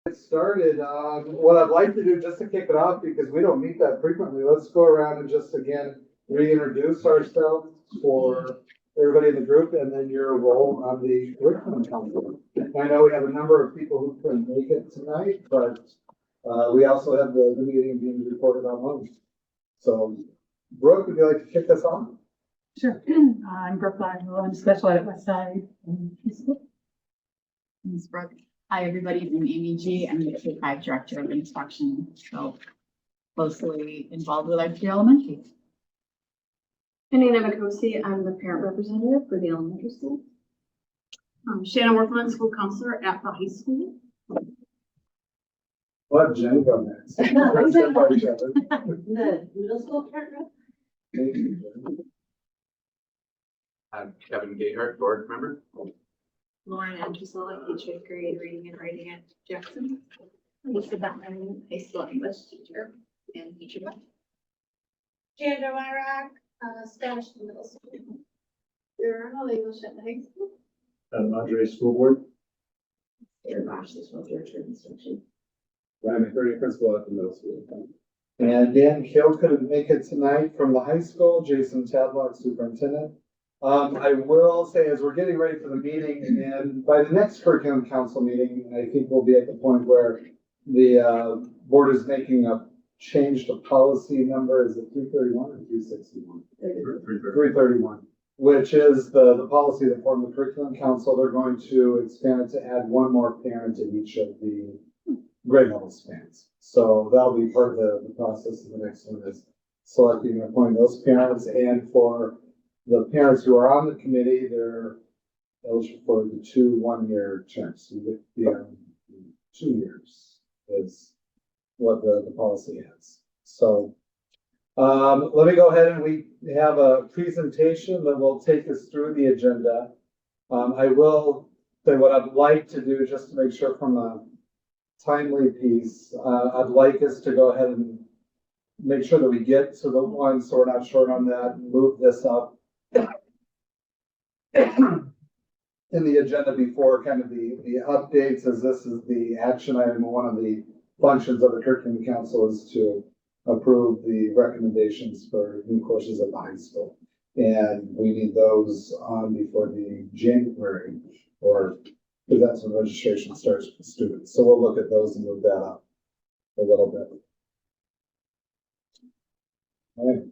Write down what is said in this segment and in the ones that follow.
Get started. What I'd like to do just to kick it off, because we don't meet that frequently, let's go around and just again reintroduce ourselves for everybody in the group and then your role on the curriculum council. I know we have a number of people who couldn't make it tonight, but we also have the meeting being recorded online. So Brooke, would you like to kick us off? Sure. I'm Brooke Lago. I'm special ed at Westside. Ms. Brooke. Hi, everybody. I'm Amy G. I'm the K-5 Director of Instruction, so closely involved with our three elementary. Janina Makosi, I'm the parent representative for the elementary school. Shannon Workman, school counselor at the high school. Let Jen go next. The middle school parent rep. Thank you, Jen. I'm Kevin Gayhart, board member. Lauren Andrusella, eighth grade reading and writing at Jackson. Lisa Batman, high school English teacher and teacher. Janda Wyrock, Spanish in middle school. Journal English at the high school. Madre School Board. Sarah Bosch, this was director of instruction. Ryan McCurdy, principal at the middle school. And Dan Hill couldn't make it tonight from the high school. Jason Tadlock, superintendent. I will say, as we're getting ready for the meeting, and by the next curriculum council meeting, I think we'll be at the point where the board is making a change to policy number. Is it 331 or 361? 331, which is the policy that formed the curriculum council. They're going to expand it to add one more parent in each of the grade level spans. So that'll be part of the process. The next one is selecting and appointing those parents, and for the parents who are on the committee, they're eligible for the 2 1-year terms. So you get 2 years is what the policy is. So let me go ahead, and we have a presentation that will take us through the agenda. I will say what I'd like to do, just to make sure from a timely piece, I'd like us to go ahead and make sure that we get to the one, so we're not short on that, and move this up in the agenda before kind of the updates, as this is the action item. One of the functions of the curriculum council is to approve the recommendations for new courses at the high school. And we need those on before the January, or because that's when registration starts for students. So we'll look at those and move that up a little bit. All right.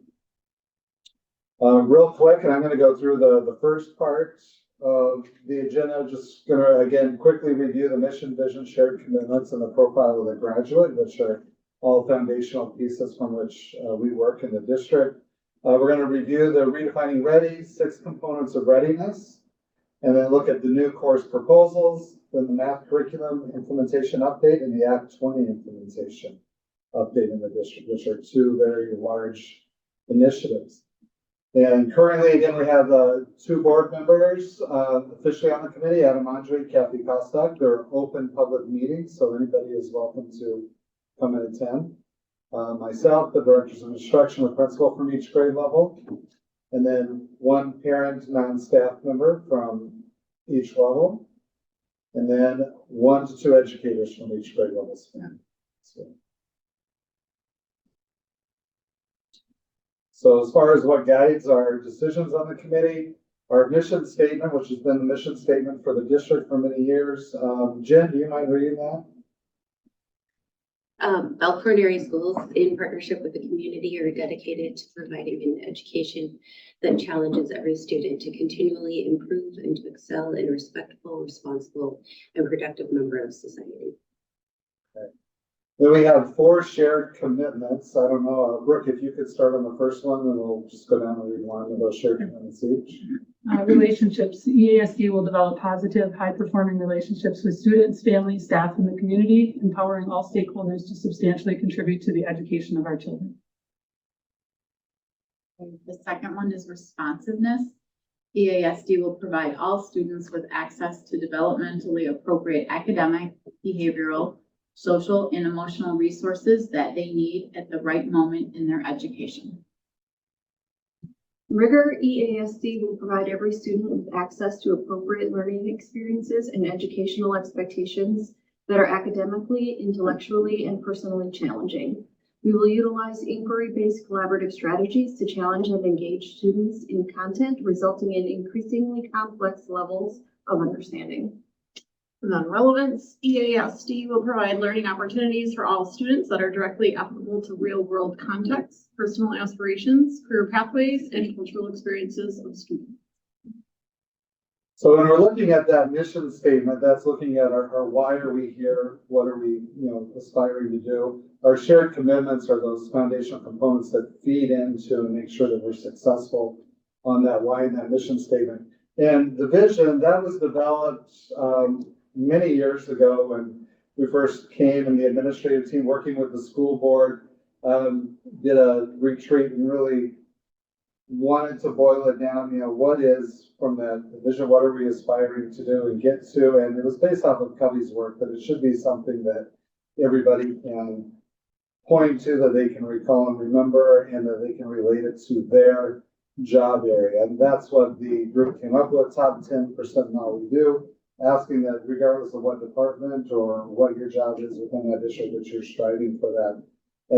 Real quick, and I'm going to go through the first part of the agenda. Just going to, again, quickly review the mission, vision, shared commitments, and the profile of the graduate, which are all foundational pieces from which we work in the district. We're going to review the redefining ready, 6 components of readiness, and then look at the new course proposals, then the math curriculum implementation update, and the Act 20 implementation update in the district, which are 2 very large initiatives. And currently, again, we have 2 board members officially on the committee, Adam Andre, Kathy Kostak. They're open public meetings, so anybody is welcome to come and attend. Myself, the directors of instruction, the principal from each grade level, and then 1 parent non-staff member from each level, and then 1 to 2 educators from each grade level span. So as far as what guides our decisions on the committee, our mission statement, which has been the mission statement for the district for many years. Jen, do you mind reading that? Elkhorn Area Schools, in partnership with the community, are dedicated to providing an education that challenges every student to continually improve and to excel in a respectful, responsible, and productive member of society. Then we have 4 shared commitments. I don't know, Brooke, if you could start on the first one, and we'll just go down and read one of those shared commitments each. Relationships. EASD will develop positive, high-performing relationships with students, families, staff, and the community, empowering all stakeholders to substantially contribute to the education of our children. The second one is responsiveness. EASD will provide all students with access to developmentally appropriate academic, behavioral, social, and emotional resources that they need at the right moment in their education. Rigor EASD will provide every student with access to appropriate learning experiences and educational expectations that are academically, intellectually, and personally challenging. We will utilize inquiry-based collaborative strategies to challenge and engage students in content, resulting in increasingly complex levels of understanding. And then relevance, EASD will provide learning opportunities for all students that are directly applicable to real-world contexts, personal aspirations, career pathways, and cultural experiences of students. So when we're looking at that mission statement, that's looking at our why are we here? What are we, aspiring to do? Our shared commitments are those foundational components that feed into and make sure that we're successful on that why and that mission statement. And the vision that was developed many years ago when we first came, and the administrative team working with the school board did a retreat and really wanted to boil it down, what is from that vision, what are we aspiring to do and get to? And it was based off of Covey's work, that it should be something that everybody can point to, that they can recall and remember, and that they can relate it to their job area. And that's what the group came up with, top 10% in all we do, asking that regardless of what department or what your job is within that district, that you're striving for that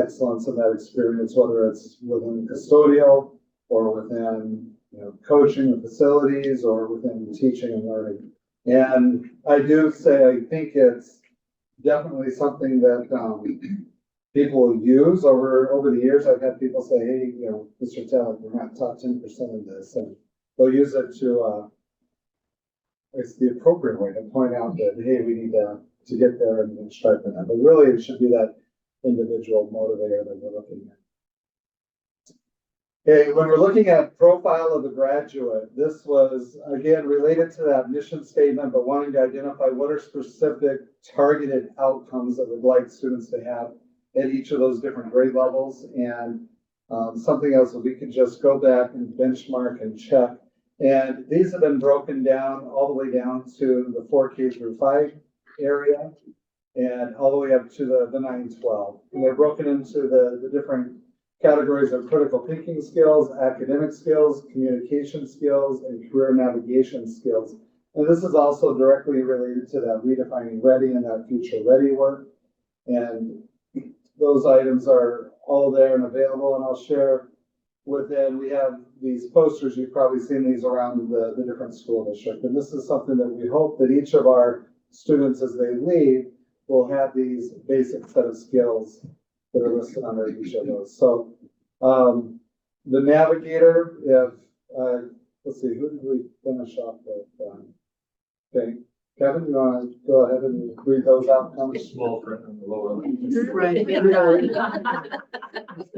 excellence and that experience, whether it's within custodial or within coaching the facilities or within teaching and learning. And I do say, I think it's definitely something that people will use over the years. I've had people say, hey, Mr. Talent, we're not top 10% of this. And they'll use it to, it's the appropriate way to point out that, hey, we need to get there and strive for that. But really, it should be that individual motivator that we're looking at. Okay, when we're looking at profile of the graduate, this was, again, related to that mission statement, but wanting to identify what are specific targeted outcomes that we'd like students to have at each of those different grade levels. And something else that we could just go back and benchmark and check. And these have been broken down all the way down to the 4K through 5 area and all the way up to the 9-12. And they're broken into the different categories of critical thinking skills, academic skills, communication skills, and career navigation skills. And this is also directly related to that redefining ready and that future ready work. And those items are all there and available, and I'll share within. We have these posters, you've probably seen these around the different school districts. And this is something that we hope that each of our students as they leave will have these basic set of skills that are listed under each of those. So the navigator, if let's see, who did we finish off with? Okay, Kevin, you want to go ahead and read those outcomes? Small print on the lower left. Right. They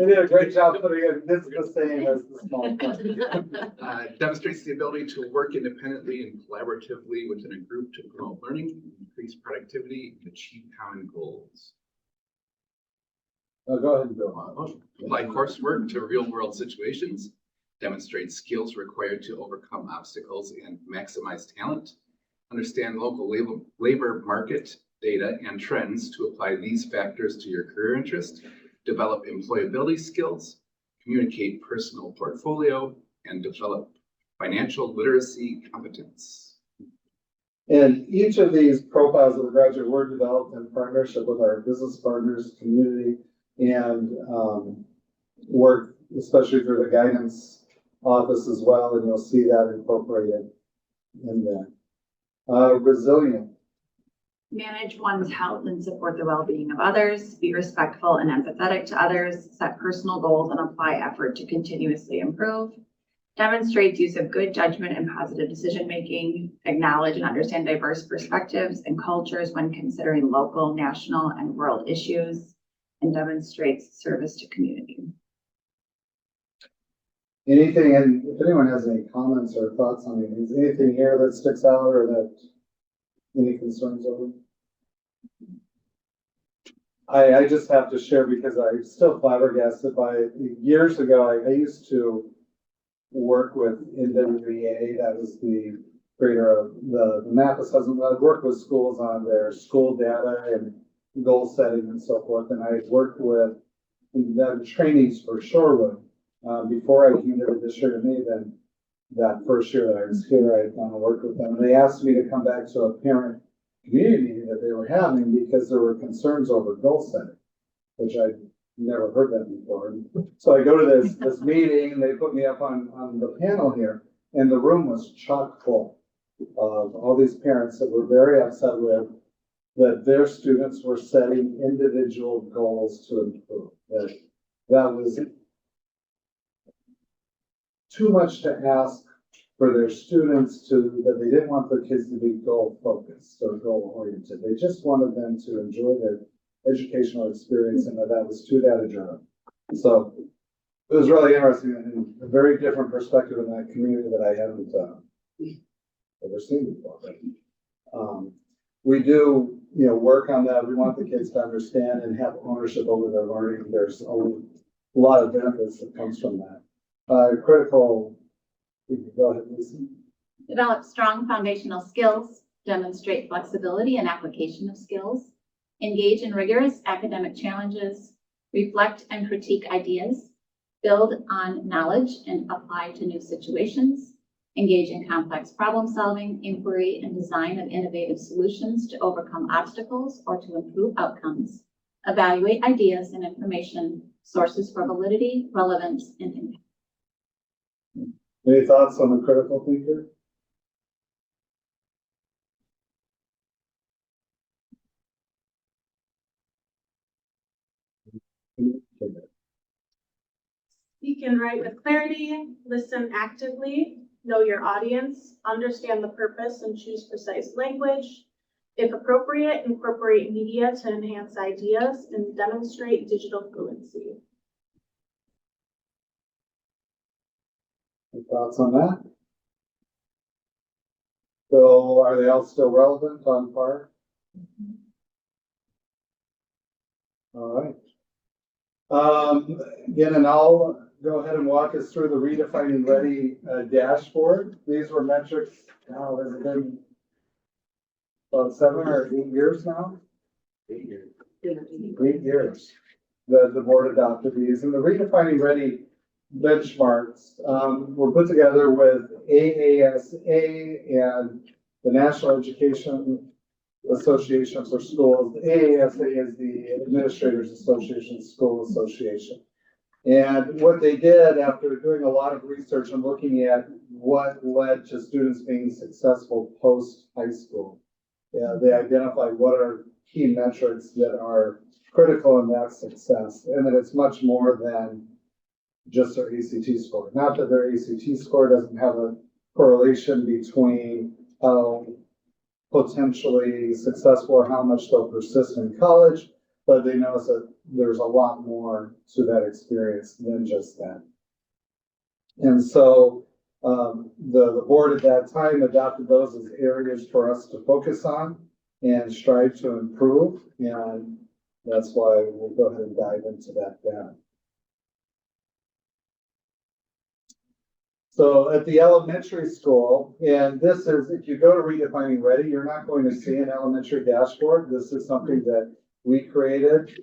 did a great job putting it. This is the same as the small print. Demonstrates the ability to work independently and collaboratively within a group to promote learning, increase productivity, and achieve common goals. Go ahead and go. Apply coursework to real-world situations. Demonstrate skills required to overcome obstacles and maximize talent. Understand local labor market data and trends to apply these factors to your career interest. Develop employability skills. Communicate personal portfolio. And develop financial literacy competence. And each of these profiles of the graduate were developed in partnership with our business partners, community, and work, especially through the guidance office as well, and you'll see that incorporated in there. Resilient. Manage one's health and support the well-being of others, be respectful and empathetic to others, set personal goals and apply effort to continuously improve. Demonstrates use of good judgment and positive decision-making, acknowledge and understand diverse perspectives and cultures when considering local, national, and world issues, and demonstrates service to community. Anything, and if anyone has any comments or thoughts on it, is anything here that sticks out or that any concerns over? I just have to share because I'm still flabbergasted by it. Years ago, I used to work with NWEA, that was the creator of the map assessment. I'd work with schools on their school data and goal setting and so forth. And I worked with the trainings for Shorewood before I came to the district. And then that first year that I was here, I had gone and worked with them. And they asked me to come back to a parent community meeting that they were having because there were concerns over goal setting, which I'd never heard that before. So I go to this meeting and they put me up on the panel here, and the room was chock full of all these parents that were very upset with that their students were setting individual goals to improve. That was too much to ask for their students that they didn't want their kids to be goal focused or goal oriented. They just wanted them to enjoy their educational experience, and that was too data driven. So it was really interesting and a very different perspective in that community that I haven't ever seen before. But, we do, work on that. We want the kids to understand and have ownership over their learning. There's a lot of benefits that comes from that. Critical. Go ahead, Lisa. Develop strong foundational skills, demonstrate flexibility and application of skills, engage in rigorous academic challenges, reflect and critique ideas, build on knowledge and apply to new situations, engage in complex problem solving, inquiry, and design of innovative solutions to overcome obstacles or to improve outcomes, evaluate ideas and information sources for validity, relevance, and impact. Any thoughts on the critical thinker? Speak and write with clarity, listen actively, know your audience, understand the purpose and choose precise language. If appropriate, incorporate media to enhance ideas and demonstrate digital fluency. Any thoughts on that? So are they all still relevant on par? All right. Again, and I'll go ahead and walk us through the Redefining Ready dashboard. These were metrics, now has it been about 7 or 8 years now? 8 years. 8 years. The board adopted these, and the Redefining Ready benchmarks were put together with AASA and the National Education Association for Schools. The AASA is the Administrators Association School Association. And what they did after doing a lot of research and looking at what led to students being successful post high school, they identified what are key metrics that are critical in that success, and that it's much more than just their ACT score. Not that their ACT score doesn't have a correlation between how potentially successful or how much they'll persist in college, but they notice that there's a lot more to that experience than just that. And so the board at that time adopted those as areas for us to focus on and strive to improve, and that's why we'll go ahead and dive into that now. So at the elementary school, and this is, if you go to Redefining Ready, you're not going to see an elementary dashboard. This is something that we created,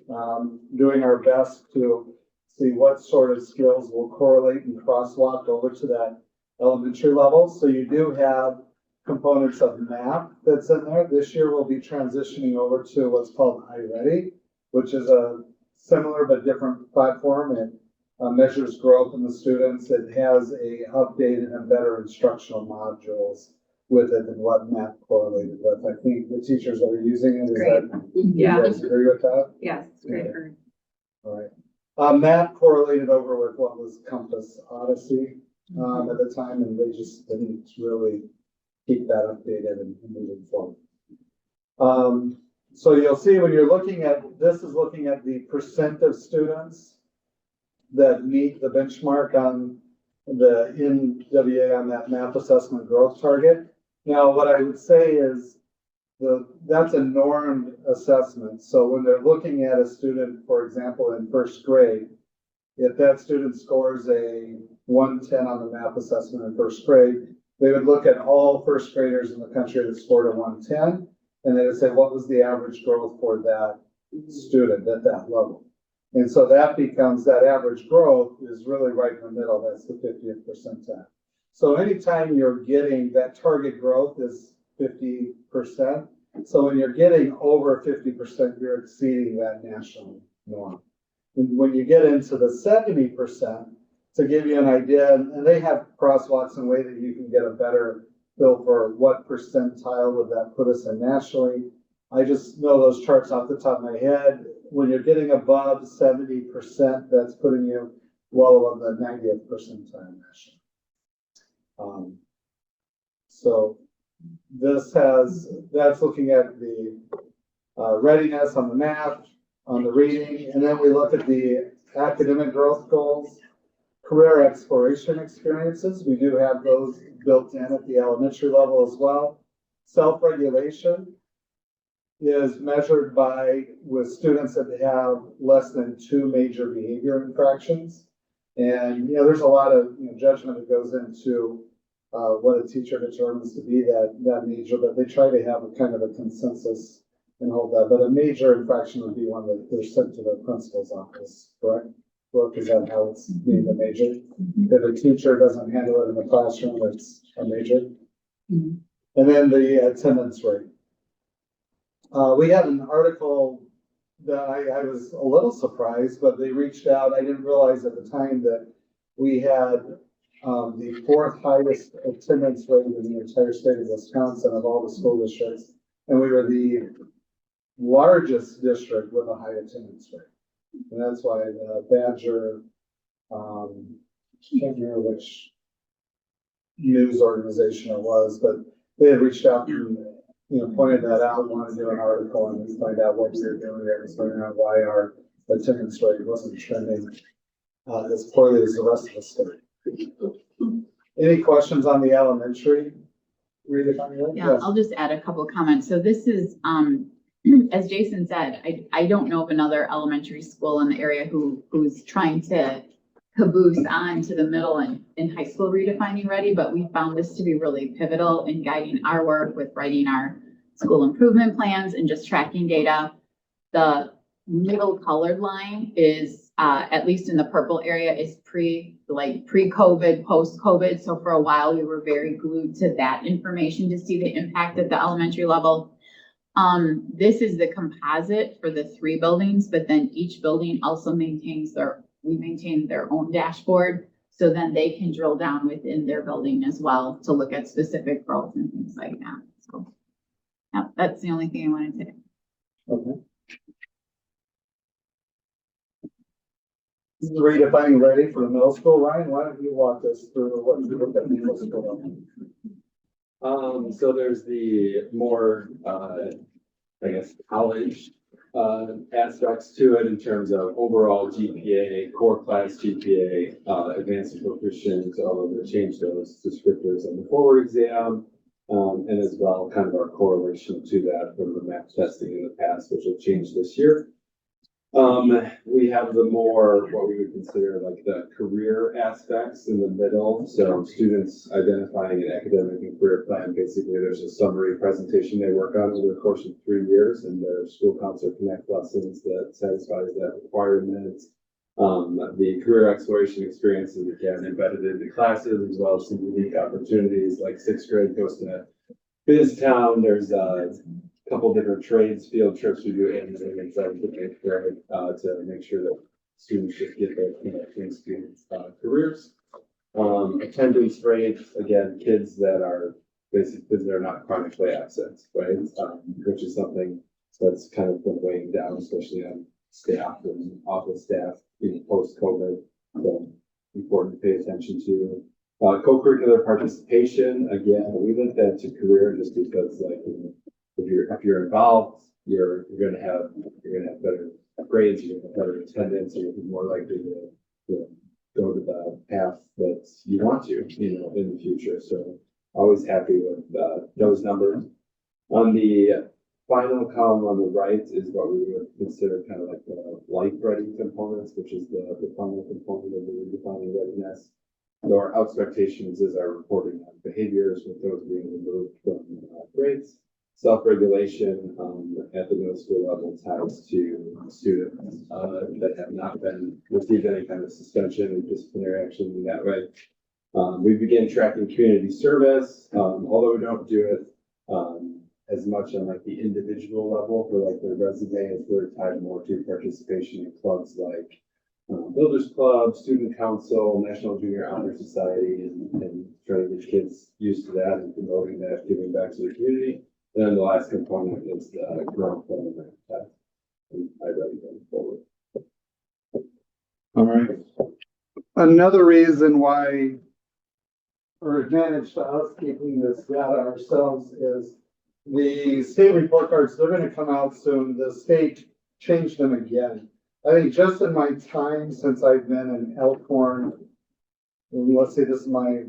doing our best to see what sort of skills will correlate and crosswalk over to that elementary level. So you do have components of math that's in there. This year we'll be transitioning over to what's called iReady, which is a similar but different platform. It measures growth in the students. It has a updated and better instructional modules with it than what math correlated with. I think the teachers that are using it, you guys agree with that? Yes, it's great. All right. Math correlated over with what was Compass Odyssey at the time, and they just didn't really keep that updated and moving forward. So you'll see when you're looking at, this is looking at the percent of students that meet the benchmark on the NWA on that math assessment growth target. Now, what I would say is that's a normed assessment. So when they're looking at a student, for example, in first grade, if that student scores a 110 on the math assessment in first grade, they would look at all first graders in the country that scored a 110, and they would say, what was the average growth for that student at that level? And so that becomes, that average growth is really right in the middle. That's the 50th percentile. So anytime you're getting that target growth is 50%, So when you're getting over 50%, you're exceeding that national norm. And when you get into the 70%, to give you an idea, and they have crosswalks and way that you can get a better feel for what percentile would that put us in nationally. I just know those charts off the top of my head. When you're getting above 70%, that's putting you well above the 90th percentile nationally. So that's looking at the readiness on the math, on the reading, and then we look at the academic growth goals, career exploration experiences. We do have those built in at the elementary level as well. Self-regulation is measured with students that have less than 2 major behavior infractions. And, there's a lot of judgment that goes into what a teacher determines to be that major, but they try to have a kind of a consensus and hold that. But a major infraction would be one that they're sent to the principal's office, correct? Brooke, is that how it's being a major? If a teacher doesn't handle it in the classroom, it's a major. Mhm. And then the attendance rate. We had an article that I was a little surprised, but they reached out. I didn't realize at the time that we had the 4th highest attendance rate in the entire state of Wisconsin of all the school districts. And we were the largest district with a high attendance rate. And that's why the Badger, can't remember which news organization it was, but they had reached out and, pointed that out, wanted to do an article and find out what we were doing there, and finding out why our attendance rate wasn't trending as poorly as the rest of the state. Any questions on the elementary redefining rate? Yeah, Yes. I'll just add a couple comments. So this is, as Jason said, I don't know of another elementary school in the area who's trying to caboose on to the middle and high school redefining ready, but we found this to be really pivotal in guiding our work with writing our school improvement plans and just tracking data. The middle colored line is, at least in the purple area, is pre-COVID, post-COVID. So for a while, we were very glued to that information to see the impact at the elementary level. This is the composite for the 3 buildings, but then each building also maintain their own dashboard. So then they can drill down within their building as well to look at specific growth and things like that. So yeah, that's the only thing I wanted to say. Okay. This is redefining ready for the middle school. Ryan, why don't you walk us through what you looked at the middle school? So there's the more, college aspects to it in terms of overall GPA, core class GPA, advanced and proficient, although they changed those descriptors in the forward exam. And as well, kind of our correlation to that from the MAP testing in the past, which will change this year. We have the more, what we would consider like the career aspects in the middle. So students identifying an academic and career plan. Basically, there's a summary presentation they work on over the course of 3 years, and their school counselor connect lessons that satisfies that requirement. The career exploration experiences, again, embedded into classes, as well as some unique opportunities, like 6th grade goes to BizTown. There's couple different trades, field trips we do annually in 7th and 8th grade to make sure that students just get their connections to careers. Attendance rates, again, kids that are not chronically absent, right? Which is something that's kind of been weighing down, especially on staff and office staff, post-COVID. So important to pay attention to. Co-curricular participation, again, we linked that to career just because, if you're involved, you're gonna have better grades, you're gonna have better attendance, you're more likely to go to the path that you want to, in the future. So always happy with those numbers. On the final column on the right is what we would consider kind of like the life ready components, which is the final component of the redefining readiness. So our expectations is our reporting on behaviors, with those being removed from grades. Self-regulation at the middle school level ties to students that have not received any kind of suspension or disciplinary action in that way. We begin tracking community service, although we don't do it as much on like the individual level for like their resume as we're tied more to participation in clubs like Builders Club, Student Council, National Junior Honor Society, and trying to get kids used to that and promoting that, giving back to the community. And then the last component is the growth element test. And I ready going forward. All right. Another reason why, or advantage to us keeping this data ourselves is the state report cards, they're gonna come out soon. The state changed them again. I think just in my time since I've been in Elkhorn, let's see, this is my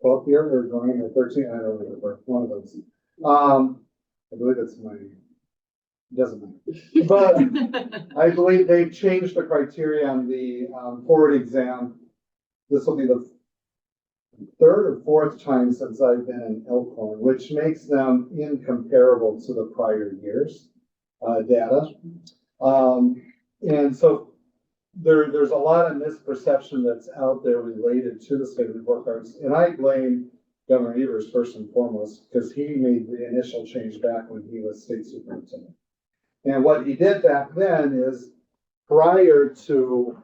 12th year or going or 13, I don't remember, one of those. I believe it's my, doesn't matter. But I believe they've changed the criteria on the forward exam. This will be the third or fourth time since I've been in Elkhorn, which makes them incomparable to the prior years' data. And so there's a lot of misperception that's out there related to the state report cards. And I blame Governor Evers first and foremost, because he made the initial change back when he was state superintendent. And what he did back then is prior to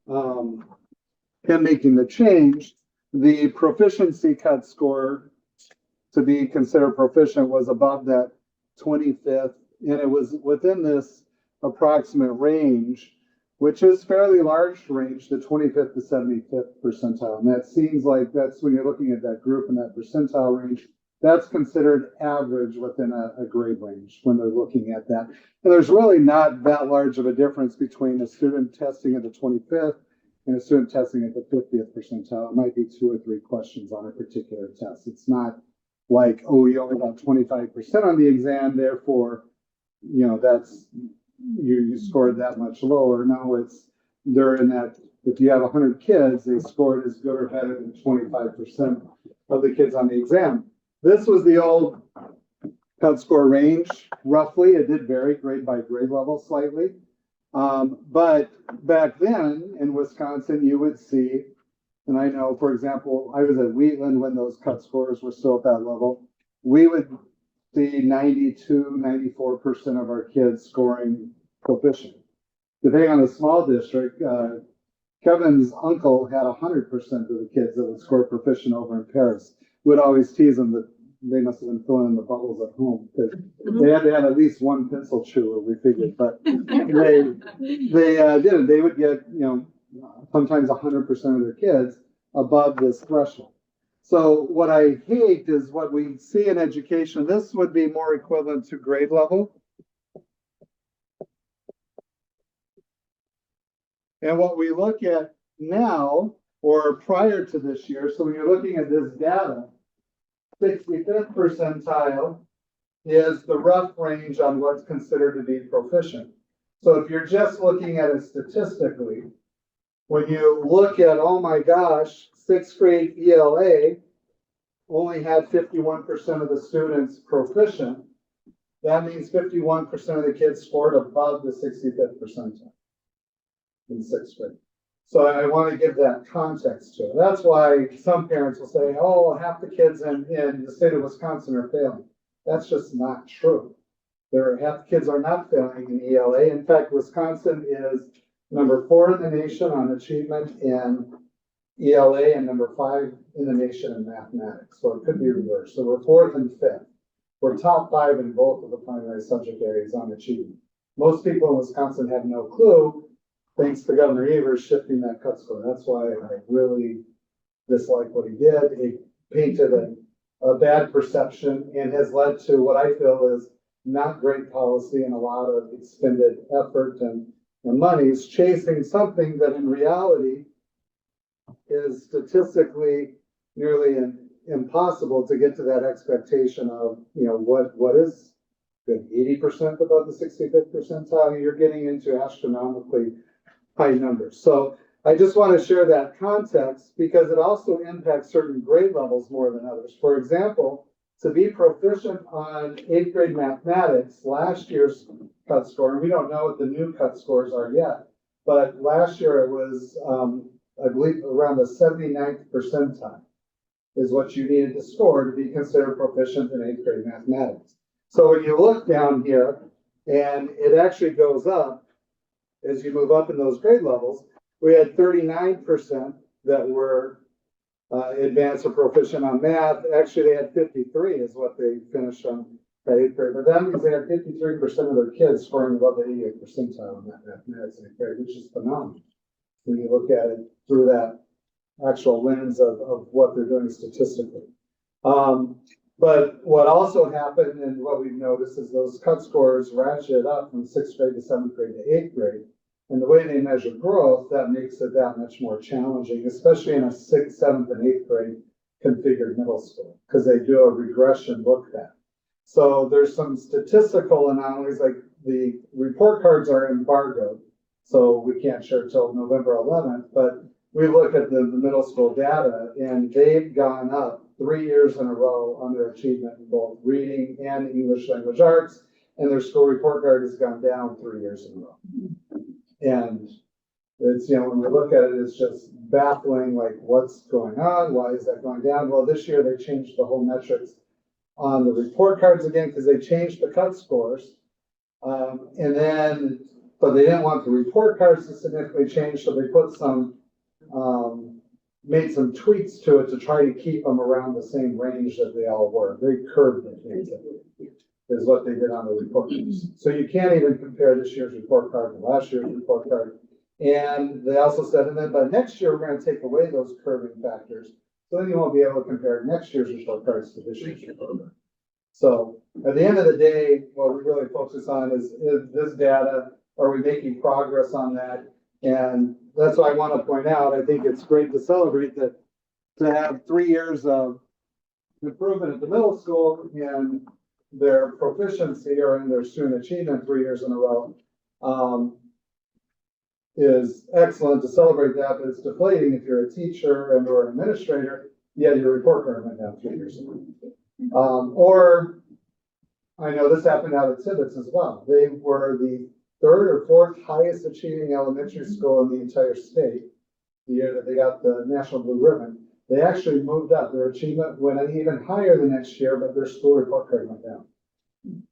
him making the change, the proficiency cut score to be considered proficient was above that 25th, and it was within this approximate range, which is fairly large range, the 25th to 75th percentile. And that seems like that's when you're looking at that group in that percentile range, that's considered average within a grade range when they're looking at that. And there's really not that large of a difference between a student testing at the 25th and a student testing at the 50th percentile. It might be 2 or 3 questions on a particular test. It's not like, oh, you only got 25% on the exam, therefore, you know, that's, you scored that much lower. No, it's, they're in that, if you have 100 kids, they scored as good or better than 25% of the kids on the exam. This was the old cut score range, roughly. It did vary grade by grade level slightly. But back then in Wisconsin, you would see, and I know, for example, I was at Wheatland when those cut scores were still at that level. We would see 92, 94% of our kids scoring proficient. Depending on the small district, Kevin's uncle had 100% of the kids that would score proficient over in Paris. Would always tease them that they must have been filling in the bubbles at home because they had to have at least one pencil chewer, we figured, but they would get, you know, sometimes 100% of their kids above this threshold. So what I hate is what we see in education. This would be more equivalent to grade level. And what we look at now or prior to this year, so when you're looking at this data, 65th percentile is the rough range on what's considered to be proficient. So if you're just looking at it statistically, when you look at, oh my gosh, 6th grade ELA only had 51% of the students proficient, that means 51% of the kids scored above the 65th percentile in 6th grade. So I want to give that context to it. That's why some parents will say, oh, half the kids in the state of Wisconsin are failing. That's just not true. Half the kids are not failing in ELA. In fact, Wisconsin is number 4 in the nation on achievement in ELA and number 5 in the nation in mathematics. So it could be reversed. So we're 4th and 5th. We're top 5 in both of the primary subject areas on achievement. Most people in Wisconsin have no clue, thanks to Governor Evers shifting that cut score. That's why I really dislike what he did. He painted a bad perception and has led to what I feel is not great policy and a lot of expended effort and money is chasing something that in reality is statistically nearly impossible to get to that expectation of, you know, what is good, 80% above the 65th percentile. You're getting into astronomically high numbers. So I just want to share that context because it also impacts certain grade levels more than others. For example, to be proficient on 8th grade mathematics, last year's cut score, and we don't know what the new cut scores are yet, but last year it was, I believe, around the 79th percentile. is what you needed to score to be considered proficient in 8th grade mathematics. So when you look down here, and it actually goes up as you move up in those grade levels, we had 39% that were advanced or proficient on math. Actually, they had 53 is what they finished on that 8th grade. But that means they had 53% of their kids scoring above the 88th percentile in that mathematics in 8th grade, which is phenomenal when you look at it through that actual lens of what they're doing statistically. But what also happened and what we've noticed is those cut scores ratchet up from 6th grade to 7th grade to 8th grade. And the way they measure growth, that makes it that much more challenging, especially in a 6th, 7th, and 8th grade configured middle school, because they do a regression look back. So there's some statistical anomalies, like the report cards are embargoed, so we can't share till November 11th, but we look at the middle school data and they've gone up 3 years in a row on their achievement in both reading and English language arts, and their school report card has gone down 3 years in a row. And it's, when we look at it, it's just baffling, like what's going on? Why is that going down? Well, this year they changed the whole metrics on the report cards again, because they changed the cut scores. But they didn't want the report cards to significantly change, so they put some, made some tweaks to it to try to keep them around the same range that they all were. They curved it, basically, is what they did on the report cards. So you can't even compare this year's report card to last year's report card. And they also said, and then by next year, we're going to take away those curving factors. So then you won't be able to compare next year's report cards to this year's report card. So at the end of the day, what we really focus on is this data, are we making progress on that? And that's why I want to point out, I think it's great to celebrate that, to have 3 years of improvement at the middle school and their proficiency or in their student achievement 3 years in a row is excellent to celebrate that, but it's deflating if you're a teacher and or an administrator, yet your report card went down 3 years in a row. Or I know this happened out at Tibbetts as well. They were the 3rd or 4th highest achieving elementary school in the entire state the year that they got the National Blue Ribbon. They actually moved up. Their achievement went even higher the next year, but their school report card went down.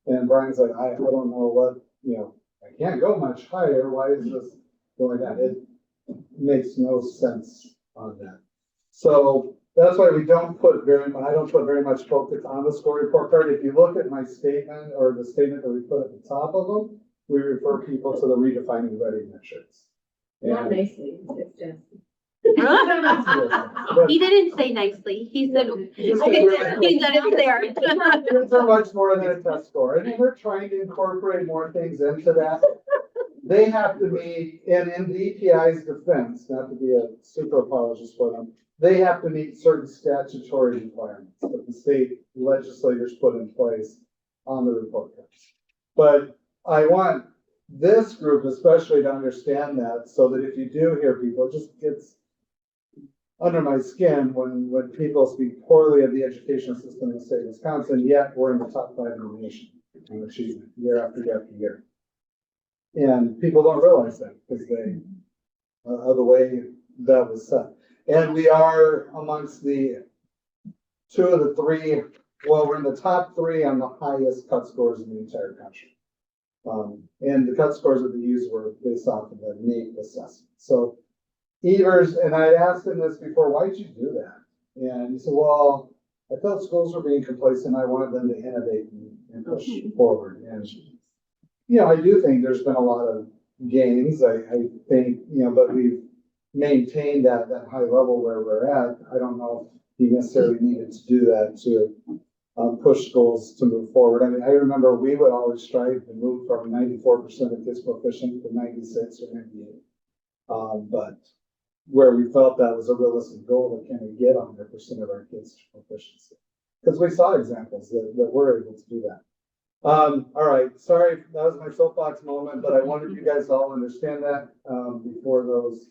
And Brian's like, I don't know what, I can't go much higher. Why is this going down? It makes no sense on that. So that's why I don't put very much focus on the school report card. If you look at my statement or the statement that we put at the top of them, we refer people to the redefining ready metrics. Not nicely, it's just. He didn't say nicely. He said, he said it's there. It's a much more than a test score. And we're trying to incorporate more things into that. They have to meet, and in the EPI's defense, not to be a super apologist for them, they have to meet certain statutory requirements that the state legislators put in place on the report cards. But I want this group especially to understand that, so that if you do hear people, it just gets under my skin when people speak poorly of the education system in the state of Wisconsin, yet we're in the top 5 in the nation on achievement year after year after year. And people don't realize that because of the way that was set. And we are amongst the 2 of the 3, we're in the top 3 on the highest cut scores in the entire country. And the cut scores that they used were based off of the NAEP assessment. So Evers, and I asked him this before, why'd you do that? And he said, well, I felt schools were being complacent. I wanted them to innovate and push forward. And, I do think there's been a lot of gains. I think, but we've maintained that high level where we're at. I don't know if he necessarily needed to do that to push schools to move forward. I mean, I remember we would always strive to move from 94% of kids proficient to 96 or 98. But where we felt that was a realistic goal, that can we get 100% of our kids to proficiency? Because we saw examples that were able to do that. All right, sorry, that was my soapbox moment, but I wanted you guys to all understand that before those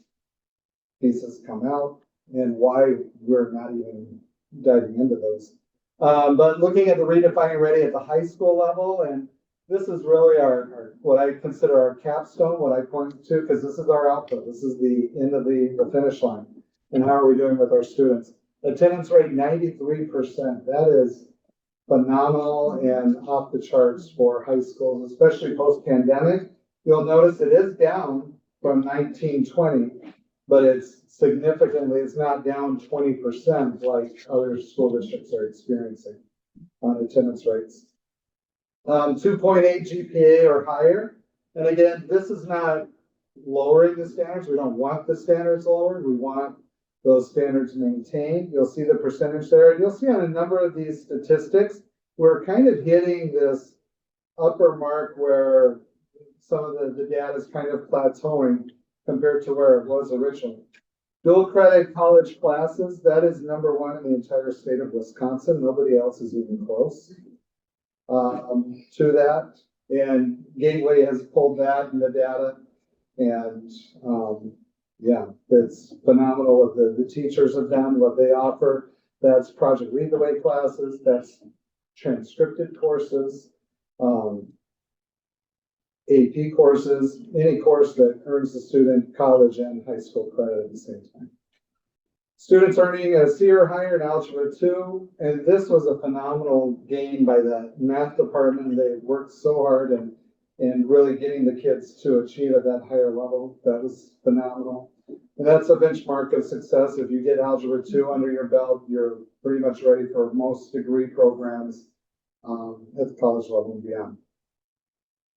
pieces come out and why we're not even diving into those. But looking at the redefining ready at the high school level, and this is really our what I consider our capstone, what I point to, because this is our output. This is the end of the finish line. And how are we doing with our students? Attendance rate 93%. That is phenomenal and off the charts for high schools, especially post-pandemic. You'll notice it is down from 1920, but it's significantly, it's not down 20% like other school districts are experiencing on attendance rates. 2.8 GPA or higher. And again, this is not lowering the standards. We don't want the standards lowered. We want those standards maintained. You'll see the percentage there. You'll see on a number of these statistics, we're kind of hitting this upper mark where some of the data is kind of plateauing compared to where it was originally. Dual credit college classes, that is number one in the entire state of Wisconsin. Nobody else is even close to that. And Gateway has pulled that in the data. And yeah, it's phenomenal what the teachers have done, what they offer. That's Project Lead the Way classes, that's transcripted courses, AP courses, any course that earns the student college and high school credit at the same time. Students earning a C or higher in Algebra 2, and this was a phenomenal gain by the math department. They worked so hard and really getting the kids to achieve at that higher level. That was phenomenal. And that's a benchmark of success. If you get Algebra 2 under your belt, you're pretty much ready for most degree programs at the college level and beyond.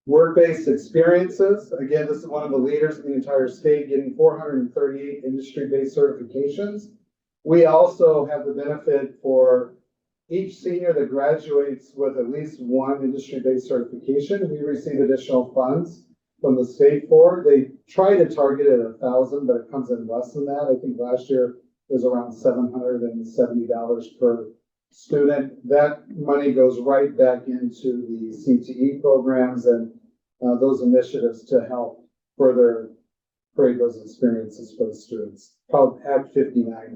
Work-based experiences. Again, this is one of the leaders in the entire state, getting 438 industry-based certifications. We also have the benefit for each senior that graduates with at least one industry-based certification. We receive additional funds from the state for. They try to target it at 1,000, but it comes in less than that. I think last year it was around $770 per student. That money goes right back into the CTE programs and those initiatives to help further create those experiences for the students, called at $59.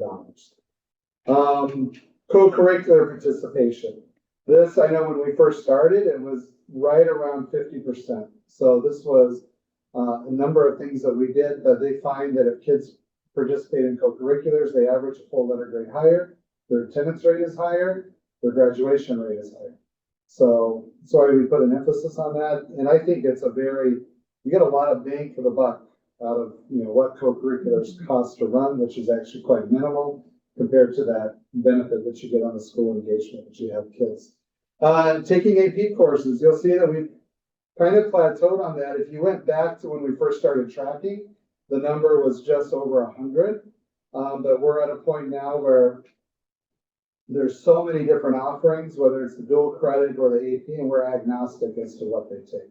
Co-curricular participation. This, I know when we first started, it was right around 50%. So this was a number of things that we did, but they find that if kids participate in co-curriculars, they average a full letter grade higher, their attendance rate is higher, their graduation rate is higher. So sorry, we put an emphasis on that. And I think it's you get a lot of bang for the buck out of, what co-curriculars cost to run, which is actually quite minimal compared to that benefit that you get on the school engagement that you have kids. Taking AP courses, you'll see that we've kind of plateaued on that. If you went back to when we first started tracking, the number was just over 100. But we're at a point now where there's so many different offerings, whether it's the dual credit or the AP, and we're agnostic as to what they take.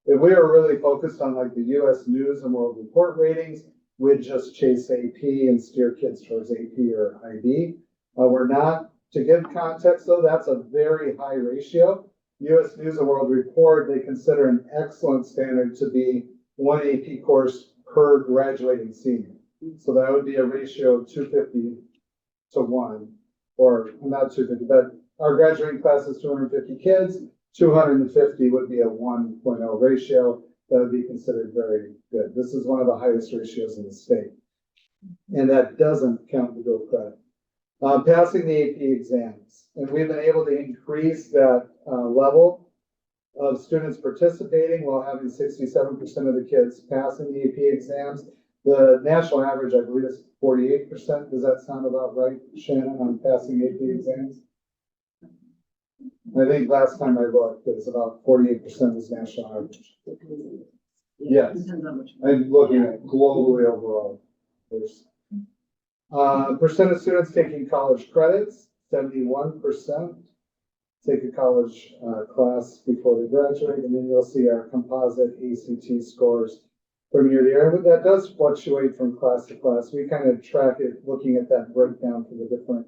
If we are really focused on like the US News and World Report ratings, we'd just chase AP and steer kids towards AP or IB. We're not. To give context though, that's a very high ratio. US News and World Report, they consider an excellent standard to be one AP course per graduating senior. So that would be a ratio of 250 to 1. Or not 250, but our graduating class is 250 kids, 250 would be a 1.0 ratio. That would be considered very good. This is one of the highest ratios in the state. And that doesn't count the dual credit. Passing the AP exams. And we've been able to increase that level of students participating while having 67% of the kids passing the AP exams. The national average, I believe, is 48%. Does that sound about right, Shannon, on passing AP exams? I think last time I looked, it was about 48% is national average. Yes, I'm looking at globally overall. There's percent of students taking college credits, 71% take a college class before they graduate, and then you'll see our composite ACT scores from year to year. But that does fluctuate from class to class. We kind of track it looking at that breakdown for the different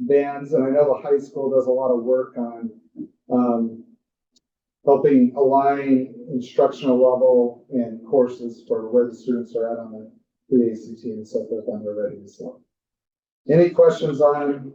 bands. And I know the high school does a lot of work on helping align instructional level and courses for where the students are at on the ACT and so forth on their readiness level. Any questions on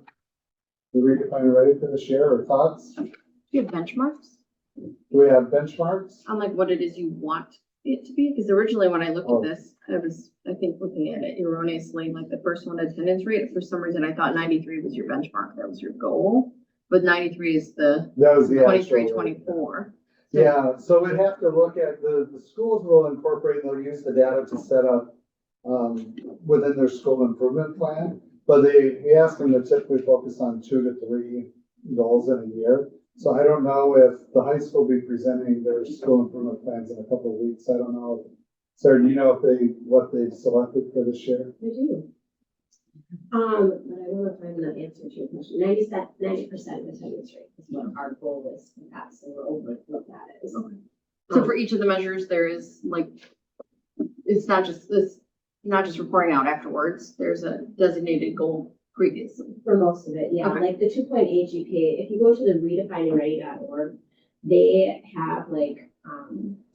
the Redefine Ready for this year or thoughts? Do you have benchmarks Do we have benchmarks? on like what it is you want it to be? Because originally when I looked Oh. at this, I think, looking at it erroneously, like the first one, attendance rate. For some reason, I thought 93 was your benchmark. That was your goal. But 93 is the That was the 23, actual. 24. Yeah, so we'd have to look at the schools will incorporate, they'll use the data to set up, within their school improvement plan. But we ask them to typically focus on 2 to 3 goals in a year. So I don't know if the high school will be presenting their school improvement plans in a couple of weeks. I don't know. Sarah, do you know what they've selected for this year? I do. But I don't know if I'm not answering your question. 90% of attendance rate is what our goal is for that, so we're over what that is. So for each of the measures, there is like, it's not just reporting out afterwards. There's a designated goal previously. For most of it, yeah, Okay. like the 2.8 GPA, if you go to the redefiningready.org, they have like,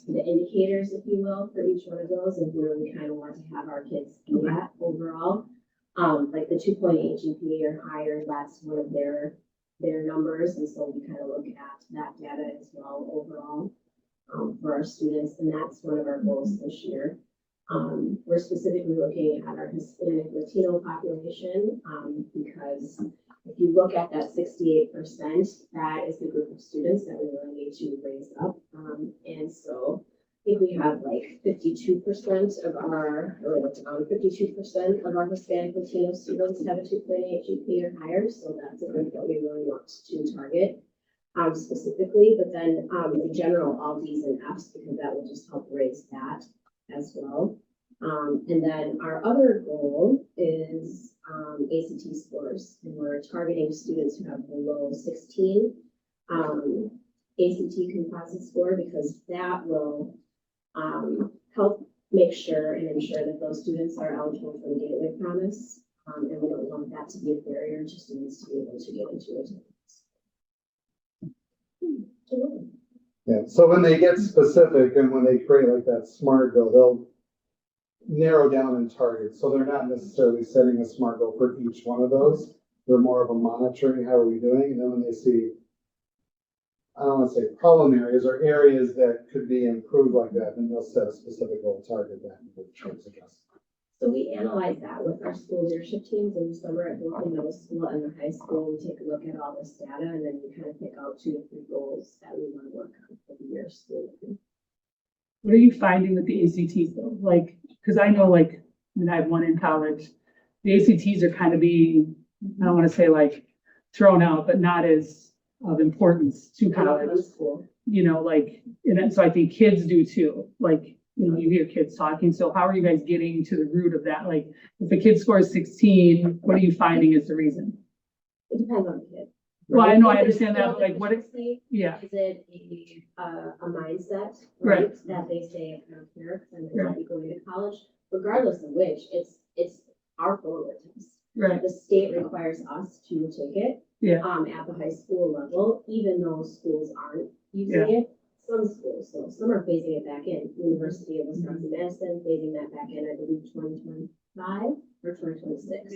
the indicators, if you will, for each one of those, and where we kind of want to have our kids be at overall. Like the 2.8 GPA or higher, that's one of their numbers, and so we kind of look at that data as well overall, for our students, and that's one of our goals this year. We're specifically looking at our Hispanic Latino population, because if you look at that 68%, that is the group of students that we really need to raise up. And so I think we have like 52% of our, or it's around 52% of our Hispanic Latino students have a 2.8 GPA or higher. So that's a group that we really want to target, specifically, but then, in general, all D's and F's, because that will just help raise that as well. And then our other goal is ACT scores, and we're targeting students who have below 16 ACT composite score, because that will help make sure and ensure that those students are eligible for the Gateway Promise, and we don't want that to be a barrier to students to be able to get into it. Yeah, so when they get specific and when they create like that SMART goal, they'll narrow down and target. So they're not necessarily setting a SMART goal for each one of those. They're more of a monitoring, how are we doing? And then when they see, I don't want to say problem areas or areas that could be improved like that, then they'll set a specific goal, target that, and work towards it. So we analyze that with our school leadership teams in the summer at both the middle school and the high school. We take a look at all this data, and then we kind of pick out 2 to 3 goals that we want to work on for the year school. What are you finding with the ACTs though? Like, because I know like, I mean, I have one in college. The ACTs are kind of being, I don't want to say like thrown out, but not as of importance to college. School. You know, like, and so I think kids do too. Like, you know, you hear kids talking. So how are you guys getting to the root of that? Like, if a kid scores 16, what are you finding is the reason? It depends on the kid. Well, I know, I Is it understand that, skill but like, what if, deficiency? yeah, Is it a mindset, Right. right, that they say, I don't care, and they Right. might be going to college, regardless of which, it's our forward test. right, The state requires us to take it, yeah, at the high school level, even though schools aren't using it. Some schools, so some are phasing it back in. University of Wisconsin-Madison phasing that back in, I believe, 2025 or 2026.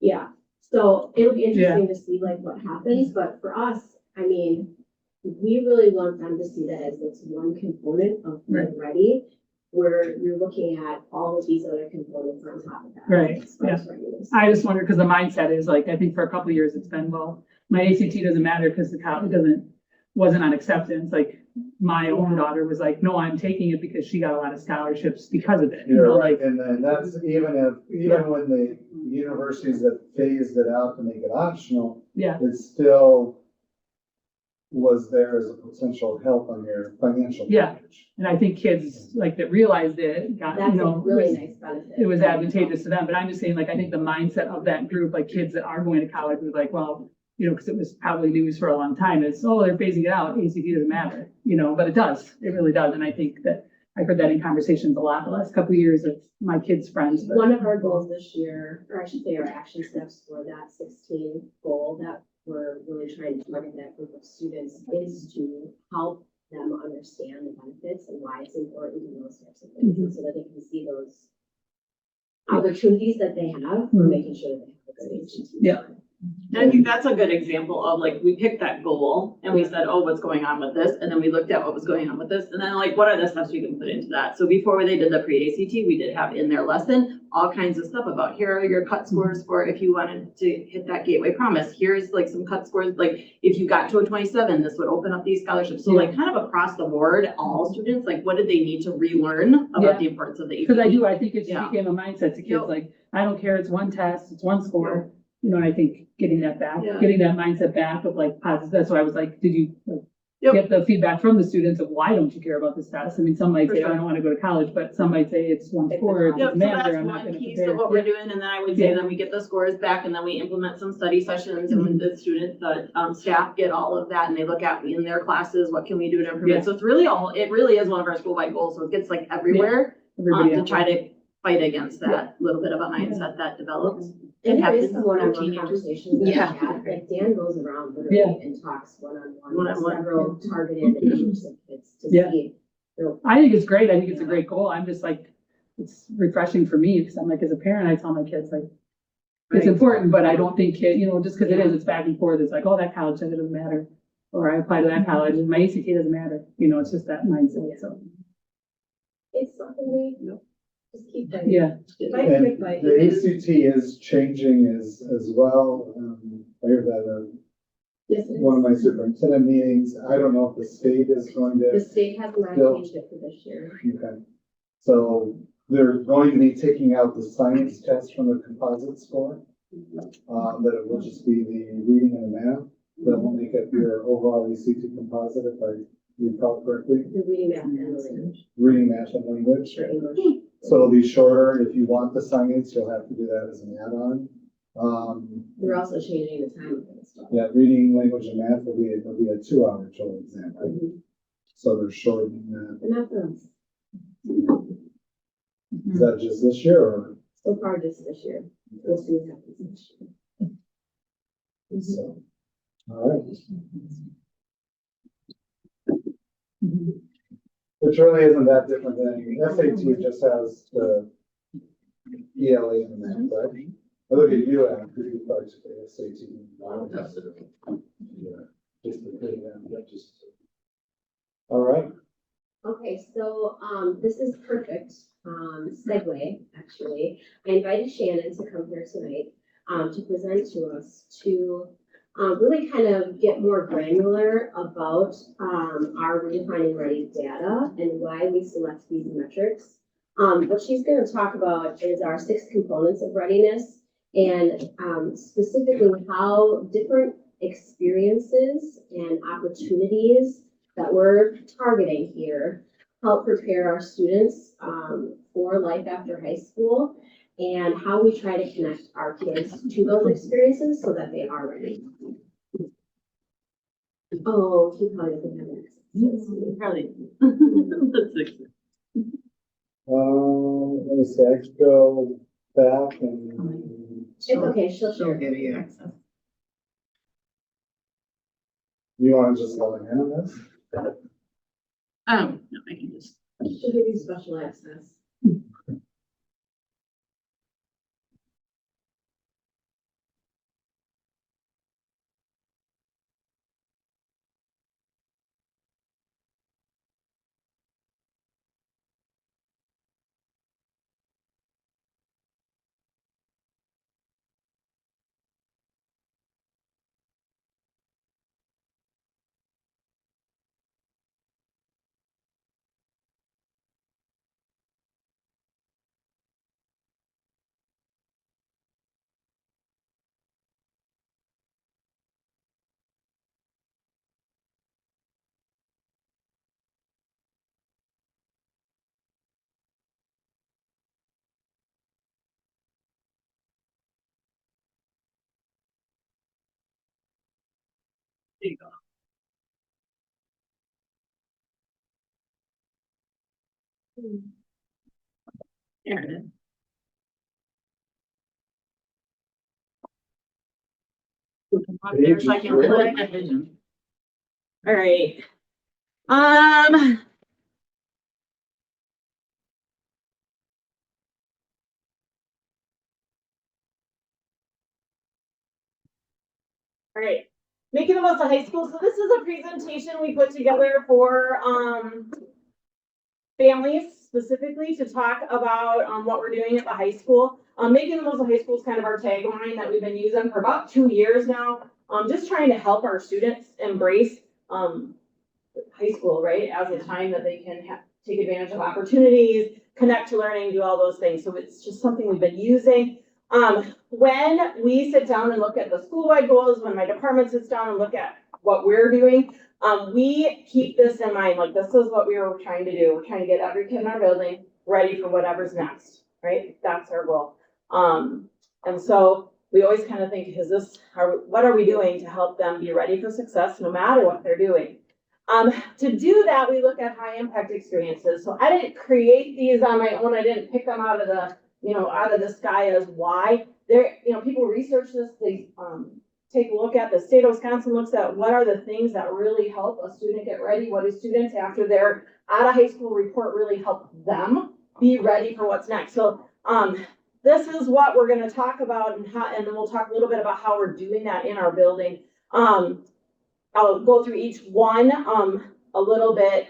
Yeah, so it'll be interesting to see like what happens, but for us, I mean, we really want them to see that as it's one component of being ready, where you're looking at all of these other components on top of that. Right, as far as readiness. I just wonder, because the mindset is like, I think for a couple of years it's been, well, my ACT doesn't matter because the college wasn't on acceptance. Like my own daughter was like, no, I'm taking it because she got a lot of scholarships because of it. You know, You're right, like, and then that's even when the universities that phased it out to make it optional, yeah, it still was there as a potential help on your financial Yeah. package. and I think kids like that realized it, got, That's you a know, really nice benefit. it was advantageous to them. But I'm just saying, like, I think the mindset of that group, like kids that are going to college was like, well, you know, because it was probably news for a long time. It's, oh, they're phasing it out. ACT doesn't matter, you know, but it does. It really does. And I think that I've heard that in conversations a lot the last couple of years of my kids' friends. But One of our goals this year, or I should say our action steps for that 16 goal that we're really trying to target that group of students is to help them understand the benefits and why it's important and those types of things, Mhm. so that they can see those opportunities that they have for Mhm. making sure that they have a good ACT. Yeah. And I think that's a good example of like, we picked that goal and we said, oh, what's going on with this? And then we looked at what was going on with this. And then like, what are the steps we can put into that? So before they did the pre-ACT, we did have in their lesson, all kinds of stuff about here are your cut scores for if you wanted to hit that Gateway Promise. Here's like some cut scores, like if you got to a 27, this would open up these scholarships. So like kind of across the board, all students, like what did they need to relearn about the importance of the ACT? Because I think it just became a mindset to kids, Yep. like, I don't care, it's one test, it's one score. You know, and I think getting that back, Yeah. getting that mindset back of like positive, that's why I was like, did you like, Yep. get the feedback from the students of why don't you care about this test? I mean, some might For say, sure. I don't want to go to college, but some might say it's one sport, it Yep, doesn't so matter, that's I'm not one gonna piece compare. of what we're doing, and then I would say then we get the scores back, and then we implement some study sessions, and when the students, the staff get all of that, and they look at in their classes, what can we do to improve Yeah. it? So it's really it really is one of our school-wide goals, so it gets like everywhere, Everybody to else. try to fight against that little bit of a mindset that develops. And there is happens some for one-on-one teenagers. conversations that we Yeah. have, like Dan goes around Yeah. literally and talks one-on-one with One-on-one, several targeted groups of kids to Yeah. see. You know, I think it's great. I think it's a great goal. I'm just like, it's refreshing for me because I'm like, as a parent, I tell my kids like, it's Right. important, but I don't think you know, just because it is, it's back and forth. It's like, oh, that college, that doesn't matter. Or I apply to that college and my ACT doesn't matter. You know, it's just that mindset. So, It's something we just keep that. yeah. Bite, And quick bite. the ACT is changing as well. I heard that Yes, it at one of is. my superintendent meetings. I don't know if the state is going The to, state has not Still- changed it for this year. okay. So they're going to be taking out the science test from the composite score. But it will just be the reading and the math that will make up your overall ACT composite, if I recall correctly. The reading, math, and the language. Reading, math, and language. For English. So it'll be shorter. If you want the science, you'll have to do that as an add-on. They're also changing the time of it. So. Yeah, reading, language, and math will be a 2-hour total exam, right? Mhm. So they're shortening that. But not for us. Is that just this year or? So far just this year. We'll see what happens this year. So, all right. Which really isn't that different than any SAT, just has the ELA and the math, right? I look at you and you probably took the SAT. Yeah, just the thing, yeah, just. All right. Okay, so, this is perfect, segue, actually. I invited Shannon to come here tonight, to present to us to, really kind of get more granular about, our redefining ready data and why we select these metrics. What she's gonna talk about is our 6 components of readiness and, specifically how different experiences and opportunities that we're targeting here help prepare our students for life after high school and how we try to connect our kids to those experiences so that they are ready. Oh, he probably doesn't have access. Probably. That's six. Let me see, I could go back and. It's okay, she'll share. give you access. You wanna just let me in on this? No, I can just. She'll give you special access. There you go. There it is. Up there so I can flip my vision. All right. All right, making the most of high school. So this is a presentation we put together for families specifically to talk about what we're doing at the high school. Making the most of high school is kind of our tagline that we've been using for about 2 years now. Just trying to help our students embrace high school, right, as a time that they can take advantage of opportunities, connect to learning, do all those things. So it's just something we've been using. When we sit down and look at the school-wide goals, when my department sits down and look at what we're doing, we keep this in mind, like this is what we were trying to do. We're trying to get every kid in our building ready for whatever's next, right? That's our goal. And so we always kind of think, what are we doing to help them be ready for success no matter what they're doing? To do that, we look at high impact experiences. So I didn't create these on my own. I didn't pick them out of the sky as why. People research this. They take a look at the state of Wisconsin looks at what are the things that really help a student get ready. What do students after they're out of high school report really help them be ready for what's next? So this is what we're going to talk about and then we'll talk a little bit about how we're doing that in our building. I'll go through each one a little bit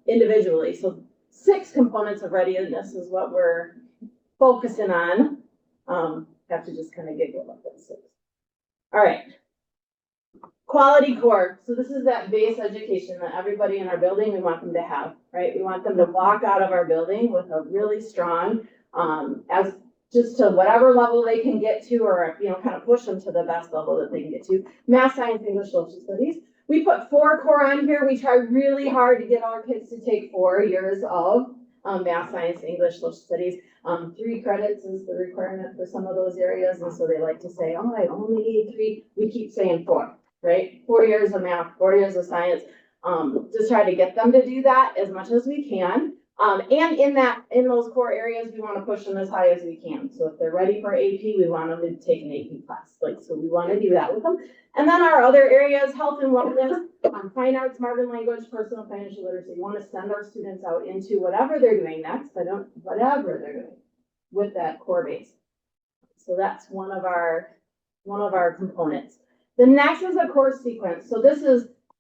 individually. So 6 components of readiness is what we're focusing on. Have to just kind of giggle about this. All right. Quality core. So this is that base education that everybody in our building, we want them to have, right? We want them to walk out of our building with a really strong, as just to whatever level they can get to, or, kind of push them to the best level that they can get to. Math, science, English, social studies. We put 4 core on here. We try really hard to get our kids to take 4 years of math, science, English, social studies. 3 credits is the requirement for some of those areas. And so they like to say, oh, I only need 3. We keep saying 4, right? 4 years of math, 4 years of science. Just try to get them to do that as much as we can. And in those core areas, we want to push them as high as we can. So if they're ready for AP, we want them to take an AP class. So we want to do that with them. And then our other areas, health and wellness, fine arts, modern language, personal financial literacy. We want to send our students out into whatever they're doing next, whatever they're doing with that core base. So that's one of our components. The next is a course sequence. So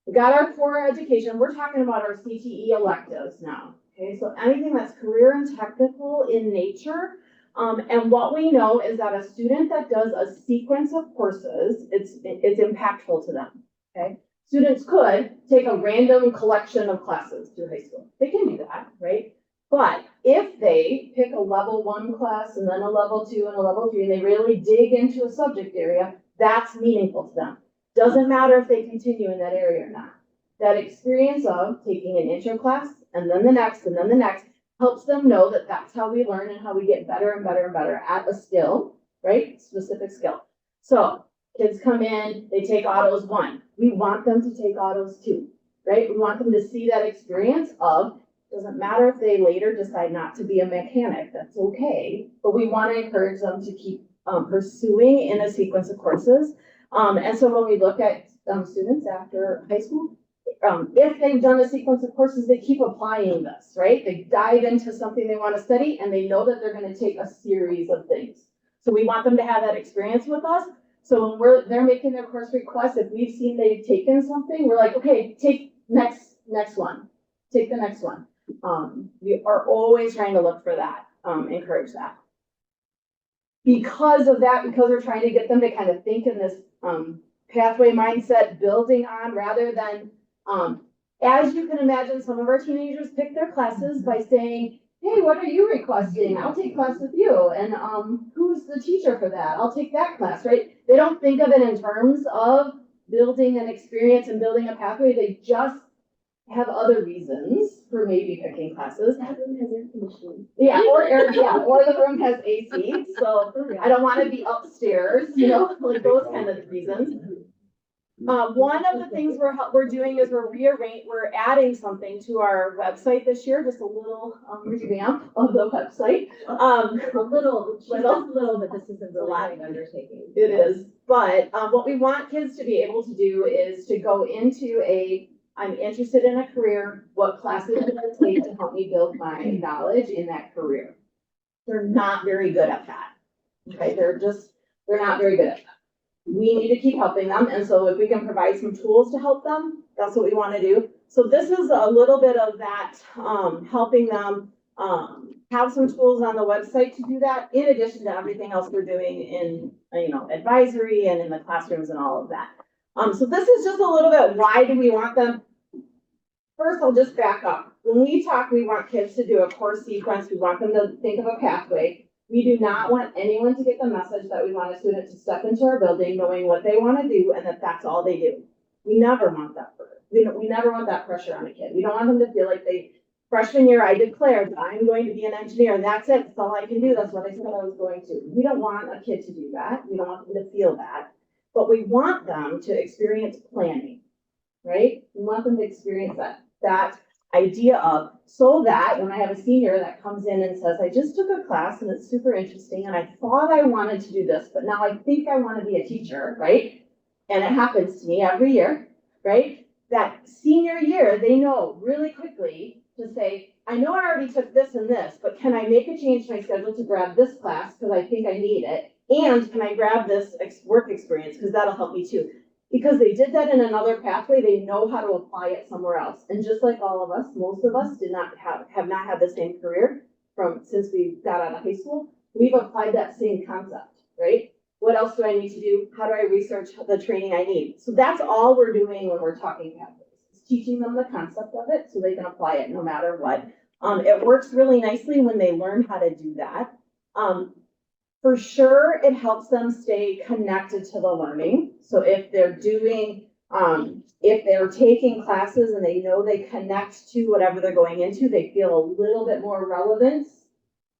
we got our core education. We're talking about our CTE electives now. Okay, so anything that's career and technical in nature. And what we know is that a student that does a sequence of courses, it's impactful to them. Okay, students could take a random collection of classes through high school. They can do that, right? But if they pick a level 1 class and then a level 2 and a level 3, and they really dig into a subject area, that's meaningful to them. Doesn't matter if they continue in that area or not. That experience of taking an intro class and then the next and then the next helps them know that that's how we learn and how we get better and better and better at a skill, right? Specific skill. So kids come in, they take autos 1. We want them to take autos 2, right? We want them to see that experience of, doesn't matter if they later decide not to be a mechanic, that's okay. But we want to encourage them to keep pursuing in a sequence of courses. And so when we look at students after high school, if they've done a sequence of courses, they keep applying this, right? They dive into something they want to study and they know that they're going to take a series of things. So we want them to have that experience with us. So when they're making their course requests, if we've seen they've taken something, we're like, okay, take next one, take the next one. We are always trying to look for that, encourage that. Because of that, because we're trying to get them to kind of think in this pathway mindset, building on rather than as you can imagine, some of our teenagers pick their classes by saying, hey, what are you requesting? I'll take class with you. And who's the teacher for that? I'll take that class, right? They don't think of it in terms of building an experience and building a pathway. They just have other reasons for maybe picking classes. That room has air conditioning. Yeah, or the room has AC. So I don't want to be upstairs, like those kind of reasons. One of the things we're doing is we're adding something to our website this year, just a little revamp of the website. A little, but this is a really big undertaking. It is, but what we want kids to be able to do is to go into I'm interested in a career, what classes can I take to help me build my knowledge in that career? They're not very good at that. Okay, they're not very good at that. we need to keep helping them. And so if we can provide some tools to help them, that's what we want to do. So this is a little bit of that, helping them, have some tools on the website to do that, in addition to everything else we're doing in, advisory and in the classrooms and all of that. So this is just a little bit, why do we want them? First, I'll just back up. When we talk, we want kids to do a course sequence. We want them to think of a pathway. We do not want anyone to get the message that we want a student to step into our building knowing what they want to do and that that's all they do. We never want that. We never want that pressure on a kid. We don't want them to feel like freshman year, I declared that I'm going to be an engineer and that's it. That's all I can do. That's what I said I was going to. We don't want a kid to do that. We don't want them to feel that. But we want them to experience planning, right? We want them to experience that idea of, so that when I have a senior that comes in and says, I just took a class and it's super interesting and I thought I wanted to do this, but now I think I want to be a teacher, right? And it happens to me every year, right? That senior year, they know really quickly to say, I know I already took this and this, but can I make a change to my schedule to grab this class because I think I need it? And can I grab this work experience because that'll help me too? Because they did that in another pathway, they know how to apply it somewhere else. And just like all of us, most of us have not had the same career since we got out of high school. We've applied that same concept, right? What else do I need to do? How do I research the training I need? So that's all we're doing when we're talking pathways. It's teaching them the concept of it so they can apply it no matter what. It works really nicely when they learn how to do that. For sure, it helps them stay connected to the learning. So if they're if they're taking classes and they know they connect to whatever they're going into, they feel a little bit more relevance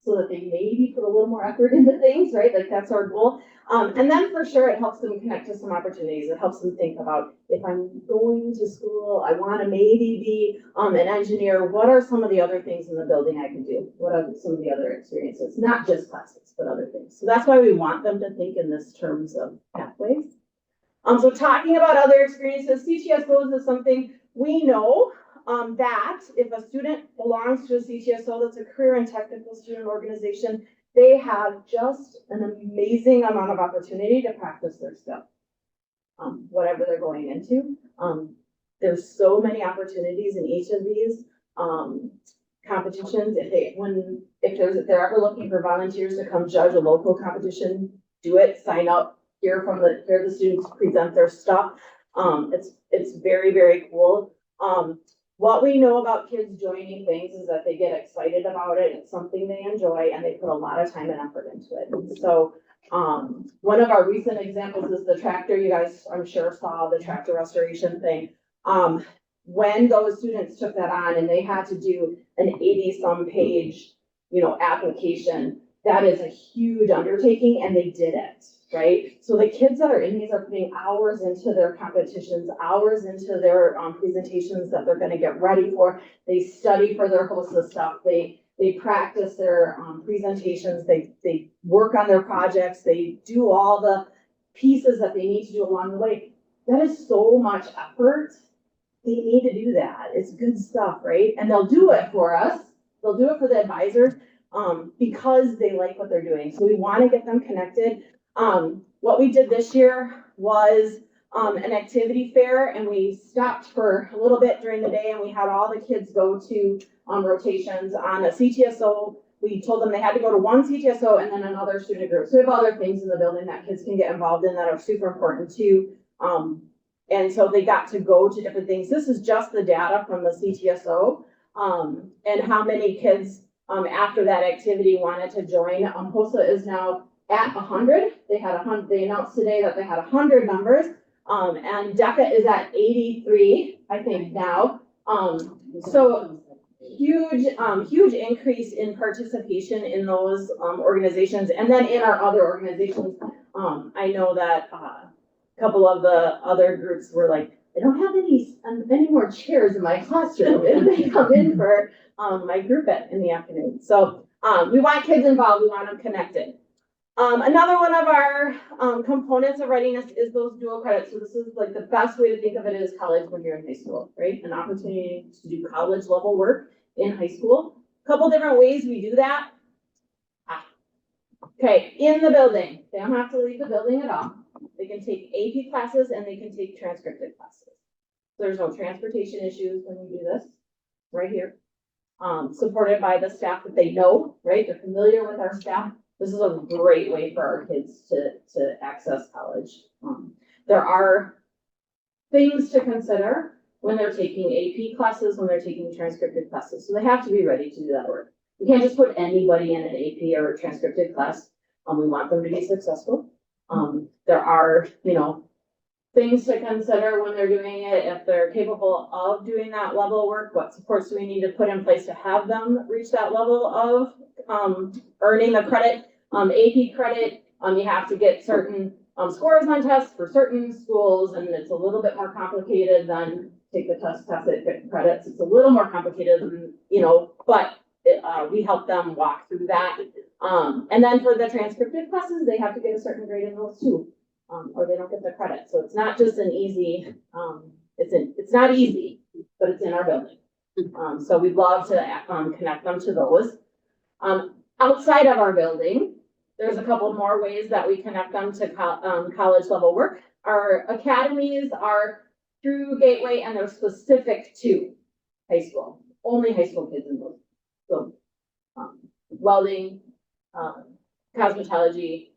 so that they maybe put a little more effort into things, right? Like that's our goal. And then for sure, it helps them connect to some opportunities. It helps them think about, if I'm going to school, I want to maybe be an engineer. What are some of the other things in the building I can do? What are some of the other experiences? Not just classes, but other things. So that's why we want them to think in this terms of pathways. So talking about other experiences, CTSOs is something we know that if a student belongs to a CTSO, that's a career and technical student organization, they have just an amazing amount of opportunity to practice their skill, whatever they're going into. There's so many opportunities in each of these competitions. If they're ever looking for volunteers to come judge a local competition, do it, sign up, hear the students present their stuff. It's very, very cool. What we know about kids joining things is that they get excited about it. It's something they enjoy and they put a lot of time and effort into it. And so one of our recent examples is the tractor. You guys, I'm sure, saw the tractor restoration thing. When those students took that on and they had to do an 80-some page, application, that is a huge undertaking and they did it. Right? So the kids that are in these are putting hours into their competitions, hours into their presentations that they're going to get ready for. They study for their HOSA stuff. They practice their presentations. They work on their projects. They do all the pieces that they need to do along the way. That is so much effort. They need to do that. It's good stuff, right? And they'll do it for us. They'll do it for the advisors because they like what they're doing. So we want to get them connected. What we did this year was an activity fair, and we stopped for a little bit during the day and we had all the kids go to rotations on a CTSO. We told them they had to go to one CTSO and then another student group. So we have other things in the building that kids can get involved in that are super important too. And so they got to go to different things. This is just the data from the CTSO and how many kids after that activity wanted to join. HOSA is now at 100. They announced today that they had 100 members, and DECA is at 83, I think now. So huge increase in participation in those organizations, and then in our other organizations. I know that a couple of the other groups were like, I don't have any more chairs in my classroom if they come in for my group in the afternoon. So we want kids involved. We want them connected. Another one of our components of readiness is those dual credits. So this is like the best way to think of it is college when you're in high school, right? An opportunity to do college level work in high school. A couple different ways we do that. Okay, in the building. They don't have to leave the building at all. They can take AP classes and they can take transcripted classes. There's no transportation issues when you do this, right here. Supported by the staff that they know, right? They're familiar with our staff. This is a great way for our kids to access college. There are things to consider when they're taking AP classes, when they're taking transcripted classes. So they have to be ready to do that work. We can't just put anybody in an AP or a transcripted class. We want them to be successful. There are, things to consider when they're doing it, if they're capable of doing that level of work, what supports do we need to put in place to have them reach that level of earning the credit, AP credit. You have to get certain scores on tests for certain schools, and it's a little bit more complicated than take the test it, get credits. It's a little more complicated than, but we help them walk through that. And then for the transcripted classes, they have to get a certain grade in those too. Or they don't get the credit. So it's not just an easy, it's not easy, but it's in our building. So we'd love to connect them to those. Outside of our building, there's a couple more ways that we connect them to college level work. Our academies are through Gateway and they're specific to high school, only high school kids in those. So welding, cosmetology,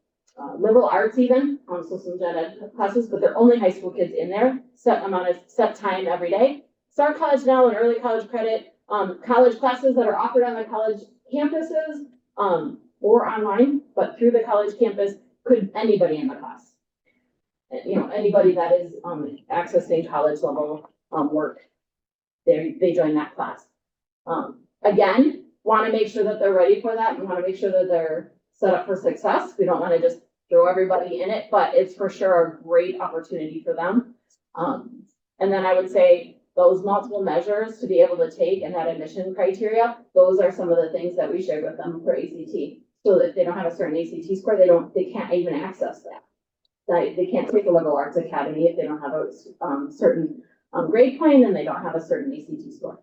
liberal arts even, so some gen ed classes, but they're only high school kids in there, set amount of set time every day. Start College Now and early college credit, college classes that are offered on the college campuses, or online, but through the college campus, could anybody in the class. Anybody that is accessing college level work, they join that class. Again, want to make sure that they're ready for that and want to make sure that they're set up for success. We don't want to just throw everybody in it, but it's for sure a great opportunity for them. And then I would say those multiple measures to be able to take and that admission criteria, those are some of the things that we shared with them for ACT. So that if they don't have a certain ACT score, they can't even access that. They can't take a liberal arts academy if they don't have a certain grade point and they don't have a certain ACT score.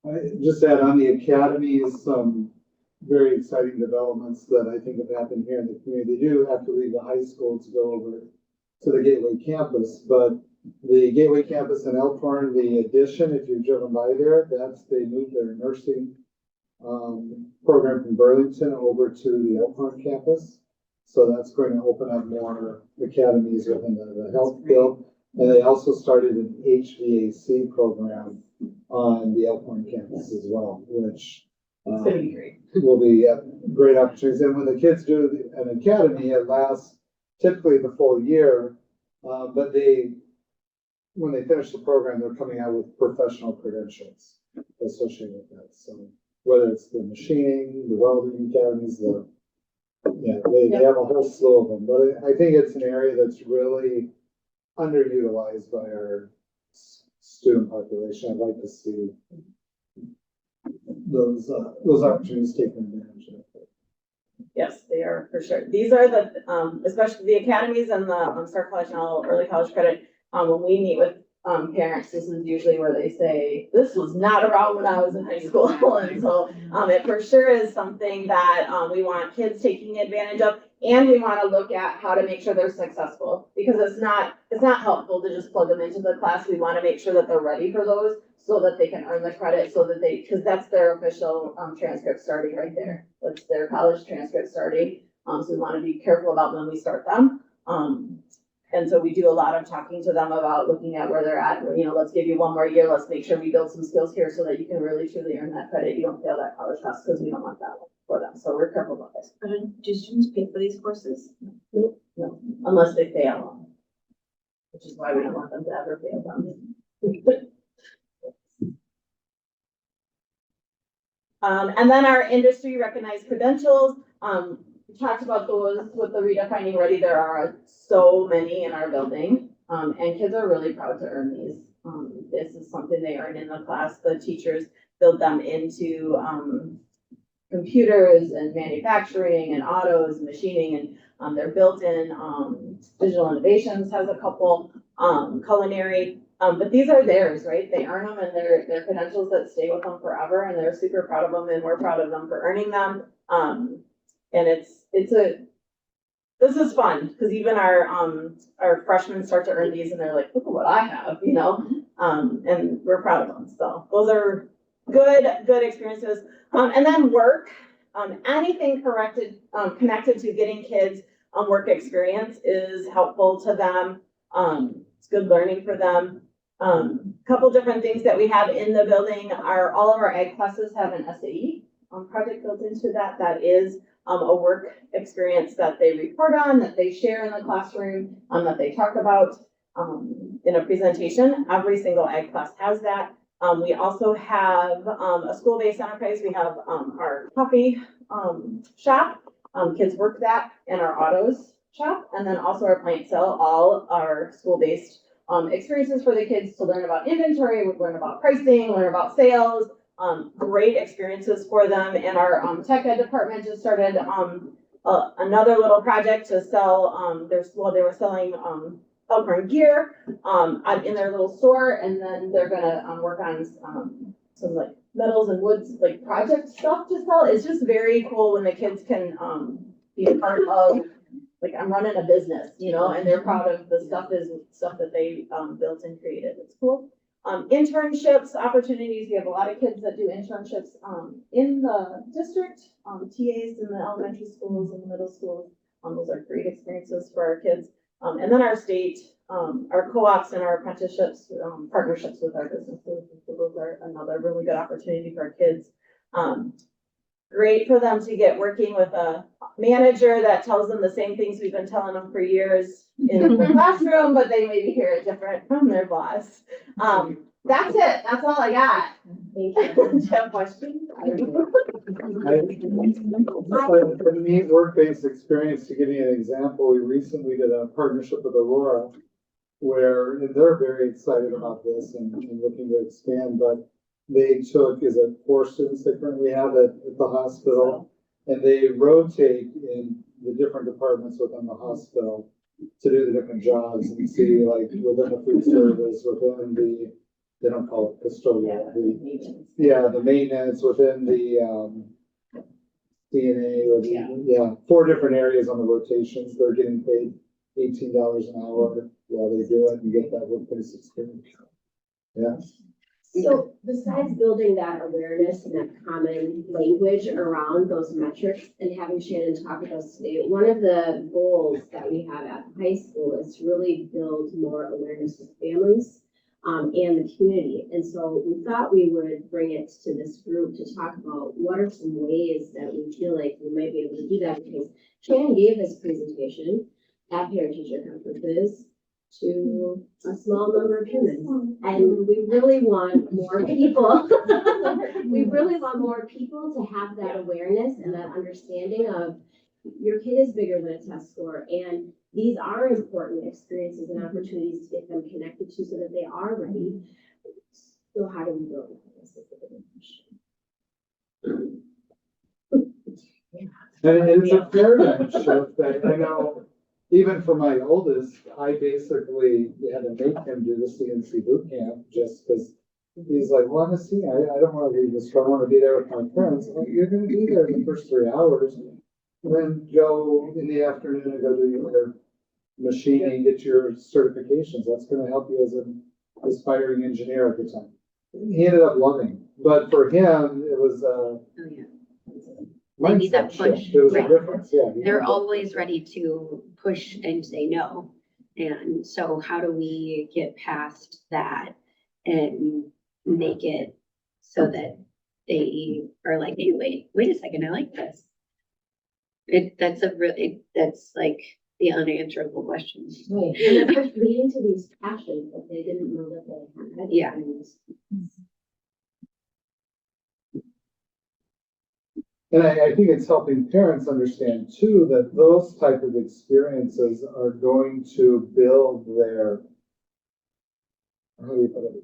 I just add on the academies, some very exciting developments that I think have happened here in the community. They do have to leave the high school to go over to the Gateway campus, but the Gateway campus in Elkhorn, the addition, if you've driven by there, they moved their nursing program from Burlington over to the Elkhorn campus. So that's going to open up more academies within the health field. And they also started an HVAC program on the Elkhorn campus as well, which It's gonna be great. will be great opportunities. And when the kids do an academy, it lasts typically the full year. But when they finish the program, they're coming out with professional credentials associated with that. So whether it's the machining, the welding academies, they have a whole slew of them. But I think it's an area that's really underutilized by our student population. I'd like to see those opportunities taken advantage of. Yes, they are for sure. These are the, especially the academies and the Start College Now, early college credit. When we meet with parents, this is usually where they say, this was not around when I was in high school. And so it for sure is something that we want kids taking advantage of. And we want to look at how to make sure they're successful, because it's not helpful to just plug them into the class. We want to make sure that they're ready for those so that they can earn the credit, so that because that's their official transcript starting right there. That's their college transcript starting. So we want to be careful about when we start them. And so we do a lot of talking to them about looking at where they're at. Let's give you one more year. Let's make sure we build some skills here so that you can really truly earn that credit. You don't fail that college test, because we don't want that one for them. So we're careful about this. Do students pay for these courses? No, unless they fail, which is why we don't want them to ever fail them. And then our industry recognized credentials. We talked about those with the Redefining Ready. There are so many in our building, and kids are really proud to earn these. This is something they earn in the class. The teachers build them into computers and manufacturing and autos, and machining, and they're built in. Digital Innovations has a couple, culinary. But these are theirs, right? They earn them, and they're credentials that stay with them forever, and they're super proud of them, and we're proud of them for earning them. And it's this is fun, because even our freshmen start to earn these and they're like, look at what I have, you know? And we're proud of them. So those are good experiences. And then work, anything connected to getting kids work experience is helpful to them. It's good learning for them. Couple different things that we have in the building are all of our ag classes have an SAE project built into that. That is a work experience that they report on, that they share in the classroom, that they talk about in a presentation. Every single ag class has that. We also have a school-based enterprise. We have our coffee shop. Kids work that, and our autos shop, and then also our plant sale. All are school-based experiences for the kids to learn about inventory, learn about pricing, learn about sales. Great experiences for them. And our tech ed department just started another little project to sell. They were selling Elkhorn gear in their little store, and then they're gonna work on some like metals and woods like project stuff to sell. It's just very cool when the kids can be a part of, like, I'm running a business, you know, and they're proud of the stuff that they built and created. It's cool. Internships, opportunities. We have a lot of kids that do internships in the district, TAs in the elementary schools and the middle schools. Those are great experiences for our kids. And then our state, our co-ops and our apprenticeships, partnerships with our businesses. So those are another really good opportunity for our kids. Great for them to get working with a manager that tells them the same things we've been telling them for years in the classroom, but they maybe hear it different from their boss. That's it. That's all I got. Thank you. Do you have questions? For the neat work-based experience, to give you an example, we recently did a partnership with Aurora where they're very excited about this and looking to expand, but they took, is it 4 students they currently have at the hospital, and they rotate in the different departments within the hospital to do the different jobs and see, like, within the food service, within the, they don't call it custodial, the maintenance, within the CNA, or the, 4 different areas on the rotations. They're getting paid $18 an hour while they do it and get that workplace experience. Yeah. So besides building that awareness and that common language around those metrics and having Shannon talk about state, one of the goals that we have at the high school is to really build more awareness with families and the community. And so we thought we would bring it to this group to talk about what are some ways that we feel like we might be able to do that, because Shannon gave this presentation at parent-teacher conferences to a small number of humans. And we really want more people. We really want more people to have that awareness and that understanding of your kid is bigger than a test score. And these are important experiences and opportunities to get them connected to so that they are ready. So how do we build this? And it's a paradigm shift that I know, even for my oldest, I basically had to make him do the CNC boot camp just because he's like, well, I don't want to leave this store. I want to be there with my friends. I'm like, you're going to be there in the first 3 hours. And then go in the afternoon and go do your machining, get your certifications. That's going to help you as an aspiring engineer at the time. He ended up loving it. But for him, it was They need that mindset push, shift. It was right. a difference, yeah. They're always ready to push and say no. And so how do we get past that and make it so that they are like, hey, wait a second, I like this. That's like the unanswerable question. Right. And of course, leading to these passions that they didn't know that they had. Yeah. And I think it's helping parents understand too, that those type of experiences are going to build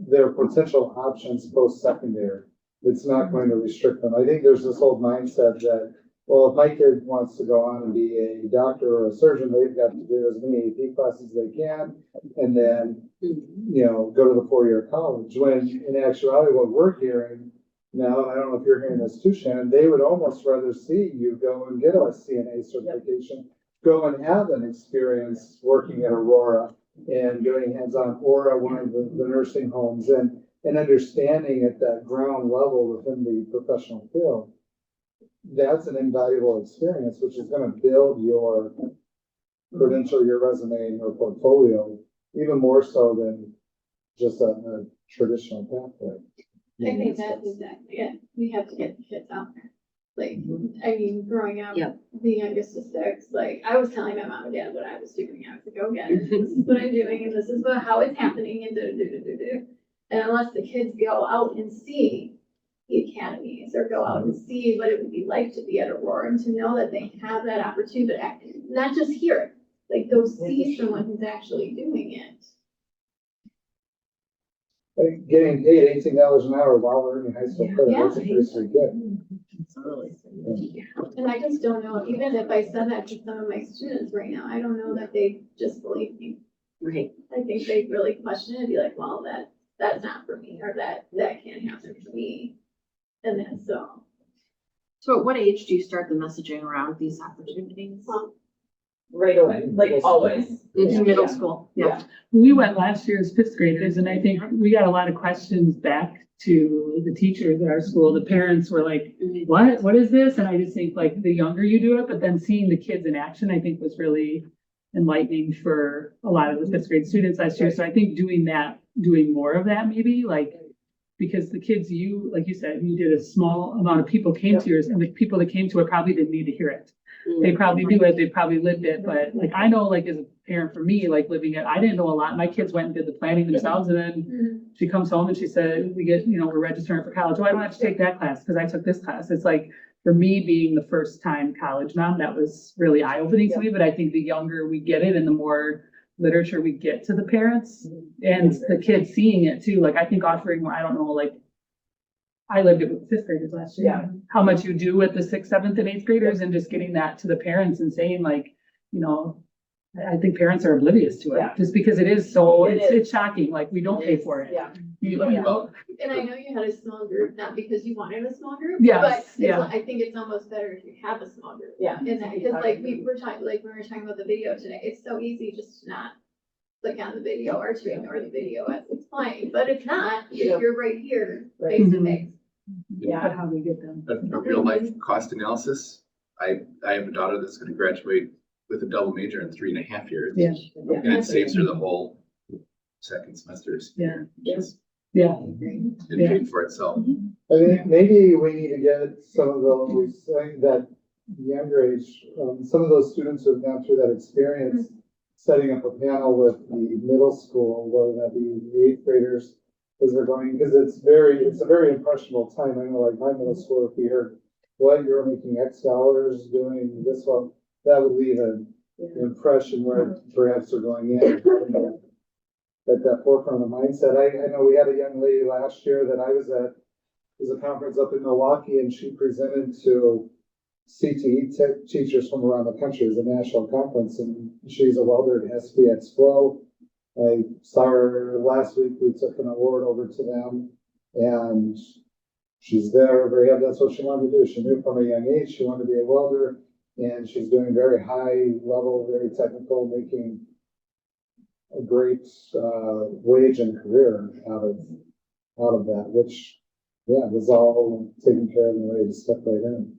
their potential options post-secondary. It's not going to restrict them. I think there's this old mindset that, well, if my kid wants to go on and be a doctor or a surgeon, they've got to do as many AP classes as they can, and then, go to the 4-year college. When in actuality, what we're hearing now, I don't know if you're hearing this too, Shannon, they would almost rather see you go and get a CNA certification go and have an experience working at Aurora and doing hands-on Aura, one of the nursing homes, and understanding at that ground level within the professional field, that's an invaluable experience, which is going to build your credential, your resume, and your portfolio, even more so than just a traditional pathway. I think that's exactly it. We have to get the kids out there. Like, I mean, growing up, Yep. the youngest of six, like, I was telling my mom and dad what I was doing. I was like, go get it. This is what I'm doing, and this is how it's happening, and do. And unless the kids go out and see the academies or go out and see what it would be like to be at Aurora and to know that they have that opportunity, not just hear it, like go see someone who's actually doing it. Like, getting paid $18 an hour while earning high school credit, that's a pretty sweet gig. And I just don't know, even if I said that to some of my students right now, I don't know that they just believe me. Right. I think they really question it and be like, well, that's not for me, or that can't happen for me. And then so. So at what age do you start the messaging around these opportunities? Right away, like always. In middle Yeah. school? Yeah. We went last year as fifth graders, and I think we got a lot of questions back to the teachers at our school. The parents were like, what is this? And I just think like the younger you do it, but then seeing the kids in action, I think was really enlightening for a lot of the fifth grade students last year. So I think doing more of that maybe, like, because the kids, like you said, you did a small amount of people came to yours, and the people that came to it probably didn't need to hear it. They probably knew it, they probably lived it, but like, I know, like, as a parent for me, like living it, I didn't know a lot. My kids went and did the planning themselves, and then she comes home and she said, we're registering for college. Oh, I don't have to take that class because I took this class. It's like, for me being the first time college mom, that was really eye-opening to me, but I think the younger we get it and the more literature we get to the parents and the kids seeing it too, like, I think offering more, I don't know, like, I lived it with fifth graders last year. Yeah. How much you do with the sixth, seventh, and eighth graders, and just getting that to the parents and saying, like, I think parents are oblivious to it, Yeah. just because it is so, It it's shocking, like, we don't pay for it. Yeah. And I know you had a small group, not because you wanted a small group. Yes, But yeah. I think it's almost better if you have a small group. Yeah. And that, because like we were talking about the video today, it's so easy just to not click on the video or to ignore the video as it's playing, but it's not, Yeah. if you're right here, Right. face to face. But how do we get them? A real life cost analysis. I have a daughter that's gonna graduate with a double major in 3.5 years. Yeah. And it saves her the whole second semesters. Yeah. Just Yeah. it paid for itself. I think maybe we need to get some of those, that younger age, some of those students who have gone through that experience, setting up a panel with the middle school, whether that be the eighth graders, as they're going, because it's a very impressionable time. I know, like, my middle school, if we heard, what, you're making X dollars doing this, well, that would leave an impression where perhaps they're going in. At that forefront of mindset. I know we had a young lady last year that I was at, there's a conference up in Milwaukee, and she presented to CTE teachers from around the country. It was a national conference, and she's a welder at SPX Flow. I saw her last week. We took an award over to them, and she's there, very happy. That's what she wanted to do. She knew from a young age she wanted to be a welder, and she's doing very high level, very technical, making a great wage and career out of that, which, yeah, was all taken care of in a way to step right in.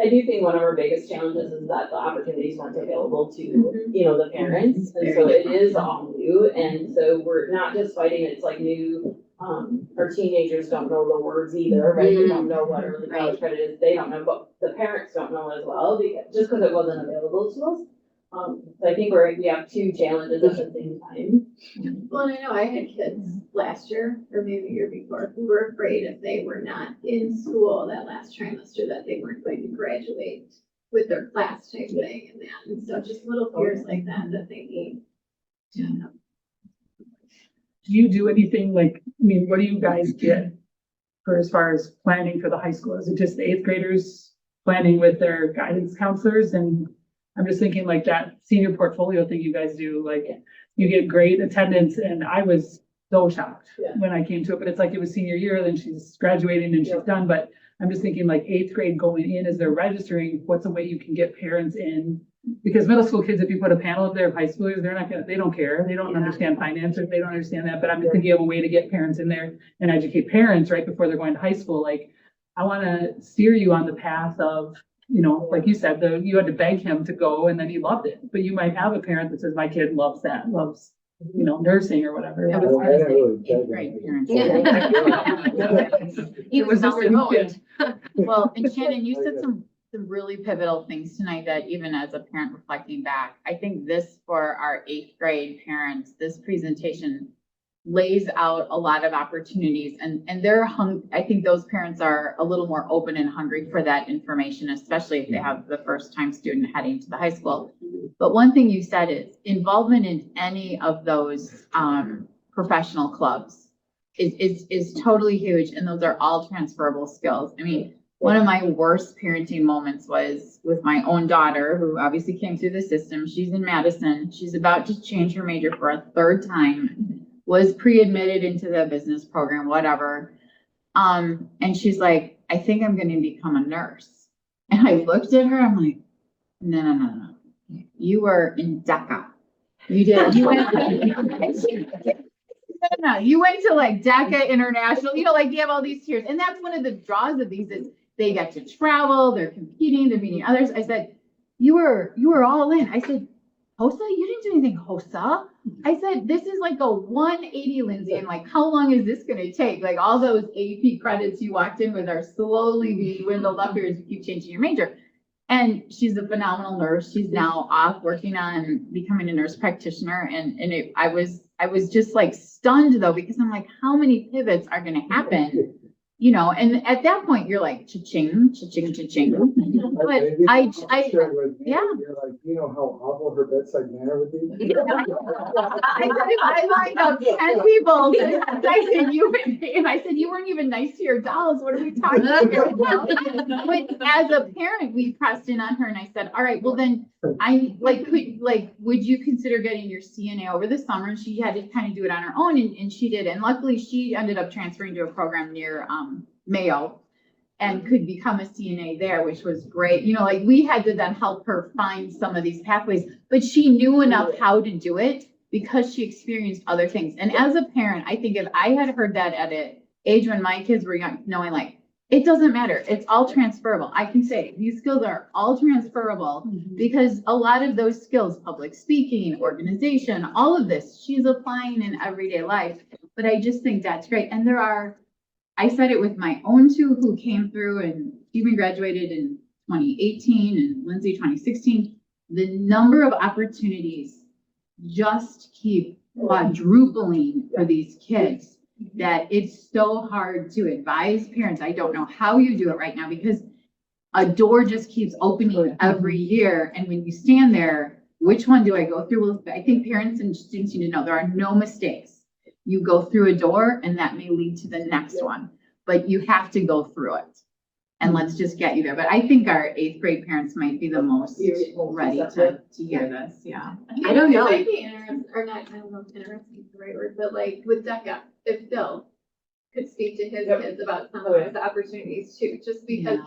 I do think one of our biggest challenges is that the opportunities weren't available to, the parents. And so it is all new. And so we're not just fighting, it's like new, our teenagers don't know the words either, right? They don't know what early college credit is. They don't know, but the parents don't know as well, just because it wasn't available to us. So I think we have two challenges at the same time. Well, and I know I had kids last year, or maybe the year before, who were afraid if they were not in school that last trimester, that they weren't going to graduate with their class type thing and that. And so just little fears like that they need to have. Do you do anything like, what do you guys get for as far as planning for the high school? Is it just the eighth graders planning with their guidance counselors? And I'm just thinking like that senior portfolio thing you guys do, like you get great attendance, and I was so shocked when I came to it, but it's like it was senior year, then she's graduating and she's done. But I'm just thinking like eighth grade going in as they're registering, what's a way you can get parents in Because middle school kids, if you put a panel up there of high schoolers, they don't care. They don't Yeah. understand finances. They don't understand that. But I'm just thinking of a way to get parents in there and educate parents right before they're going to high school. Like, I want to steer you on the path of, you know, like you said, you had to beg him to go and then he loved it. But you might have a parent that says, my kid loves that, loves, you know, nursing or whatever. I was Well, I gonna didn't really say, beg eighth grade them. parents. It was just a kid. Well, and Shannon, you said some really pivotal things tonight that even as a parent reflecting back, I think this for our 8th grade parents, this presentation lays out a lot of opportunities and I think those parents are a little more open and hungry for that information, especially if they have the first time student heading to the high school. But one thing you said is involvement in any of those professional clubs is totally huge. And those are all transferable skills. I mean, one of my worst parenting moments was with my own daughter, who obviously came through the system. She's in Madison. She's about to change her major for a 3rd time, was pre-admitted into the business program, whatever. And she's like, I think I'm going to become a nurse. And I looked at her, I'm like, no. You were in DECA. You went to like DECA International, you know, like you have all these tiers. And that's one of the draws of these is they get to travel, they're competing, they're meeting others. I said, you were all in. I said, HOSA? You didn't do anything HOSA. I said, this is like a 180, Lindsay. And like, how long is this going to take? Like all those AP credits you walked in with are slowly being dwindled up here as you keep changing your major. And she's a phenomenal nurse. She's now off working on becoming a nurse practitioner. I was just like stunned though, because I'm like, how many pivots are going to happen? You know, and at that point you're like, cha-ching, cha-ching, cha-ching. But yeah. You're like, you know how awful her bedside manner would be? I lined up 10 people. I said, you weren't even nice to your dolls. What are we talking about? But as a parent, we pressed in on her and I said, all right, well then would you consider getting your CNA over the summer? And she had to kind of do it on her own and she did. And luckily she ended up transferring to a program near Mayo and could become a CNA there, which was great. You know, like we had to then help her find some of these pathways, but she knew enough how to do it because she experienced other things. And as a parent, I think if I had heard that at an age when my kids were young, knowing like, it doesn't matter. It's all transferable. I can say these skills are all transferable because a lot of those skills, public speaking, organization, all of this, she's applying in everyday life. But I just think that's great. And I said it with my own 2 who came through and Stephen graduated in 2018 and Lindsay 2016. The number of opportunities just keep quadrupling for these kids that it's so hard to advise parents. I don't know how you do it right now because a door just keeps opening every year. And when you stand there, which one do I go through? Well, I think parents and students need to know there are no mistakes. You go through a door and that may lead to the next one, but you have to go through it. And let's just get you there. But I think our 8th grade parents might be the most ready to hear this. Yeah. I don't know. It might be interesting, or not, I don't know if interesting is the right word, but like with DECA, if Phil could speak to his kids about some of those opportunities too, just because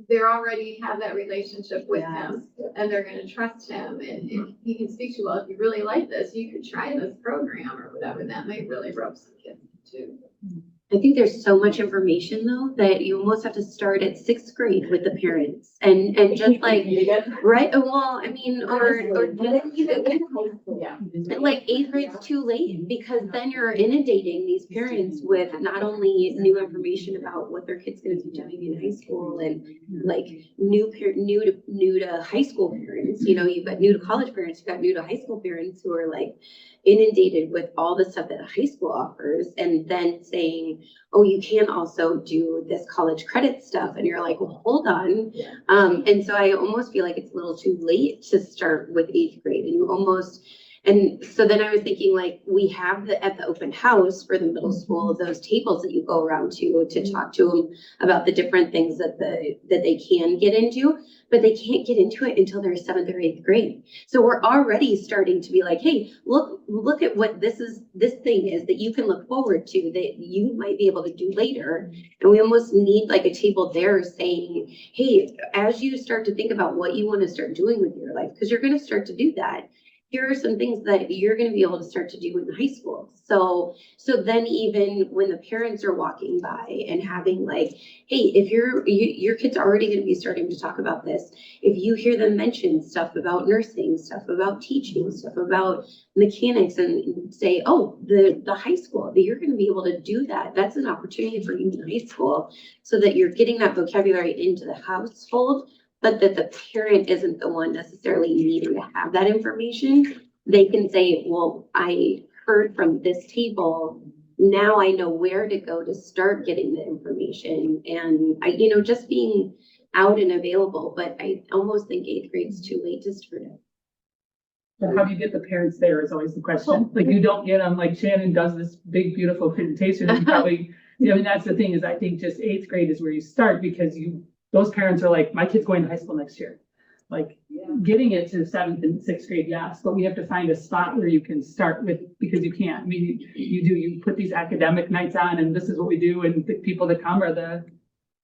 they're already have that relationship with him and they're gonna trust him and he can speak to, well, if you really like this, you could try this program or whatever. That might really rub some kids too. I think there's so much information though that you almost have to start at 6th grade with the parents and just like right. Well, I mean, or like 8th grade's too late because then you're inundating these parents with not only new information about what their kid's going to be doing in high school and like new to high school parents. You know, you've got new to college parents, you've got new to high school parents who are like inundated with all the stuff that high school offers and then saying, oh, you can also do this college credit stuff. And you're like, well, hold on. And so I almost feel like it's a little too late to start with 8th grade. And And so then I was thinking, like, we have at the open house for the middle school, those tables that you go around to talk to them about the different things that they can get into, but they can't get into it until they're 7th or 8th grade. So we're already starting to be like, hey, look at what this thing is that you can look forward to, that you might be able to do later. And we almost need like a table there saying, hey, as you start to think about what you want to start doing with your life, because you're going to start to do that, here are some things that you're going to be able to start to do in high school. So then even when the parents are walking by and having like, hey, if your kid's already going to be starting to talk about this, if you hear them mention stuff about nursing, stuff about teaching, stuff about mechanics, and say, oh, the high school, that you're going to be able to do that. That's an opportunity for you in high school, so that you're getting that vocabulary into the household, but that the parent isn't the one necessarily needing to have that information. They can say, well, I heard from this table, now I know where to go to start getting the information. And I, just being out and available, but I almost think 8th grade's too late to start it. But how do you get the parents there is always the question. Like, you don't get them, like Shannon does this big, beautiful presentation, and probably, that's the thing, is I think just 8th grade is where you start, because those parents are like, my kid's going to high school next year. Like, getting it to 7th and 6th grade, yes, but we have to find a spot where you can start with, because you can't. I mean, you put these academic nights on, and this is what we do, and the people that come are the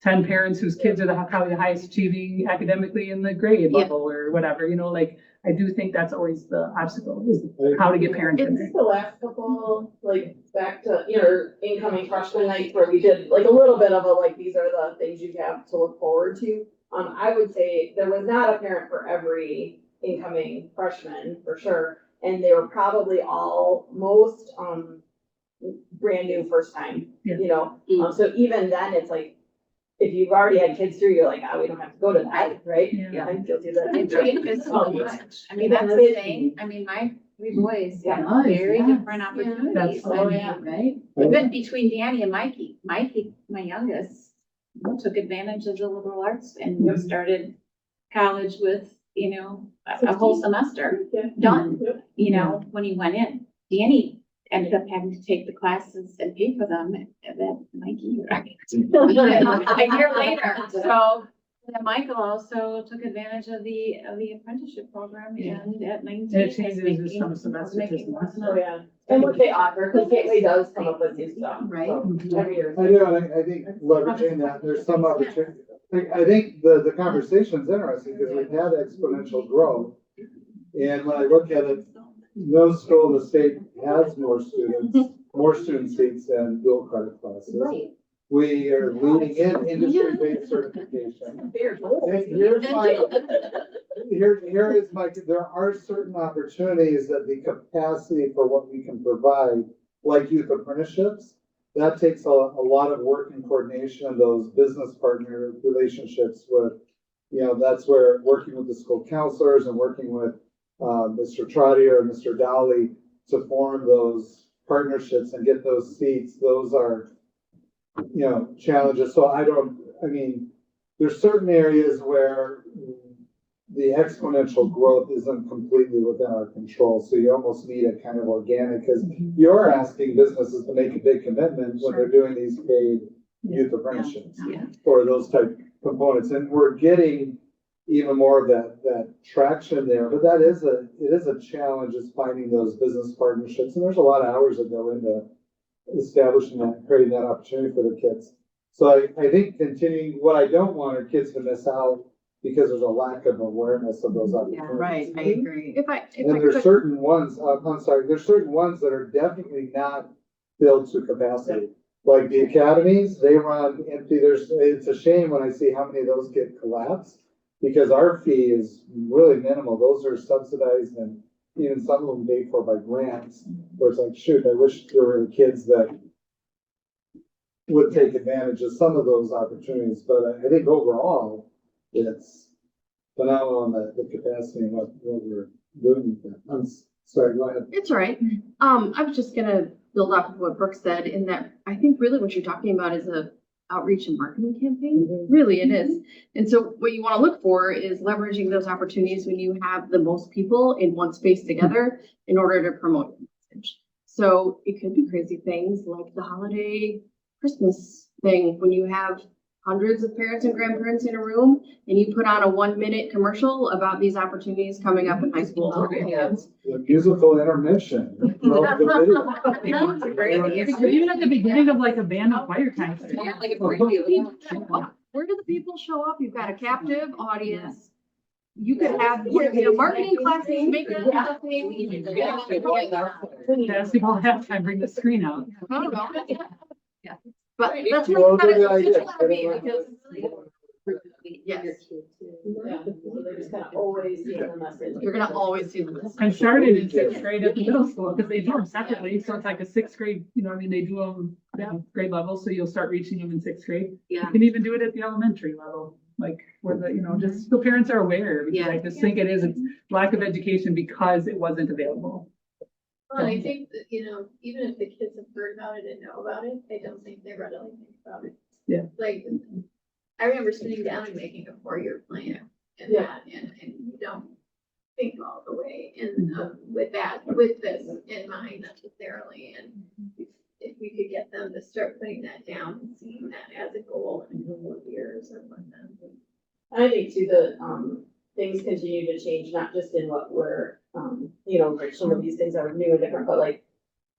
10 parents whose kids are probably the highest achieving academically in the grade level or whatever, like, I do think that's always the obstacle, is how to get parents in there. It's the last couple, like, back to, incoming freshman night where we did like a little bit of these are the things you have to look forward to. I would say there was not a parent for every incoming freshman, for sure. And they were probably most brand new first time, so even then it's like, if you've already had kids through, you're like, we don't have to go to that, right? Yeah. I'm guilty of that. It changes so much. I mean, that's the thing. I mean, my 3 boys have very different opportunities. That's Right? Even between Danny and Mikey, my youngest, took advantage of the liberal arts and started college with, a whole semester done, when he went in. Danny ended up having to take the classes and pay for them that Mikey a year later. So then Michael also took advantage of the apprenticeship program, and at 19. It changes some semester to semester. And what they offer, because Gateway does come up with new stuff. Right. So, every year. I do, and I think leveraging that, there's some opportunity. I think the conversation's interesting, because we've had exponential growth. And when I look at it, no school in the state has more student seats than dual credit classes. Right. We are leading in industry-based certification. And here is there are certain opportunities that the capacity for what we can provide, like youth apprenticeships, that takes a lot of work and coordination, those business partner relationships with, that's where working with the school counselors and working with Mr. Trottier and Mr. Dolly to form those partnerships and get those seats. Those are, challenges. So there's certain areas where the exponential growth isn't completely within our control. So you almost need a kind of organic, because you're asking businesses to make a big commitment when they're doing these paid youth apprenticeships or those type components. And we're getting even more of that traction there, but it is a challenge, is finding those business partnerships. And there's a lot of hours that go into establishing that, creating that opportunity for the kids. So I think continuing, what I don't want are kids to miss out because there's a lack of awareness of those opportunities. Right, I agree. And there's certain ones, there's certain ones that are definitely not filled to capacity. Like the academies, they run empty. It's a shame when I see how many of those get collapsed, because our fee is really minimal. Those are subsidized, and even some of them paid for by grants, where it's like, shoot, I wish there were kids that would take advantage of some of those opportunities. But I think overall, it's phenomenal on the capacity and what we're doing. I'm sorry, go ahead. It's all right. I was just gonna build off of what Brooke said, in that I think really what you're talking about is a outreach and marketing campaign. Really, it is. And so what you want to look for is leveraging those opportunities when you have the most people in one space together in order to promote your message. So it could be crazy things like the holiday Christmas thing, when you have hundreds of parents and grandparents in a room and you put on a 1-minute commercial about these opportunities coming up in high school. The musical intermission. Even at the beginning of like a band and choir concert. Yeah, like a preview. Where do the people show up? You've got a captive audience. You could have, marketing classes, make it a thing. Basketball halftime, bring the screen out. I don't know. Yeah. But that's Well, what good idea. it's gotta be, because yes, They're just kind of always seeing the message. you're gonna always see the I started in 6th grade at the middle school because they do them separately. So it's like a 6th grade, they do them grade level. So you'll start reaching them in 6th grade. Yeah. You can even do it at the elementary level, like where just so parents are aware. Because Yeah. I just think it's lack of education because it wasn't available. Well, I think that, even if the kids have heard about it and know about it, I don't think they readily think about it. Yeah. Like, I remember sitting down and making a 4-year plan and Yeah. and you don't think all the way and, with this in mind necessarily. And if we could get them to start putting that down and seeing that as a goal in a couple of years or whatnot. I think too, things continue to change, not just in what we're, like some of these things are new and different, but like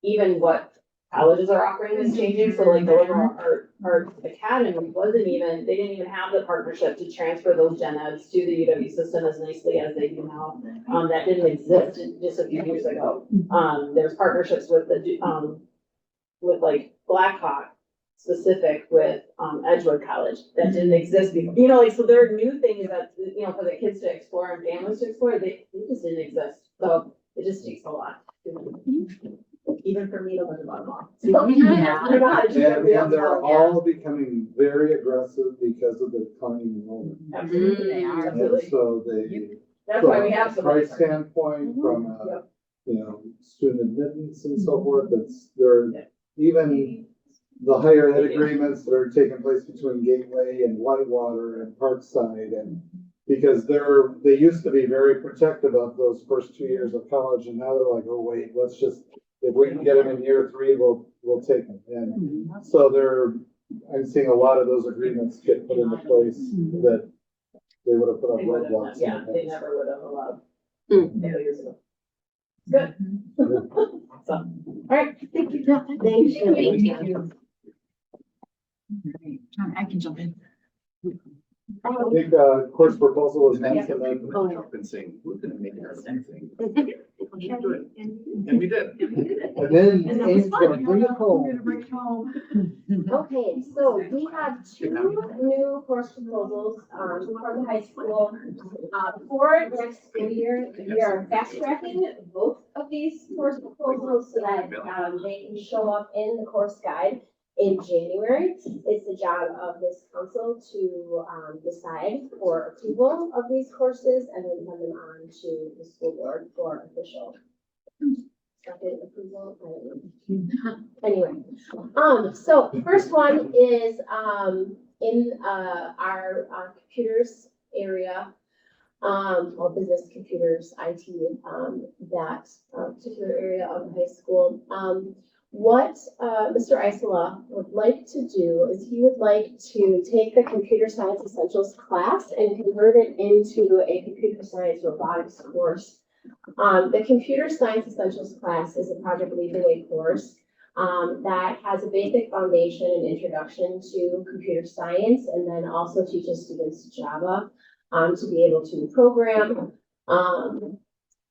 even what colleges are offering is changing. So like the Livermore Art Academy they didn't even have the partnership to transfer those gen eds to the UW system as nicely as they do now. That didn't exist just a few years ago. There's partnerships with with like Blackhawk specific with Edgewood College that didn't exist before. So there are new things that, for the kids to explore and families to explore, they just didn't exist. So it just takes a lot. Even for me to learn about them all. And they're all becoming very aggressive because of the declining enrollment. Absolutely, they are. And Absolutely. so they. That's why we have From so a much. price standpoint, from a, Yep. student admittance and so forth, even the higher ed agreements that are taking place between Gateway and Whitewater and Parkside and because they used to be very protective of those first 2 years of college and now they're like, oh wait, if we can get them in year 3, we'll take them. And so I'm seeing a lot of those agreements get put into place that they would have put up They would have, roadblocks. in the they past. never would have allowed. Mm. Failures. Good. So, all right. Thank you. Thank you. John, I can jump in. I think, course proposal is next and then. I've been saying, we're gonna make it our own thing. And we did. And then Amy's gonna bring it home. Okay, so we have 2 new course proposals, for the high school. For next school year, we are fast tracking both of these course proposals so that, they can show up in the course guide in January. It's the job of this council to, decide for approval of these courses and then send them on to the school board for official second approval. I don't know. Anyway, so the first one is, in, our computers area, or business computers, IT, that particular area of the high school. What Mr. Isola would like to do is he would like to take the Computer Science Essentials class and convert it into a Computer Science Robotics course. The Computer Science Essentials class is a Project Lead the Way course that has a basic foundation and introduction to computer science and then also teaches students Java to be able to program.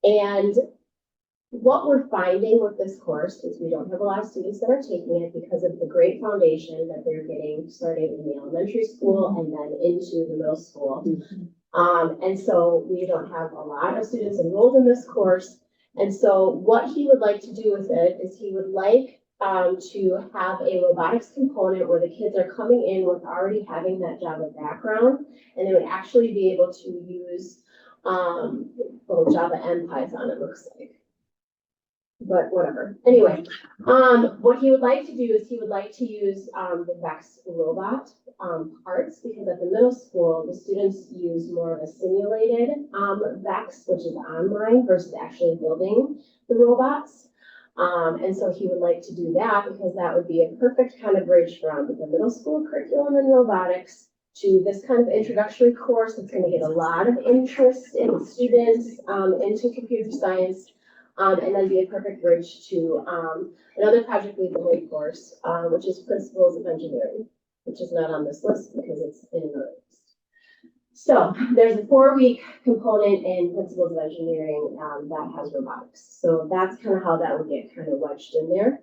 And what we're finding with this course is we don't have a lot of students that are taking it because of the great foundation that they're getting starting in the elementary school and then into the middle school. And so we don't have a lot of students enrolled in this course. And so what he would like to do with it is he would like to have a robotics component where the kids are coming in with already having that Java background and they would actually be able to use both Java and Python, it looks like. but whatever. Anyway, what he would like to do is he would like to use, the VEX robot, parts, because at the middle school, the students use more of a simulated, VEX, which is online versus actually building the robots. And so he would like to do that because that would be a perfect kind of bridge from the middle school curriculum in robotics to this kind of introductory course. It's going to get a lot of interest in students, into computer science. And then be a perfect bridge to, another Project Lead the Way course, which is Principles of Engineering, which is not on this list because it's in the list. So there's a 4-week component in Principles of Engineering, that has robotics. So that's kind of how that would get kind of wedged in there.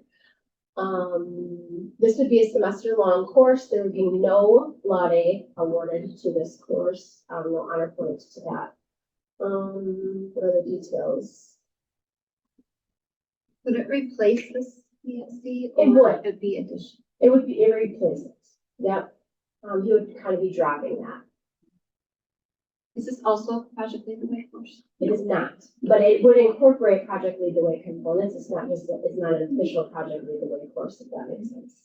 This would be a semester-long course. There would be no Laude awarded to this course, no honor points to that. What are the details? Would it replace this ESD? It would. It'd be addition. It would be, it replaces. Yep. He would kind of be dropping that. Is this also a Project Lead the Way course? It is not, but it would incorporate Project Lead the Way components. It's not just, it's not an official Project Lead the Way course, if that makes sense.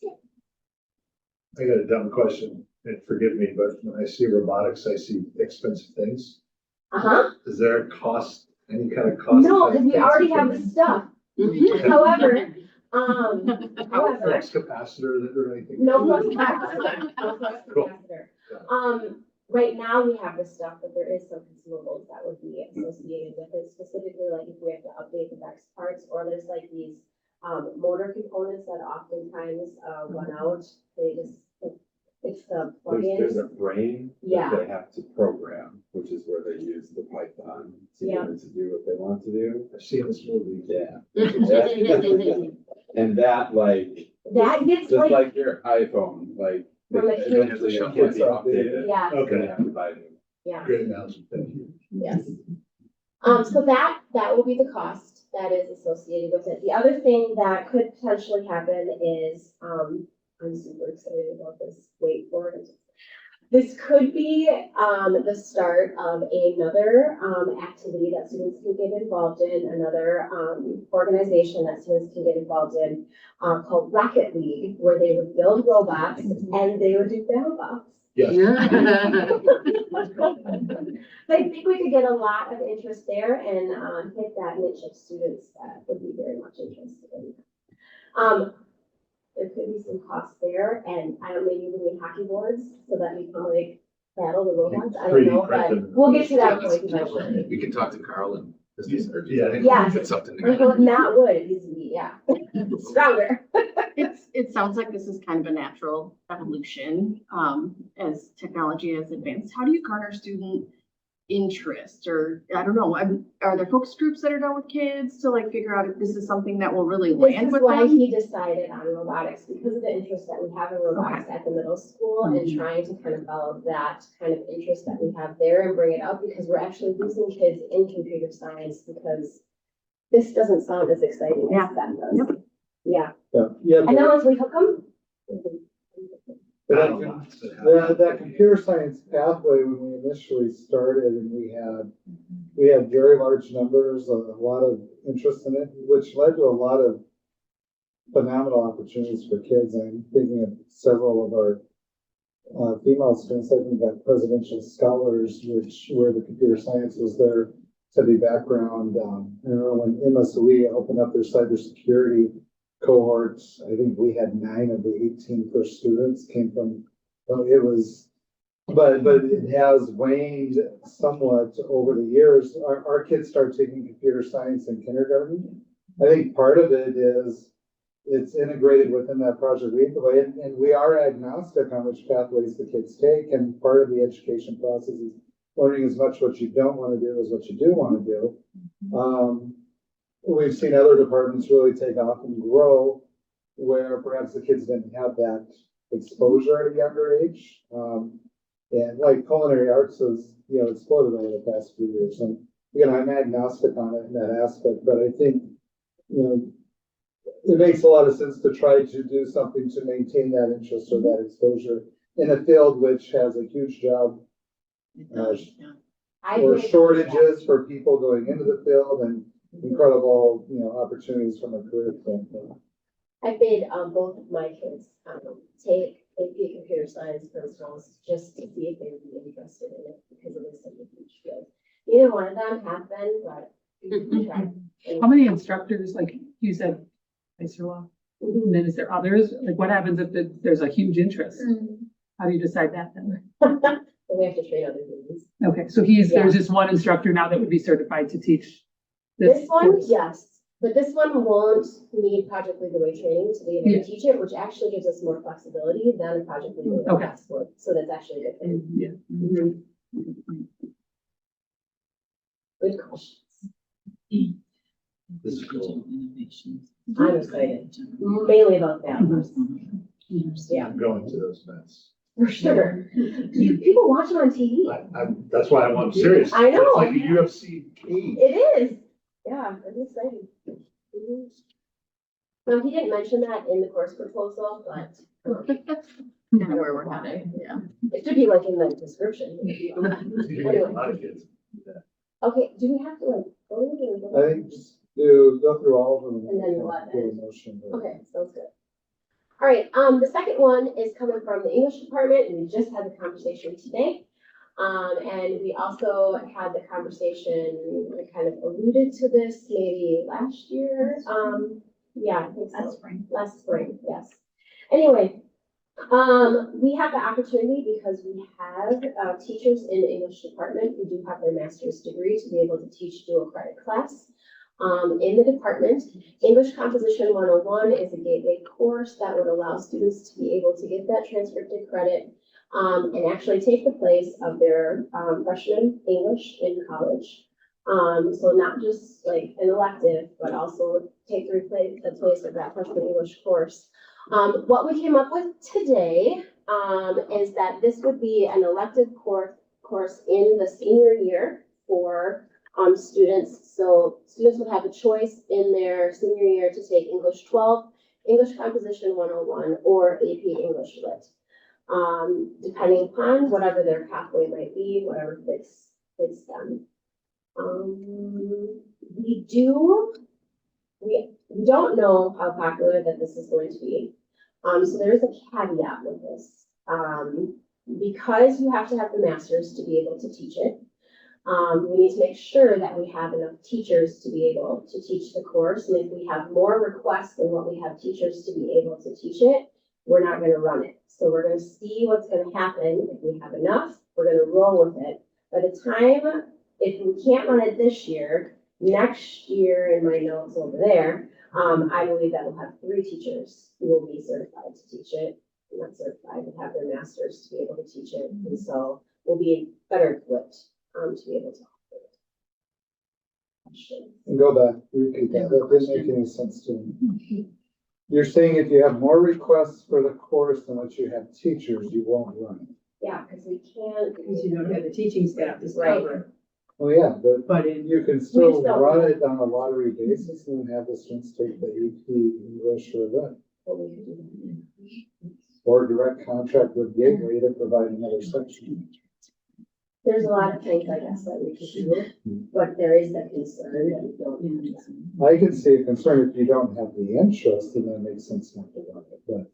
I got a dumb question, and forgive me, but when I see robotics, I see expensive things. Uh-huh. Is there a cost, any kind of cost? No, because we already have the stuff. However, Flux capacitor that or anything? no flux capacitor, no flux capacitor. Right now we have the stuff, but there is some consumables that would be associated with it, specifically like if we have to update the VEX parts, or there's like these, motor components that oftentimes, run out. They just, it's the There's plugins. a brain Yeah. that they have to program, which is where they use the Python to Yeah. get it to do what they want to do. I've seen this movie. Yeah. And that like, That gets just like, like your iPhone, like. From the kid- Eventually it can't be updated. yeah, You're gonna Okay, have to buy new. yeah. great analogy, thank you. Yes. So that will be the cost that is associated with it. The other thing that could potentially happen is, I'm super excited about this. Wait for it. This could be, the start of another, activity that students can get involved in, another, organization that students can get involved in, called Rocket League, where they would build robots and they would do battle bots. Yes. I think we could get a lot of interest there and, hit that niche of students that would be very much interested in that. There could be some costs there, and I don't, maybe we need hockey boards so that we can like battle the robots. I don't know, 3D but printed. we'll get to that Yeah, point that's- eventually. We can talk to Carl and business or. Yeah. Yeah. Put something Like, together. not wood, it needs to be, yeah, stronger. It sounds like this is kind of a natural evolution, as technology has advanced. How do you garner student interest, or, I don't know, are there focus groups that are done with kids to like figure out if this is something that will really This land is with why them? he decided on robotics, because of the interest that we have in robotics at the middle school and trying to kind of develop that kind of interest that we have there and bring it up, because we're actually losing kids in computer science because this doesn't sound as exciting Yeah. as that does. Yeah, Yeah, and then once we hook them. Battle but bots that have- that computer science pathway, when we initially started and we had very large numbers, a lot of interest in it, which led to a lot of phenomenal opportunities for kids. I'm thinking of several of our female students, I think got presidential scholars, where the computer science was their study background. I remember when MSOE opened up their cybersecurity cohorts, I think we had 9 of the 18 first students came from, it was, but it has waned somewhat over the years. Our kids start taking computer science in kindergarten. I think part of it is it's integrated within that Project Lead the Way, and we are agnostic on which pathways the kids take, and part of the education process is learning as much what you don't want to do as what you do want to do. We've seen other departments really take off and grow where perhaps the kids didn't have that exposure at a younger age. And like culinary arts has, exploded over the past few years. And again, I'm agnostic on it in that aspect, but I think, it makes a lot of sense to try to do something to maintain that interest or that exposure in a field which has a huge job I or agree. shortages for people going into the field, and incredible, opportunities from a career standpoint. I made, both of my kids, take AP Computer Science principles just to see if they would be interested in it, because it is such a huge field. Neither one of them have been, but we tried. How many instructors, like you said, Iserla, Mhm. and then is there others? Like what happens if there's a huge interest? How do you decide that then? And we have to train other students. Okay, so there's just one instructor now that would be certified to teach This one, course. yes, but this one won't need project lead the way training to be able Yeah. to teach it, which actually gives us more flexibility than a project lead the way Okay. class would. So that's actually a good thing. Yeah. Mhm. Good questions. This is cool. I'm excited, mainly about that. Yeah, I'm going to those events. for sure. People watch them on TV. That's why I'm serious. I know. It's like a UFC cage. It is. Yeah, it's exciting. Mhm. No, he didn't mention that in the course proposal, but Kind of where we're headed, yeah. it should be like in the description. A lot of kids. Okay, do we have to like, go to the- I think just go through all of them. And then what? Do a motion. Okay, sounds good. All right, the second one is coming from the English department, and we just had the conversation today. And we also had the conversation, I kind of alluded to this maybe last year. Yeah, I think so. Last spring, yes. Anyway, we have the opportunity because we have teachers in the English department who do have their master's degree to be able to teach dual credit class. In the department, English Composition 101 is a gateway course that would allow students to be able to get that transcripted credit and actually take the place of their freshman English in college. So not just like an elective, but also take the place of that freshman English course. What we came up with today is that this would be an elective course in the senior year for students. So students would have a choice in their senior year to take English 12, English Composition 101, or AP English Lit. Depending upon whatever their pathway might be, whatever fits them. We don't know how popular that this is going to be. So there is a caveat with this. Because you have to have the masters to be able to teach it, we need to make sure that we have enough teachers to be able to teach the course. And if we have more requests than what we have teachers to be able to teach it, we're not going to run it. So we're going to see what's going to happen. If we have enough, we're going to roll with it. By the time, if we can't run it this year, next year in my notes over there, I believe that we'll have 3 teachers who will be certified to teach it. Not certified, but have their masters to be able to teach it. And so we'll be better equipped to be able to offer it. And go back, repeat that. That didn't make any sense to me. You're saying if you have more requests for the course than what you have teachers, you won't run it. Yeah, because we can't. Because you don't have the teaching staff to Right. cover it. Oh, yeah, But in, you can still still- run it on a lottery basis and have the students take the AP English or Lit. Well, we could do that. Or direct contract with Gateway to provide another section. There's a lot of things, I guess, that we could do, but there is that concern that we don't do that. I can see a concern if you don't have the interest, then that makes sense not to run it, but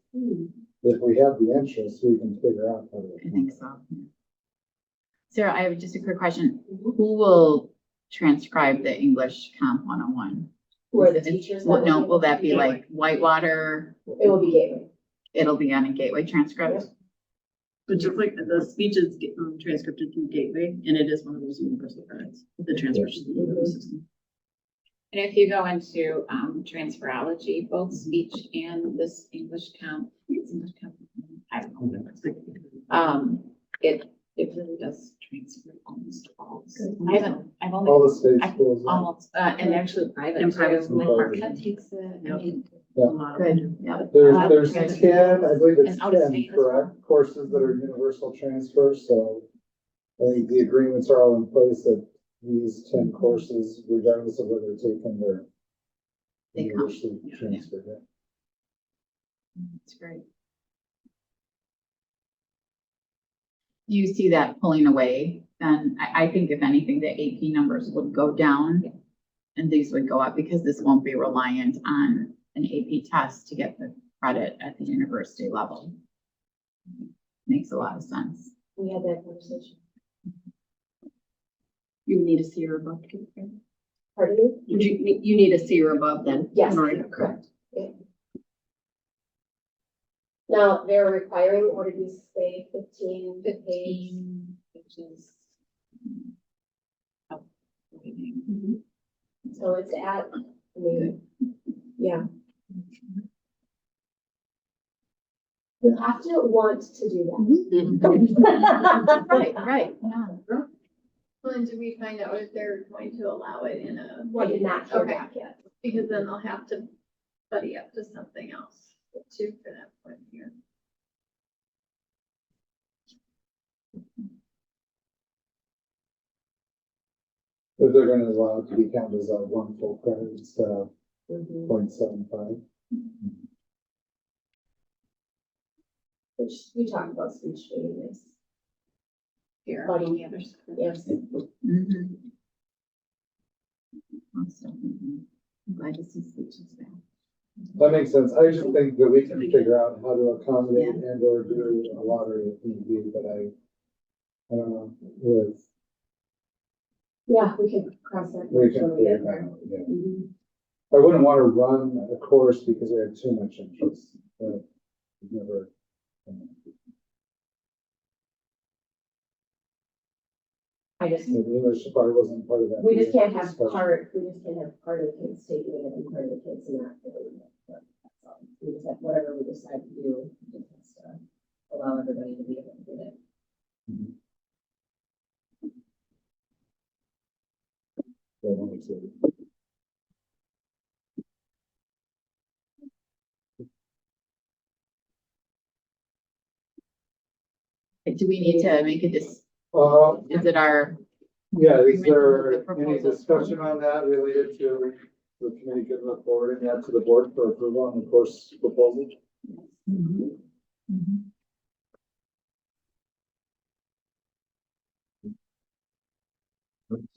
if we have the interest, we can figure out how to. I think so. Sarah, I have just a quick question. Who will transcribe the English Comp 101? Who are the teachers? Well, no, will that be like Whitewater? It will be Gateway. It'll be on a Gateway transcript? But just like the speeches get transcribed through Gateway, and it is one of those universal credits, the transcription system. And if you go into transferology, both speech and this English Comp, I don't know what it looks like. It really does transfer almost all. I've All only, the state schools. almost, and actually private. And private too. school. That takes it, I mean, Good. yeah. There's 10, I believe it's And out of 10, state as well. correct, courses that are universal transfer, so I think the agreements are all in place that these 10 courses, regardless of whether they're taken, they're They come. universally Yeah. transferred. Yeah. That's great. Do you see that pulling away? Then I think if anything, the AP numbers would go down and these would go up because this won't be reliant on an AP test to get the credit at the university level. Makes a lot of sense. We had that conversation. You need a C or above. to get there. Pardon me? You need a C or above then. Yes, in order to- correct. Yeah. Now, they're requiring, what did we say, 15 pages? 15, which is. Mhm. So it's at, I mean, yeah. You have to want to do that. Right, yeah. Well, and do we find out if they're going to allow it in a? I did not hear Okay, back yet. because then they'll have to buddy up to something else too for that point here. If they're gonna allow it to be counted as a one full credit instead of Mhm. 0.75. Which we talked about speech being this. Here, Buddy. on the other side. Yes. Mhm. Awesome. I'm glad to see speeches back. That makes sense. I just think that we can figure out how to accommodate and or do a lottery if need be, but I don't know, with, Yeah, we can cross that. we bridge can when we figure get it there. out, yeah. Mhm. I wouldn't want to run a course because we had too much interest, but never. I just, The English probably wasn't part of that. we just can't have discussion. part of the kids taking it and part of the kids not doing it. But that's all. We just have, whatever we decide to do, we just have to allow everybody to be able to do it. Yeah, that makes sense. Do we need to make a is it our, Yeah, is Agreement there with the any proposal. discussion on that related to the committee could look forward and that to the board for approval on the course proposal?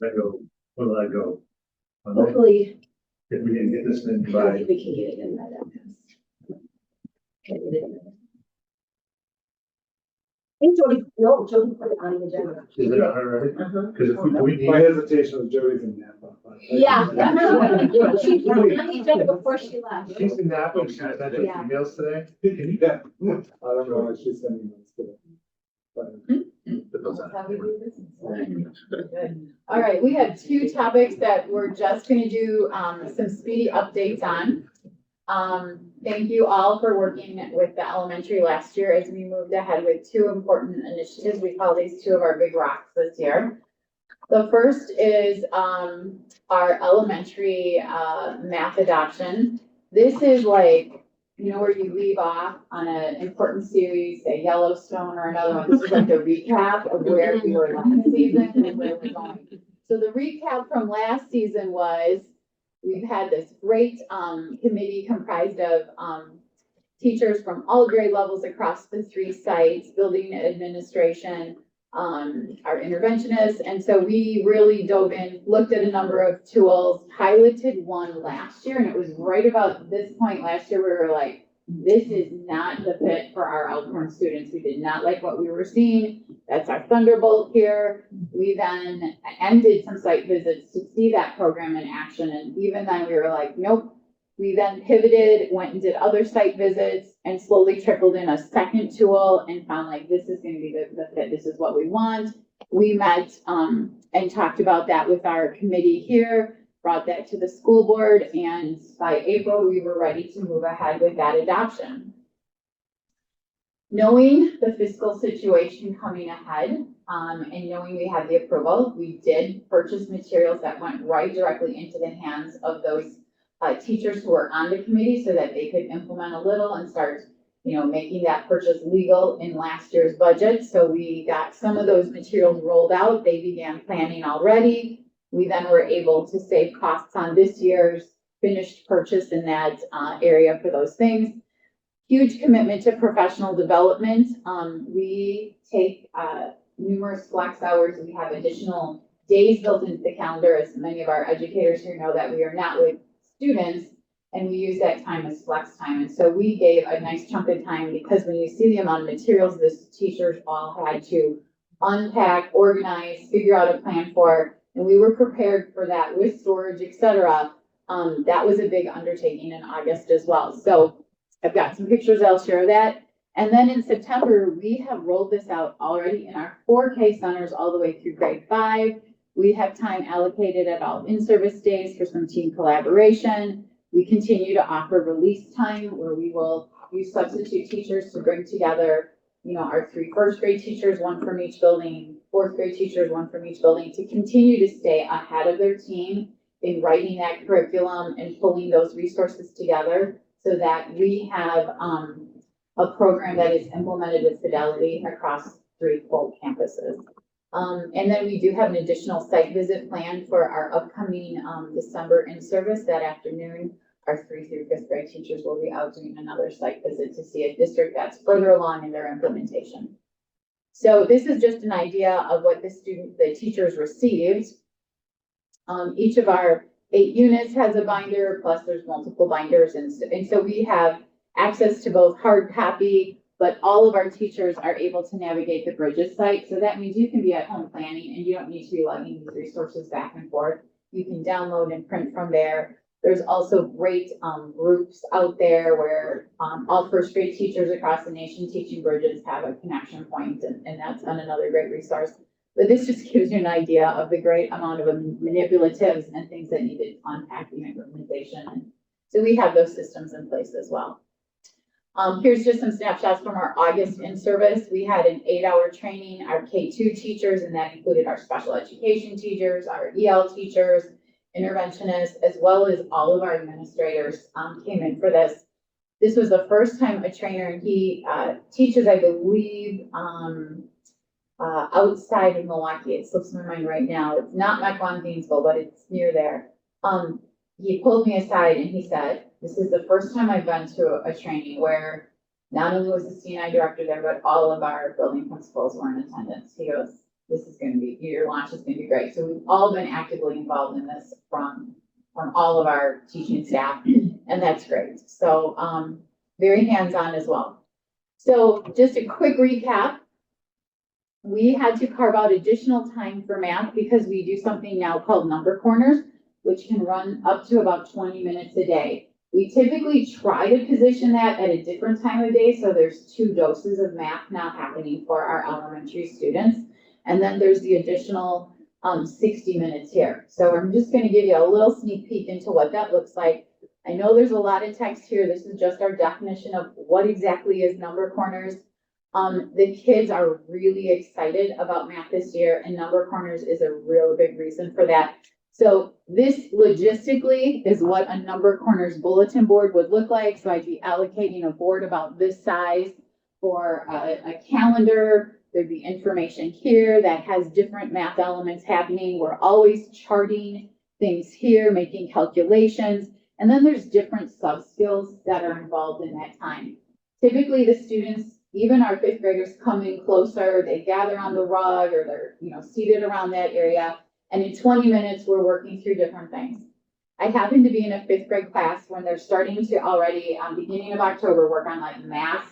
I go, where will I go? Monday? Hopefully, If we can get this in by, we can get it in by that. Hey, Jody, no, Jody put it on the agenda. is it already? Uh-huh. Because if we need. My hesitation was Jody's in Napa. Yeah. She put it on the agenda before she left. She's in Napa, she sent us Yeah. emails today. Yeah, I don't know what she's sending us today. But Put those on. That's how we do business. Good. All right, we have two topics that we're just gonna do, some speedy updates on. Thank you all for working with the elementary last year as we moved ahead with two important initiatives. We call these two of our big rocks this year. The first is, our elementary, math adoption. This is like, you know, where you leave off on an important series, say Yellowstone or another one. This is like the recap of where we were last season and where we're going. So the recap from last season was, we've had this great, committee comprised of, teachers from all grade levels across the 3 sites, building administration, our interventionists. And so we really dove in, looked at a number of tools, piloted one last year, and it was right about this point last year, we were like, this is not the fit for our Alcorn students. We did not like what we were seeing. That's our thunderbolt here. We then ended some site visits to see that program in action. And even then we were like, nope. We then pivoted, went and did other site visits and slowly trickled in a second tool and found like, this is gonna be the fit. This is what we want. We met, and talked about that with our committee here, brought that to the school board, and by April, we were ready to move ahead with that adoption. Knowing the fiscal situation coming ahead, and knowing we had the approval, we did purchase materials that went right directly into the hands of those teachers who were on the committee so that they could implement a little and start, you know, making that purchase legal in last year's budget. So we got some of those materials rolled out. They began planning already. We then were able to save costs on this year's finished purchase in that area for those things. Huge commitment to professional development. We take numerous flex hours. We have additional days built into the calendar, as many of our educators here know that we are not with students, and we use that time as flex time. And so we gave a nice chunk of time, because when you see the amount of materials this teachers all had to unpack, organize, figure out a plan for, and we were prepared for that with storage, et cetera. That was a big undertaking in August as well. So I've got some pictures, I'll share that. And then in September, we have rolled this out already in our 4K centers all the way through grade 5. We have time allocated at all in-service days for some team collaboration. We continue to offer release time, where we will use substitute teachers to bring together, you know, our 3 first grade teachers, 1 from each building, 4th grade teachers, 1 from each building, to continue to stay ahead of their team in writing that curriculum and pulling those resources together, so that we have a program that is implemented with fidelity across 3 full campuses. And then we do have an additional site visit planned for our upcoming December in-service. That afternoon, our 3 through 5th grade teachers will be out doing another site visit to see a district that's further along in their implementation. So this is just an idea of what the teachers received. Each of our 8 units has a binder, plus there's multiple binders. And so we have access to both hard copy, but all of our teachers are able to navigate the Bridges site. So that means you can be at home planning and you don't need to be lugging these resources back and forth. You can download and print from there. There's also great groups out there where all first grade teachers across the nation teaching Bridges have a connection point, and that's been another great resource. But this just gives you an idea of the great amount of manipulatives and things that needed unpacking and implementation. So we have those systems in place as well. Here's just some snapshots from our August in-service. We had an 8-hour training, our K2 teachers, and that included our special education teachers, our EL teachers, interventionists, as well as all of our administrators came in for this. This was the first time a trainer, and he teaches, I believe, outside of Milwaukee. It slips my mind right now. It's not Mequon Gainesville, but it's near there. He pulled me aside and he said, "This is the first time I've been to a training where not only was the CNI director there, but all of our building principals were in attendance." He goes, "This is going to be, your launch is going to be great." So we've all been actively involved in this from all of our teaching staff, and that's great. So very hands-on as well. So just a quick recap. We had to carve out additional time for math because we do something now called number corners, which can run up to about 20 minutes a day. We typically try to position that at a different time of day, so there's 2 doses of math now happening for our elementary students. And then there's the additional 60 minutes here. So I'm just going to give you a little sneak peek into what that looks like. I know there's a lot of text here. This is just our definition of what exactly is number corners. The kids are really excited about math this year, and number corners is a real big reason for that. So this logistically is what a number corners bulletin board would look like. So I'd be allocating a board about this size for a calendar. There'd be information here that has different math elements happening. We're always charting things here, making calculations. And then there's different sub skills that are involved in that time. Typically the students, even our 5th graders, come in closer, they gather on the rug, or they're seated around that area. And in 20 minutes, we're working through different things. I happen to be in a 5th grade class when they're starting to already, beginning of October, work on like mass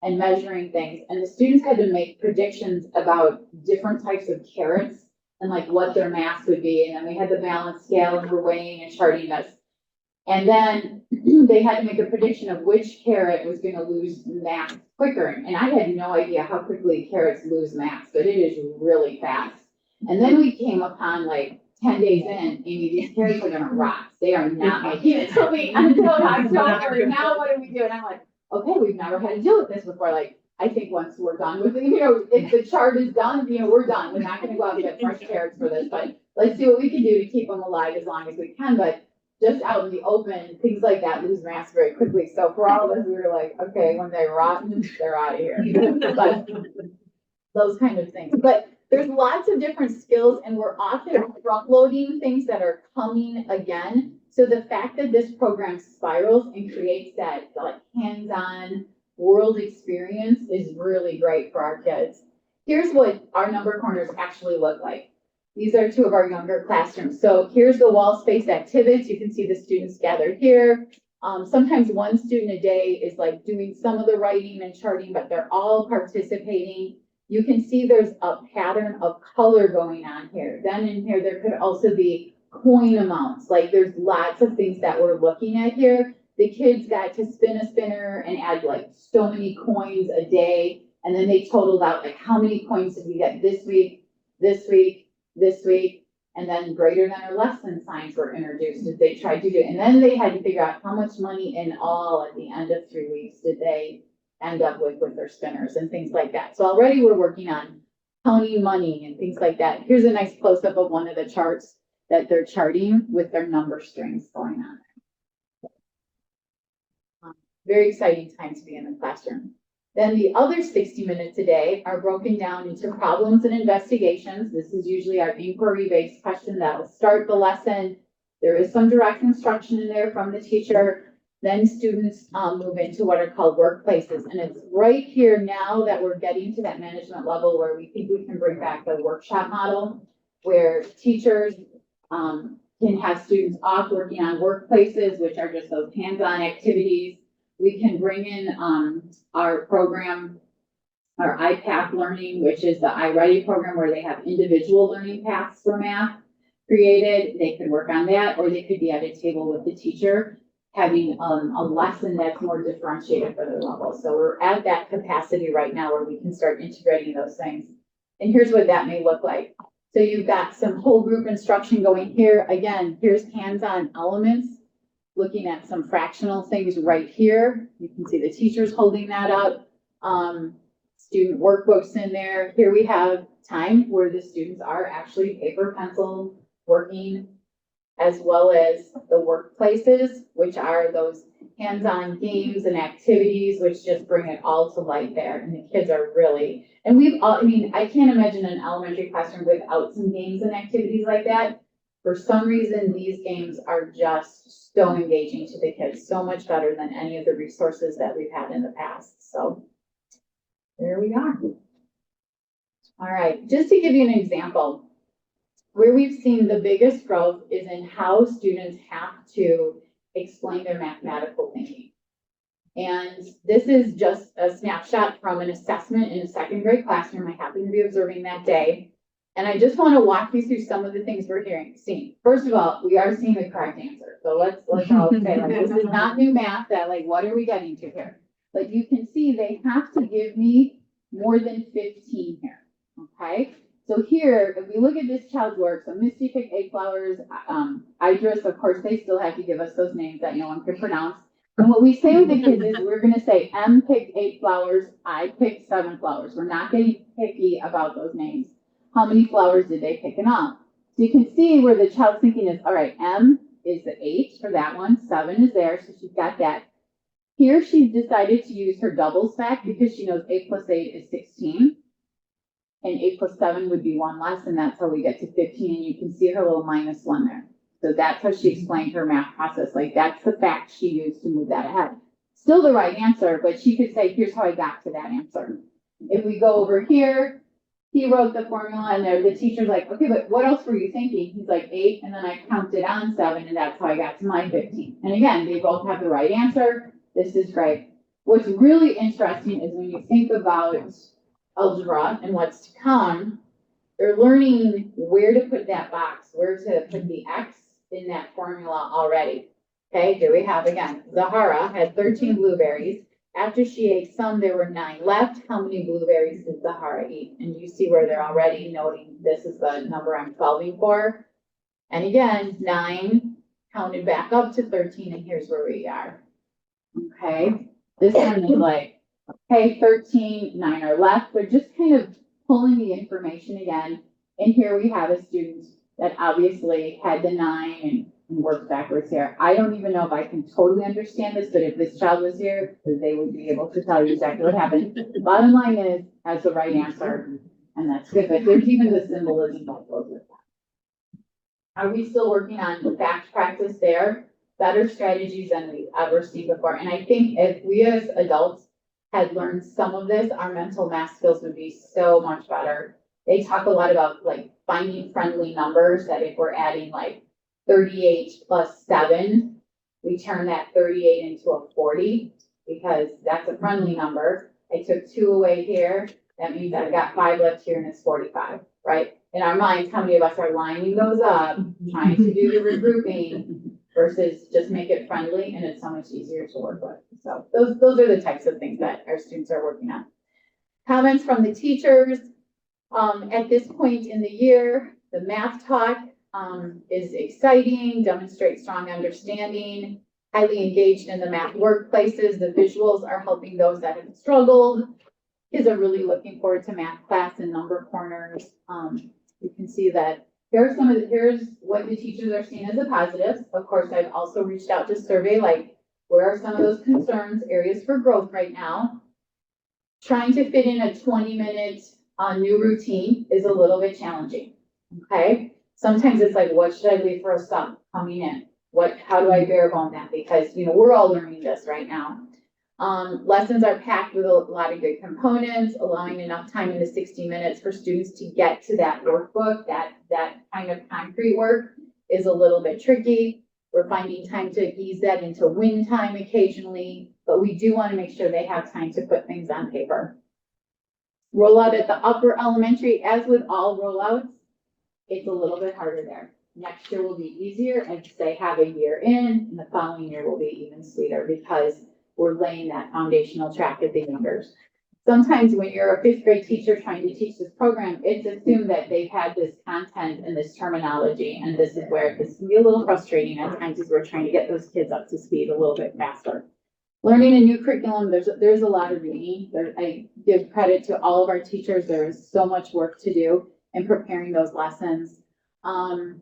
and measuring things. And the students had to make predictions about different types of carrots and like what their mass would be. And then we had the balance scale and we're weighing and charting this. And then they had to make a prediction of which carrot was going to lose mass quicker. And I had no idea how quickly carrots lose mass, but it is really fast. And then we came upon like 10 days in, Amy, these carrots are gonna rot. They are not making it until October. Now what do we do? And I'm like, okay, we've never had to deal with this before. Like, I think once we're done with it, if the chart is done, we're done. We're not gonna go out and get fresh carrots for this, but let's see what we can do to keep them alive as long as we can. But just out in the open, things like that lose mass very quickly. So for all of us, we were like, okay, when they rot, they're out of here. But those kind of things. But there's lots of different skills, and we're often front loading things that are coming again. So the fact that this program spirals and creates that like hands-on world experience is really great for our kids. Here's what our number corners actually look like. These are two of our younger classrooms. So here's the wall space activities. You can see the students gathered here. Sometimes one student a day is like doing some of the writing and charting, but they're all participating. You can see there's a pattern of color going on here. Then in here, there could also be coin amounts. Like there's lots of things that we're looking at here. The kids got to spin a spinner and add like so many coins a day. And then they totaled out like how many coins did we get this week, this week, this week. And then greater than or less than signs were introduced as they tried to do it. And then they had to figure out how much money in all at the end of 3 weeks did they end up with their spinners and things like that. So already we're working on counting money and things like that. Here's a nice close-up of one of the charts that they're charting with their number strings going on. Very exciting time to be in the classroom. Then the other 60 minutes a day are broken down into problems and investigations. This is usually our inquiry-based question that will start the lesson. There is some direct instruction in there from the teacher. Then students move into what are called workplaces. And it's right here now that we're getting to that management level where we think we can bring back the workshop model, where teachers can have students off working on workplaces, which are just those hands-on activities. We can bring in our program, our iPath learning, which is the iReady program where they have individual learning paths for math created. They could work on that, or they could be at a table with the teacher having a lesson that's more differentiated for their level. So we're at that capacity right now where we can start integrating those things. And here's what that may look like. So you've got some whole group instruction going here. Again, here's hands-on elements. Looking at some fractional things right here. You can see the teachers holding that up. Student workbooks in there. Here we have time where the students are actually paper, pencil, working, as well as the workplaces, which are those hands-on games and activities, which just bring it all to light there. And the kids are really, and we've all, I mean, I can't imagine an elementary classroom without some games and activities like that. For some reason, these games are just so engaging to the kids, so much better than any of the resources that we've had in the past. So there we are. All right, just to give you an example, where we've seen the biggest growth is in how students have to explain their mathematical thinking. And this is just a snapshot from an assessment in a second grade classroom I happened to be observing that day. And I just want to walk you through some of the things we're seeing. First of all, we are seeing the correct answer. So let's all say, like, this is not new math that, like, what are we getting to here? But you can see they have to give me more than 15 here, okay? So here, if we look at this child's work, so Misty picked 8 flowers, Idris, of course, they still have to give us those names that no one could pronounce. And what we say with the kids is we're gonna say M picked 8 flowers, I picked 7 flowers. We're not getting picky about those names. How many flowers did they pick and all? So you can see where the child's thinking is, all right, M is the 8 for that one, 7 is there, so she's got that. Here she's decided to use her double stack because she knows 8 plus 8 is 16. And 8 plus 7 would be 1 less, and that's how we get to 15. And you can see her little -1 there. So that's how she explained her math process. Like that's the fact she used to move that ahead. Still the right answer, but she could say, here's how I got to that answer. If we go over here, he wrote the formula and there, the teacher's like, okay, but what else were you thinking? He's like 8, and then I counted on 7, and that's how I got to my 15. And again, they both have the right answer. This is great. What's really interesting is when you think about algebra and what's to come, they're learning where to put that box, where to put the X in that formula already. Okay, here we have again, Zahara had 13 blueberries. After she ate some, there were 9 left. How many blueberries did Zahara eat? And you see where they're already noting this is the number I'm solving for. And again, 9 counted back up to 13, and here's where we are. Okay, this one is like, okay, 13, 9 are left, but just kind of pulling the information again. And here we have a student that obviously had the 9 and worked backwards here. I don't even know if I can totally understand this, but if this child was here, they would be able to tell you exactly what happened. The bottom line is, has the right answer, and that's good, but there's even the symbolism that goes with that. Are we still working on fact practice there? Better strategies than we've ever seen before. And I think if we as adults had learned some of this, our mental math skills would be so much better. they talk a lot about like finding friendly numbers, that if we're adding like 38 plus 7, we turn that 38 into a 40, because that's a friendly number. I took 2 away here, that means I've got 5 left here and it's 45, right? In our minds, how many of us are lining those up, trying to do the regrouping versus just make it friendly, and it's so much easier to work with. So those are the types of things that our students are working on. Comments from the teachers. At this point in the year, the math talk is exciting, demonstrates strong understanding, highly engaged in the math workplaces. The visuals are helping those that have struggled. Kids are really looking forward to math class and number corners. You can see that here's what the teachers are seeing as a positive. Of course, I've also reached out to survey, like, where are some of those concerns, areas for growth right now? Trying to fit in a 20-minute new routine is a little bit challenging, okay? Sometimes it's like, what should I leave for a sub coming in? How do I bare bone that? Because, we're all learning this right now. Lessons are packed with a lot of good components, allowing enough time in the 60 minutes for students to get to that workbook. That kind of concrete work is a little bit tricky. We're finding time to ease that into win time occasionally, but we do want to make sure they have time to put things on paper. Rollout at the upper elementary, as with all rollouts, it's a little bit harder there. Next year will be easier, and say have a year in, and the following year will be even sweeter because we're laying that foundational track at the youngers. Sometimes when you're a 5th grade teacher trying to teach this program, it's assumed that they've had this content and this terminology, and this is where this can be a little frustrating at times as we're trying to get those kids up to speed a little bit faster. Learning a new curriculum, there's a lot of reading. I give credit to all of our teachers. There is so much work to do in preparing those lessons. And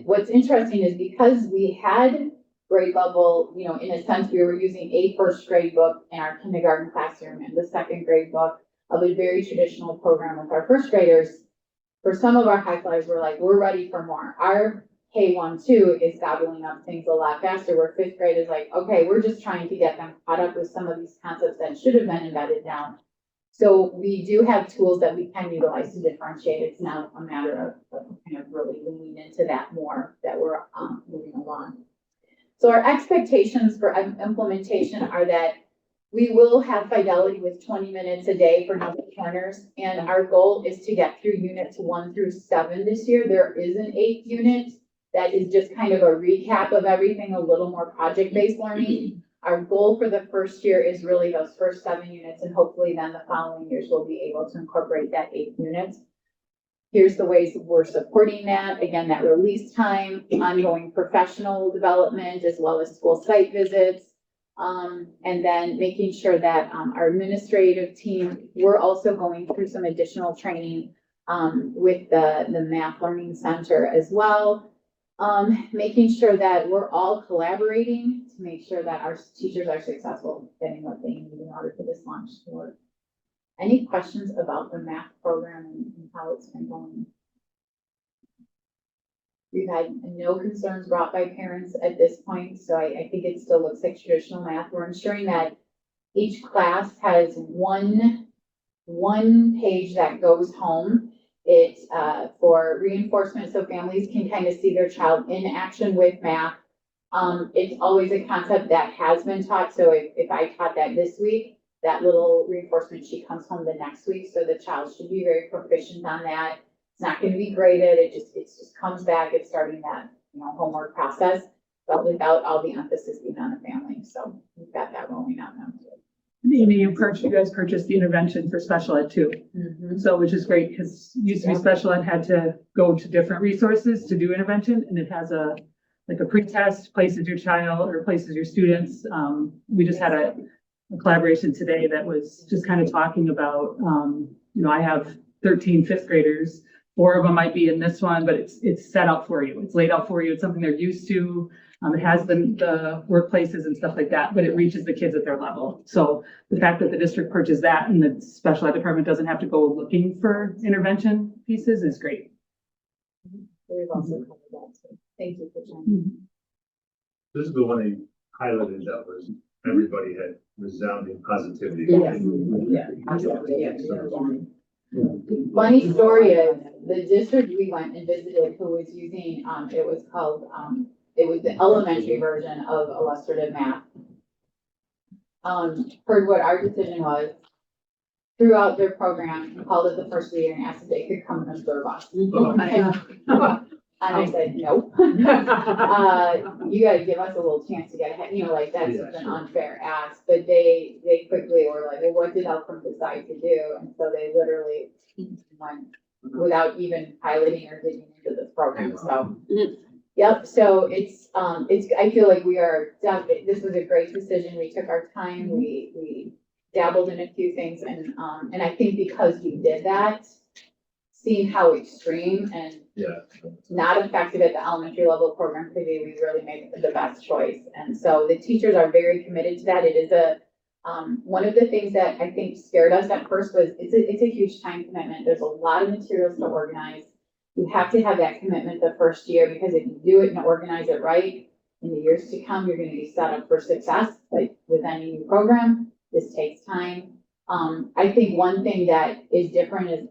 what's interesting is because we had grade level, in a sense, we were using a 1st grade book in our kindergarten classroom and the 2nd grade book of a very traditional program with our 1st graders. For some of our high flyers, we're ready for more. Our K1-2 is gobbling up things a lot faster, where 5th grade is like, okay, we're just trying to get them caught up with some of these concepts that should have been embedded down. So we do have tools that we can utilize to differentiate. It's now a matter of kind of really leaning into that more, that we're moving along. So our expectations for implementation are that we will have fidelity with 20 minutes a day for number corners, and our goal is to get through units 1 through 7 this year. There is an 8th unit that is just kind of a recap of everything, a little more project-based learning. Our goal for the first year is really those first 7 units, and hopefully then the following years we'll be able to incorporate that 8th unit. Here's the ways we're supporting that. Again, that release time, ongoing professional development, as well as school site visits. And then making sure that our administrative team, we're also going through some additional training with the Math Learning Center as well. Making sure that we're all collaborating to make sure that our teachers are successful getting what they need in order for this launch to work. Any questions about the math program and how it's been going? We've had no concerns brought by parents at this point, so I think it still looks like traditional math. We're ensuring that each class has one page that goes home. It's for reinforcement, so families can kind of see their child in action with math. It's always a concept that has been taught, so if I taught that this week, that little reinforcement sheet comes home the next week, so the child should be very proficient on that. It's not going to be graded. It just comes back. It's starting that homework process, but without all the emphasis being on the family. So we've got that rolling out now too. Amy, you guys purchased the intervention for special ed too. Mm-hmm. So, which is great, because used to be special ed had to go to different resources to do intervention, and it has a pretest, places your child or places your students. We just had a collaboration today that was just kind of talking about, I have 13 5th graders. 4 of them might be in this one, but it's set out for you. It's laid out for you. It's something they're used to. It has the workplaces and stuff like that, but it reaches the kids at their level. So the fact that the district purchased that and the special ed department doesn't have to go looking for intervention pieces is great. We've also covered that too. Thank you for sharing. This is the one you highlighted that was everybody had resounding positivity. Yes. Yeah. Absolutely. Yeah. Funny story is, the district we went and visited who was using, it was called, it was the elementary version of illustrative math. Heard what our decision was, throughout their program, called it the first year and asked if they could come and observe us. And I said, nope. You gotta give us a little chance to get ahead, you know, like that's Yeah, an sure. unfair ask, but they quickly were like, well, what did Elkhorn decide to do? And so they literally went without even piloting or digging into this program, so. Yep, so it's, I feel like we are, this was a great decision. We took our time, we dabbled in a few things and I think because we did that, seeing how extreme and Yeah. not effective at the elementary level program could be, we really made the best choice. And so the teachers are very committed to that. It is a, one of the things that I think scared us at first was it's a huge time commitment. There's a lot of materials to organize. You have to have that commitment the first year because if you do it and organize it right, in the years to come, you're gonna be set up for success. Like with any new program, this takes time. I think one thing that is different is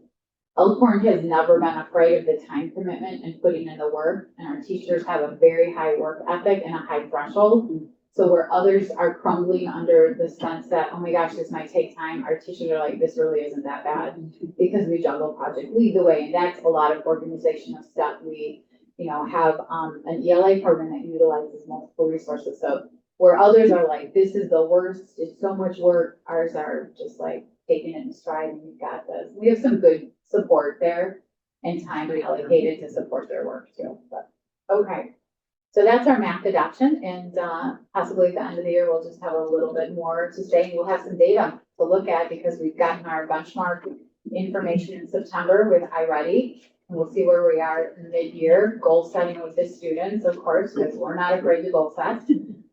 Elkhorn has never been afraid of the time commitment and putting in the work, and our teachers have a very high work ethic and a high threshold. So where others are crumbling under the sense that, oh my gosh, this might take time, our teachers are like, this really isn't that bad, because we juggle Project Lead the Way, and that's a lot of organizational stuff. We, you know, have an ELA program that utilizes multiple resources. So where others are like, this is the worst, it's so much work, ours are just like taking it in stride and we've got this. We have some good support there and time allocated to support their work too, but, okay. So that's our math adoption and, possibly at the end of the year, we'll just have a little bit more to say. We'll have some data to look at because we've gotten our benchmark information in September with iReady. And we'll see where we are in mid-year, goal setting with the students, of course, because we're not afraid to goal set.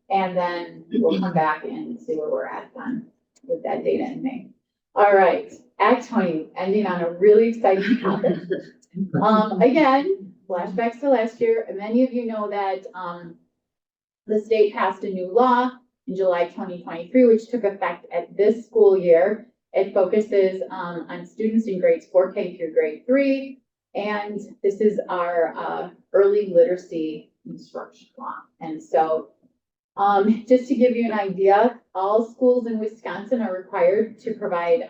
And then we'll come back and see where we're at then with that data in May. All right, Act 20, ending on a really exciting topic. Again, flashbacks to last year. Many of you know that the state passed a new law in July 2023, which took effect at this school year. It focuses on students in grades 4K through grade 3. And this is our early literacy instruction law. And so just to give you an idea, all schools in Wisconsin are required to provide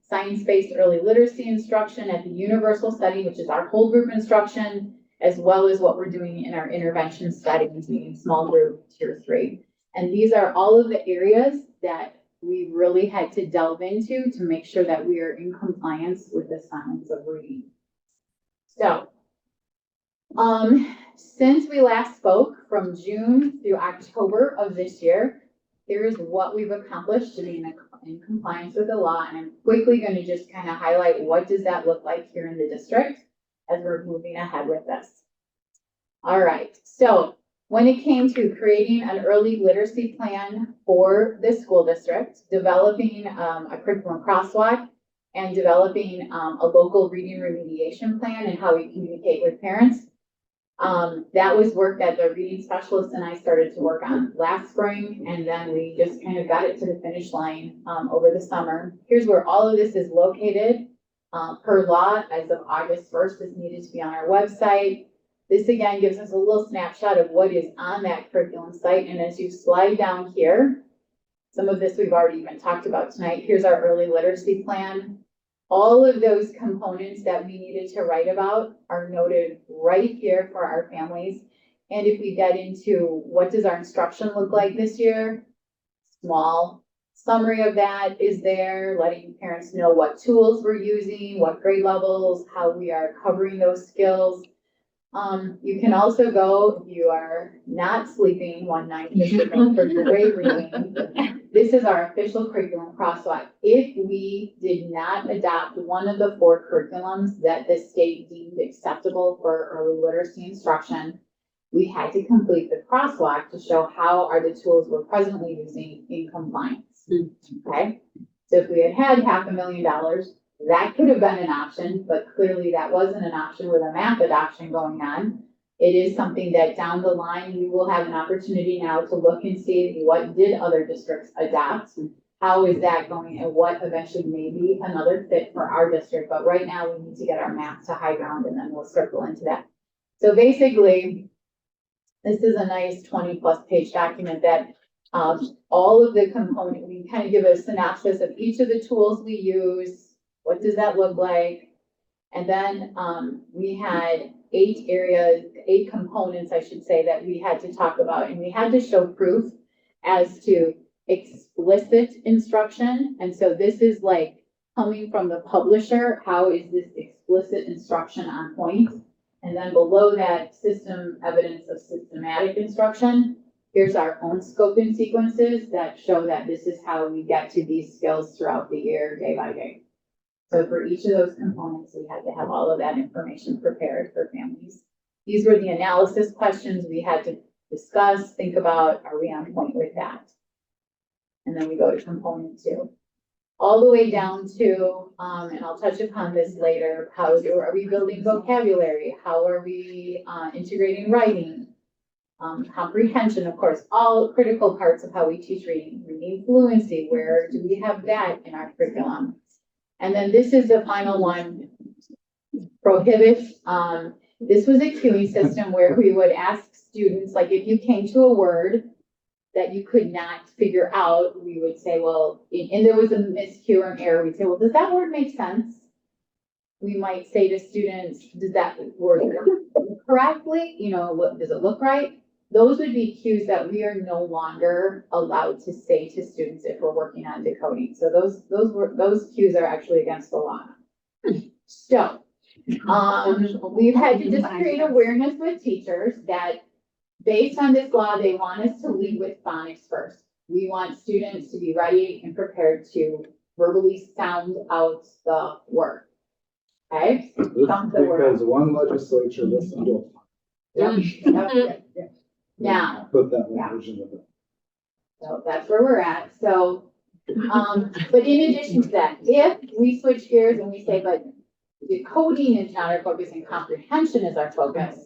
science-based early literacy instruction at the universal setting, which is our whole group instruction, as well as what we're doing in our intervention settings, meaning small group, tier 3. And these are all of the areas that we really had to delve into to make sure that we are in compliance with the science of reading. So, since we last spoke from June through October of this year, here's what we've accomplished to be in compliance with the law. And I'm quickly going to just kind of highlight what does that look like here in the district as we're moving ahead with this. All right. So when it came to creating an early literacy plan for this school district, developing a curriculum crosswalk, and developing a local reading remediation plan and how we communicate with parents. That was work that the reading specialist and I started to work on last spring, and then we just kind of got it to the finish line over the summer. Here's where all of this is located. Per law, as of August 1st, this needed to be on our website. This again gives us a little snapshot of what is on that curriculum site, and as you slide down here, some of this we've already even talked about tonight. Here's our early literacy plan. All of those components that we needed to write about are noted right here for our families. And if we get into what does our instruction look like this year, small summary of that is there, letting parents know what tools we're using, what grade levels, how we are covering those skills. You can also go, if you are not sleeping one night, just to make for great reading. This is our official curriculum crosswalk. If we did not adopt one of the 4 curriculums that the state deemed acceptable for early literacy instruction, we had to complete the crosswalk to show how are the tools we're presently using in compliance. Okay, so if we had had $500,000, that could have been an option, but clearly that wasn't an option with a math adoption going on. It is something that down the line, we will have an opportunity now to look and see what did other districts adopt, how is that going and what eventually may be another fit for our district. But right now we need to get our math to high ground and then we'll circle into that. So basically, this is a nice 20+ page document that all of the component, we kind of give a synopsis of each of the tools we use. What does that look like? And then we had 8 components, I should say, that we had to talk about, and we had to show proof as to explicit instruction. And so this is like coming from the publisher, how is this explicit instruction on point? And then below that, system evidence of systematic instruction. Here's our own scope and sequences that show that this is how we get to these skills throughout the year, day by day. So for each of those components, we had to have all of that information prepared for families. These were the analysis questions we had to discuss, think about, are we on point with that? And then we go to component 2. All the way down to, and I'll touch upon this later, are we building vocabulary? How are we integrating writing? Comprehension, of course, all critical parts of how we teach reading. Reading fluency, where do we have that in our curriculum? And then this is the final one, prohibit. This was a queuing system where we would ask students, like if you came to a word that you could not figure out, we would say, well, and there was a miscue or an error, we'd say, well, does that word make sense? We might say to students, does that word work correctly? You know, does it look right? Those would be cues that we are no longer allowed to say to students if we're working on decoding. So those cues are actually against the law. So we've had to just create awareness with teachers that based on this law, they want us to lead with phonics first. We want students to be ready and prepared to verbally sound out the word. Okay? Because one legislature listened to it. Yeah. Now, Put that language in the. so that's where we're at. So, but in addition to that, if we switch gears and we say, but decoding is not our focus and comprehension is our focus,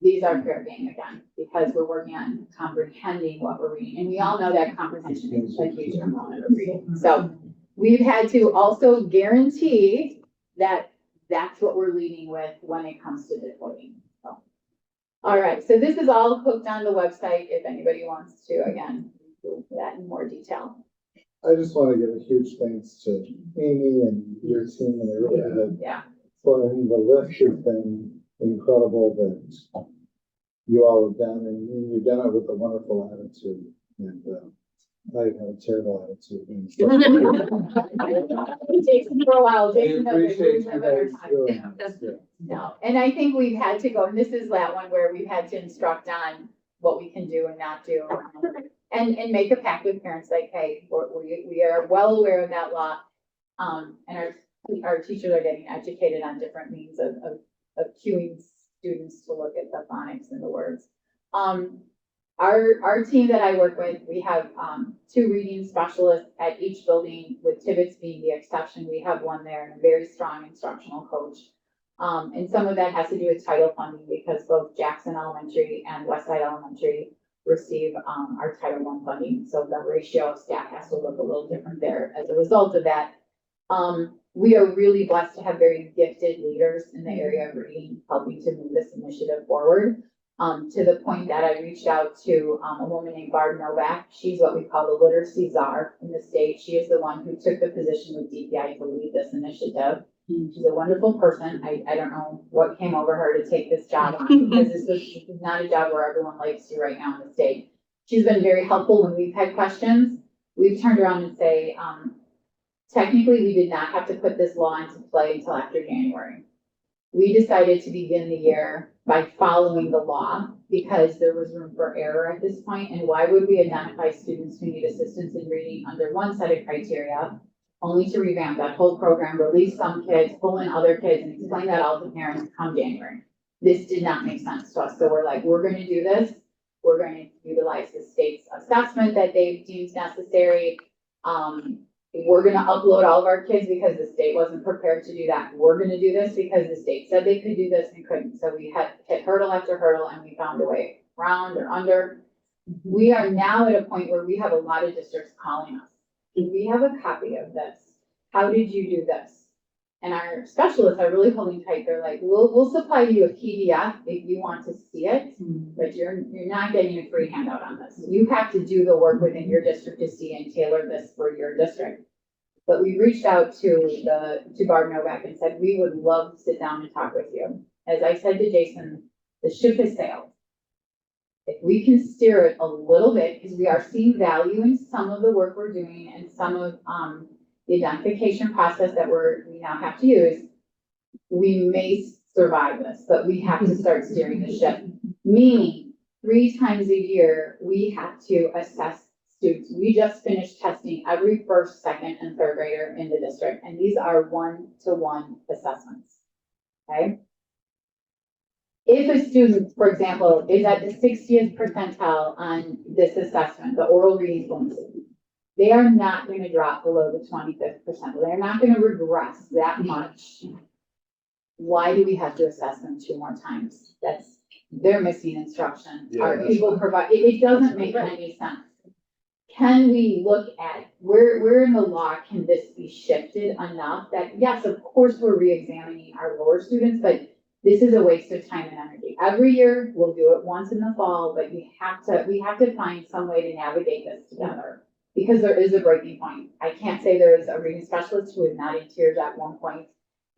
these are fair game again, because we're working on comprehending what we're reading. And we all know that comprehension is a huge component of reading. So we've had to also guarantee that that's what we're leading with when it comes to decoding. So, all right, so this is all hooked on the website if anybody wants to, again, do that in more detail. I just want to give a huge thanks to Amy and your team and everybody that Yeah. for the list has been incredible that you all have done, and you've done it with a wonderful attitude. And I have a terrible attitude. It takes for a while. I Jason does a appreciate really you better guys time. doing this. Yeah. No, and I think we've had to go, and this is that one where we've had to instruct on what we can do and not do. And make a pact with parents like, hey, we are well aware of that law. And our teachers are getting educated on different means of cueing students to look at the phonics and the words. Our team that I work with, we have 2 reading specialists at each building, with Tibbetts being the exception. We have one there and a very strong instructional coach. And some of that has to do with title funding because both Jackson Elementary and Westside Elementary receive our Title I funding. So the ratio of staff has to look a little different there as a result of that. We are really blessed to have very gifted leaders in the area of reading, helping to move this initiative forward. To the point that I reached out to a woman named Barb Novak. She's what we call the literacy czar in the state. She is the one who took the position with DPI to lead this initiative. She's a wonderful person. I don't know what came over her to take this job on, because this is not a job where everyone likes you right now in the state. She's been very helpful when we've had questions. We've turned around and say, technically, we did not have to put this law into play until after January. We decided to begin the year by following the law because there was room for error at this point. And why would we identify students who need assistance in reading under one set of criteria, only to revamp that whole program, release some kids, pull in other kids, and explain that all to parents come January? This did not make sense to us. So we're like, we're going to do this. We're going to utilize the state's assessment that they've deemed necessary. We're going to upload all of our kids because the state wasn't prepared to do that. We're going to do this because the state said they could do this and couldn't. So we had hit hurdle after hurdle and we found a way around or under. We are now at a point where we have a lot of districts calling us do we have a copy of this? How did you do this? And our specialists are really holding tight. They're like, we'll supply you a PDF if you want to see it, but you're not getting a free handout on this. You have to do the work within your district to see and tailor this for your district. But we reached out to Barb Novak and said, we would love to sit down and talk with you. As I said to Jason, the ship has sailed. If we can steer it a little bit, because we are seeing value in some of the work we're doing and some of, the identification process that we now have to use, we may survive this, but we have to start steering the ship. Meaning, 3 times a year, we have to assess students. We just finished testing every first, second, and third grader in the district, and these are 1-to-1 assessments, okay? If a student, for example, is at the 60th percentile on this assessment, the oral reading fluency, they are not going to drop below the 25th percentile. They're not going to regress that much. Why do we have to assess them 2 more times? They're missing instruction. Yeah, Our that's people provide, it doesn't make any sense. Can we look at where in the law can this be shifted enough that, yes, of course, we're re-examining our lower students, but this is a waste of time and energy. Every year, we'll do it once in the fall, but we have to find some way to navigate this together. Because there is a breaking point. I can't say there is a reading specialist who is not in tears at one point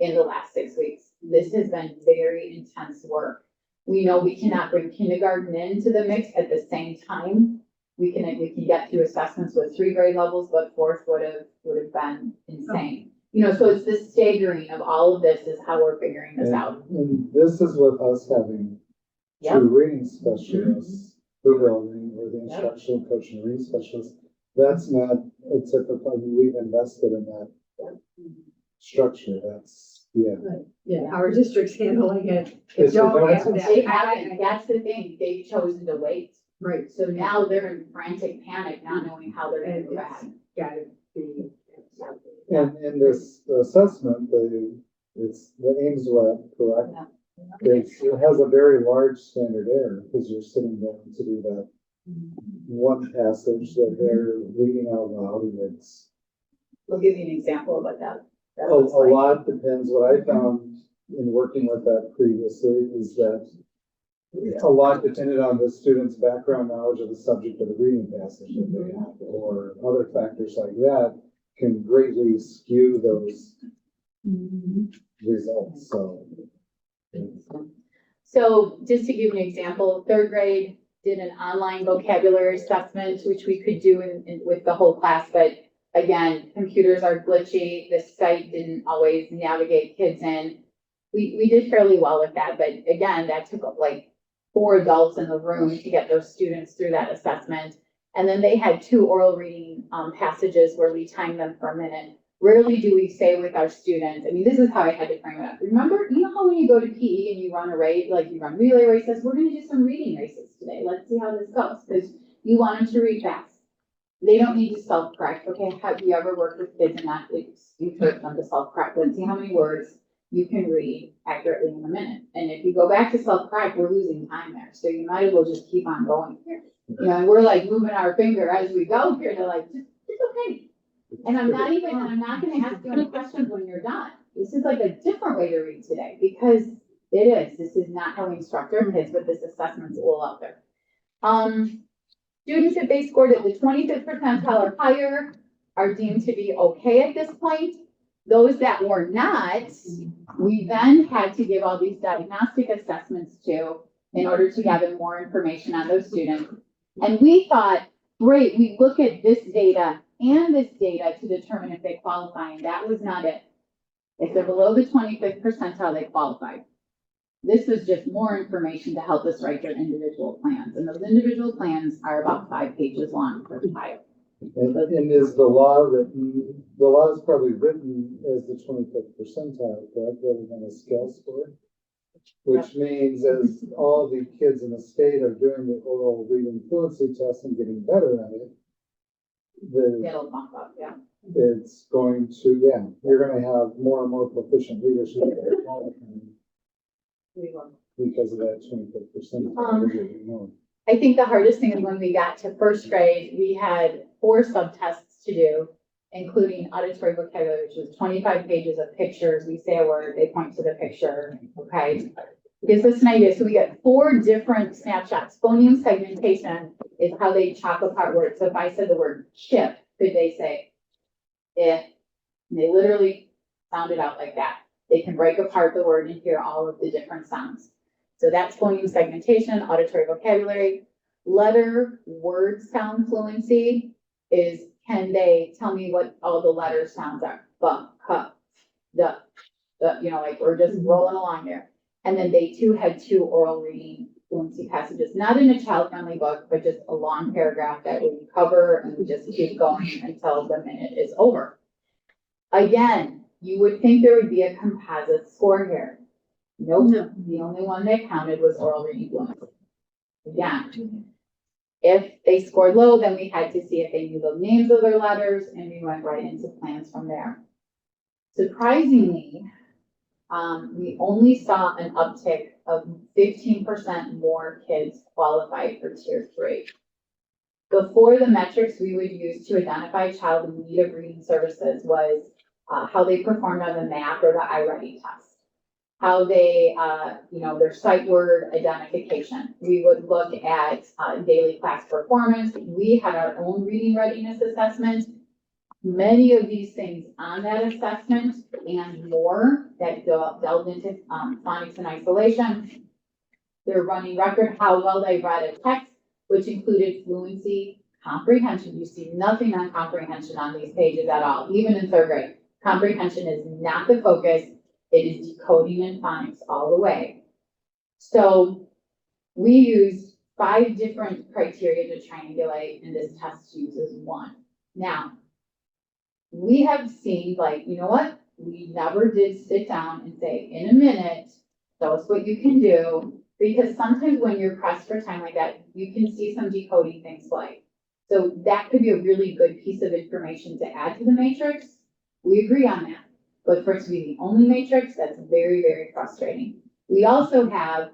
in the last 6 weeks. This has been very intense work. We know we cannot bring kindergarten into the mix at the same time. We can get through assessments with 3 grade levels, but 4th would have been insane. You know, so it's the staggering of all of this is how we're figuring this out. And this is with us having Yep. 2 reading specialists per building, or the instructional coach and reading specialist. That's not a typical, we've invested in that structure. That's, Yeah, our district's handling it. It's- Don't it's- have that. They haven't, that's the thing, they've chosen to wait. Right. So now they're in frantic panic, not knowing how they're gonna move ahead. Gotta be. And in this assessment, it's the Ames web, correct? It has a very large standard error because you're sitting down to do that one passage that they're reading out loud, and it's We'll give you an example of what that a looks like. lot depends. What I found in working with that previously is that a lot depended on the student's background knowledge of the subject of the reading passage that they have, or other factors like that can greatly skew those results, so. So just to give you an example, 3rd grade did an online vocabulary assessment, which we could do with the whole class, but again, computers are glitchy, the site didn't always navigate kids in. We did fairly well with that, but again, that took like 4 adults in the room to get those students through that assessment. And then they had 2 oral reading passages where we timed them for a minute. Rarely do we say with our students, I mean, this is how I had to frame it up. Remember, you know how when you go to PE and you run a race, like you run relay races, we're gonna do some reading races today. Let's see how this goes, because you want them to read fast. They don't need to self-correct, okay? Have you ever worked with kids and not, you've heard them to self-correct? Let's see how many words you can read accurately in a minute. And if you go back to self-correct, we're losing time there. So you might as well just keep on going here. You know, and we're like moving our finger as we go here. They're like, it's okay. And I'm not gonna ask you any questions when you're done. This is like a different way to read today because it is. This is not how we instruct our kids, but this assessment's all out there. Students, if they scored at the 25th percentile or higher, are deemed to be okay at this point. Those that were not, we then had to give all these diagnostic assessments to in order to gather more information on those students. And we thought, great, we look at this data and this data to determine if they qualify, and that was not it. If they're below the 25th percentile, they qualified. This was just more information to help us write their individual plans, and those individual plans are about 5 pages long per child. And is the law written, the law is probably written as the 25th percentile, correct, rather than a scale score? Which means as all the kids in the state are doing the oral reading fluency test and getting better at it, It'll bump up, yeah. it's going to, you're gonna have more and more proficient leadership because of that 25th percentile. I think the hardest thing is when we got to 1st grade, we had 4 subtests to do. including auditory vocabulary, which is 25 pages of pictures. We say a word, they point to the picture, okay? Gives us an idea. So we get 4 different snapshots. Phoneme segmentation is how they chop apart words. So if I said the word chip, could they say it? And they literally sound it out like that. They can break apart the word and hear all of the different sounds. So that's phoneme segmentation, auditory vocabulary. Letter word sound fluency is, can they tell me what all the letter sounds are? B, K, the, you know, like we're just rolling along there. And then they too had 2 oral reading fluency passages, not in a child-friendly book, but just a long paragraph that we cover and we just keep going until the minute is over. Again, you would think there would be a composite score here. Nope, No. the only one they counted was oral reading fluency. Again, if they scored low, then we had to see if they knew the names of their letters, and we went right into plans from there. Surprisingly, we only saw an uptick of 15% more kids qualified for tier 3. Before, the metrics we would use to identify a child in need of reading services was how they performed on the MAP or the iReady test. How they, their sight word identification. We would look at daily class performance. We had our own reading readiness assessment. Many of these things on that assessment and more that delved into phonics and isolation. Their running record, how well they read a text, which included fluency, comprehension. You see nothing on comprehension on these pages at all, even in 3rd grade. Comprehension is not the focus. It is decoding and phonics all the way. So we used 5 different criteria to triangulate, and this test uses 1. Now, we have seen, like, you know what? We never did sit down and say, in a minute, tell us what you can do. Because sometimes when you're pressed for time like that, you can see some decoding things like. So that could be a really good piece of information to add to the matrix. We agree on that. But for it to be the only matrix, that's very, very frustrating. We also have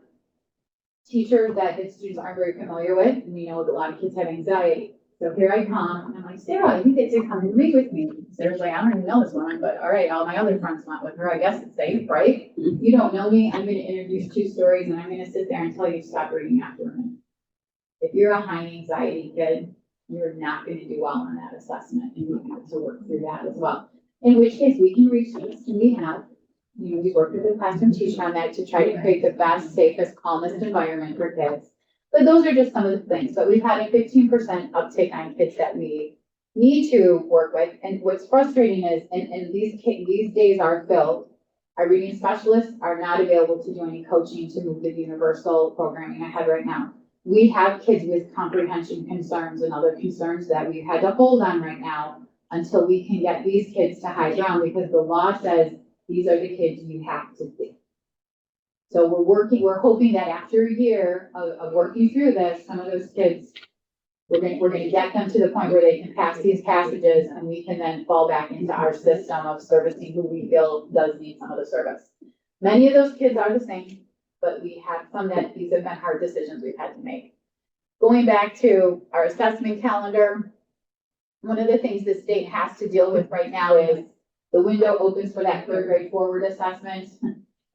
teachers that the students aren't very familiar with, and we know that a lot of kids have anxiety. So here I come, and I'm like, Sarah, I think that you're coming to meet with me. Sarah's like, I don't even know this woman, but all right, all my other friends went with her. I guess it's safe, right? You don't know me. I'm going to introduce 2 stories, and I'm going to sit there and tell you to stop reading after a minute. If you're a high anxiety kid, you're not going to do well on that assessment, and we have to work through that as well. In which case, we can reach this, and we have, we worked with the classroom teacher on that to try to create the best, safest, calmest environment for kids. But those are just some of the things. But we've had a 15% uptake on kids that we need to work with. And what's frustrating is, and these days are filled, our reading specialists are not available to do any coaching to move the universal programming ahead right now. We have kids with comprehension concerns and other concerns that we've had to hold on right now until we can get these kids to high ground, because the law says these are the kids you have to see. So we're hoping that after a year of working through this, some of those kids, we're going to get them to the point where they can pass these passages, and we can then fall back into our system of servicing who we feel does need some of the service. Many of those kids are the same, but we have some that these have been hard decisions we've had to make. Going back to our assessment calendar, one of the things the state has to deal with right now is the window opens for that 3rd grade forward assessment.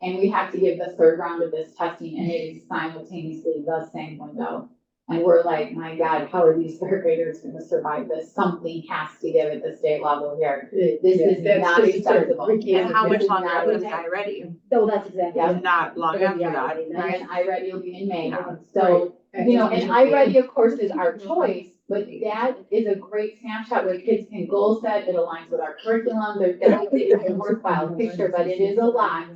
And we have to give the 3rd round of this testing, and it is simultaneously the same window. And we're like, my God, how are these 3rd graders going to survive this? Something has to give at the state level here. This is not acceptable. And how much longer is iReady? So that's exactly. Yeah. Not long after that. And iReady will be in May. Yeah. So, and iReady, of course, is our choice, but that is a great snapshot where kids can goal set. It aligns with our curriculum. It's a worthwhile picture, but it is a lot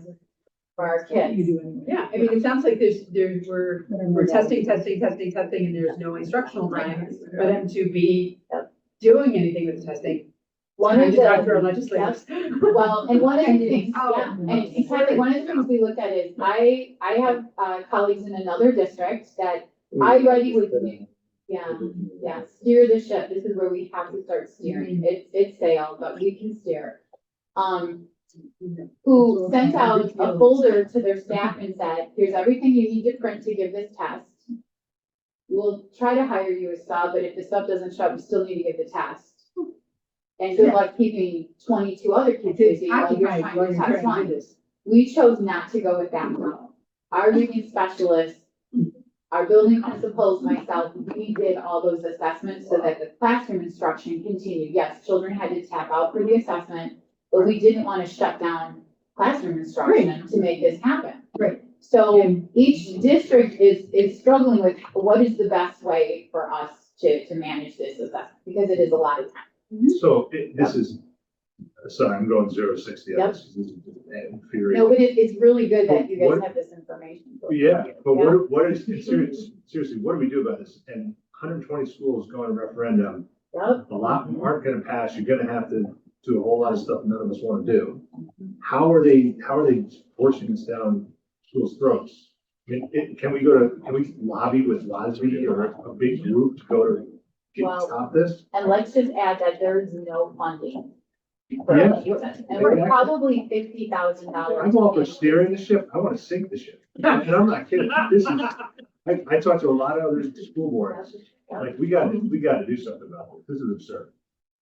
for our kids. Yeah, I mean, it sounds like we're testing, and there's no instructional time for them to be doing anything with testing. One of To talk to our the, legislators. well, and one of the things, yeah, and Kelly, one of the things we look at is, I have colleagues in another district that iReady would, steer the ship. This is where we have to start steering. It's sailed, but we can steer. Who sent out a folder to their staff and said, here's everything you need to print to give this test. We'll try to hire you a sub, but if the sub doesn't show up, you still need to give the test. And good luck keeping 22 other kids busy while you're trying to test one. We chose not to go with that route. Our reading specialists, our building principals, myself, we did all those assessments so that the classroom instruction continued. Yes, children had to tap out for the assessment, but we didn't want to shut down classroom instruction to make this happen. Right. So each district is struggling with what is the best way for us to manage this assessment, because it is a lot of time. So this is, sorry, I'm going 0 to 60. Yep. This is in theory. No, but it's really good that you guys What- have this information. Yeah, but Yeah. what is, seriously, what do we do about this? And 120 schools going to referendum, Yep. a lot aren't gonna pass, you're gonna have to do a whole lot of stuff none of us wanna do. How are they forcing this down schools' throats? I mean, can we lobby with WASB or a big group to go to Well, stop this? And let's just add that there's no funding. for Yeah. any of this. And we're probably $50,000. I'm all for steering the ship, I wanna sink the ship. And I'm not kidding, this is, I talked to a lot of other school boards, like, we gotta do something about this, this is absurd.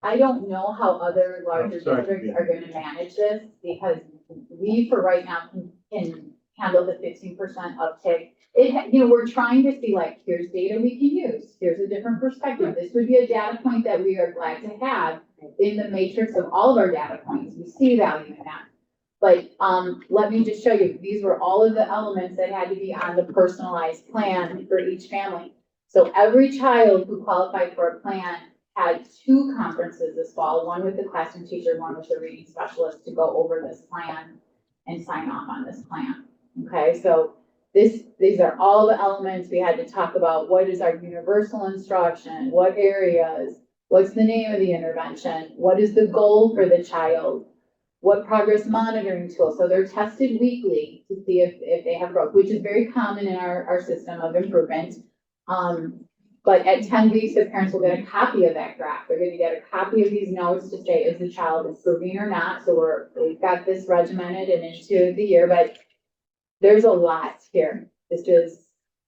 I don't know how other larger Sorry. districts are gonna manage this, because we, for right now, can handle the 15% uptick. We're trying to see, like, here's data we can use, here's a different perspective, this would be a data point that we are glad to have in the matrix of all of our data points, we see value in that. But, let me just show you, these were all of the elements that had to be on the personalized plan for each family. So every child who qualified for a plan had 2 conferences this fall, one with the classroom teacher, one with the reading specialist, to go over this plan and sign off on this plan. Okay, so these are all the elements we had to talk about. What is our universal instruction? What areas? What's the name of the intervention? What is the goal for the child? What progress monitoring tool? So they're tested weekly to see if they have growth, which is very common in our system of improvement. But at 10 weeks, the parents will get a copy of that graph. They're gonna get a copy of these notes to say, is the child improving or not? So we've got this regimented and into the year, but there's a lot here. This is,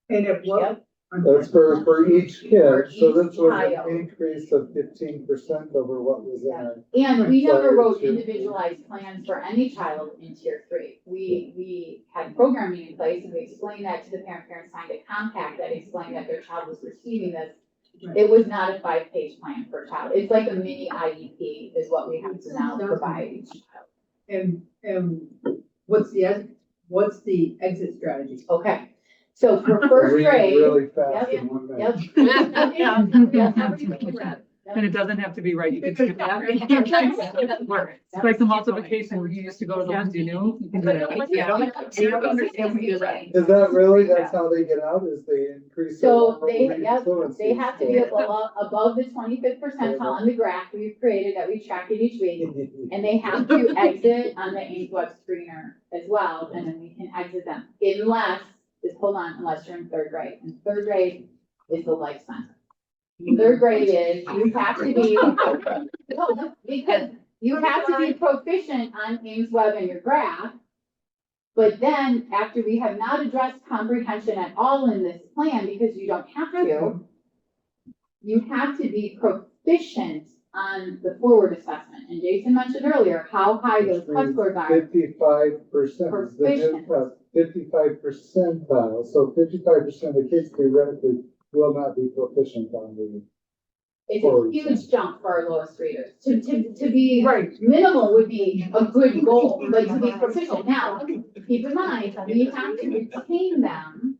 And if what? yep, That's for each kid, so For this each was child. an increase of 15% over what was in our. and we never wrote Sorry, individualized plans for any child in tier 3. We had programming in place and we explained that to the parent. Parents signed a compact that explained that their child was receiving this. It was not a 5-page plan per child. It's like a mini IEP is what we have to now provide each child. And what's the exit strategy? Okay, so for first Read grade. really fast Yep, in 1 minute. Yep. Yep, everything's red. And it doesn't have to be right, you can skip that. It's like the multiplication where you used to go to the ones you knew. You can do that. Yeah, I don't understand what you're saying. Is that really, that's how they get out, is they increase? their So they, reading yep, fluency they have to be score? above the 25th percentile on the graph we've created that we track it each week. And they have to exit on the Ames Web screener as well, and then we can exit them unless unless you're in 3rd grade. And 3rd grade is the life center. 3rd grade is, you have to be, because you have to be proficient on Ames Web and your graph. But then, after we have not addressed comprehension at all in this plan, because you don't have to, you have to be proficient on the forward assessment. And Jason mentioned earlier how high those test scores are. 55% is the new test, 55 percentile, so 55% of the kids theoretically will not be proficient on the. It's a huge jump for our lowest readers. To be minimal would be a good goal, but to be proficient. Now, keep in mind, we have to retain them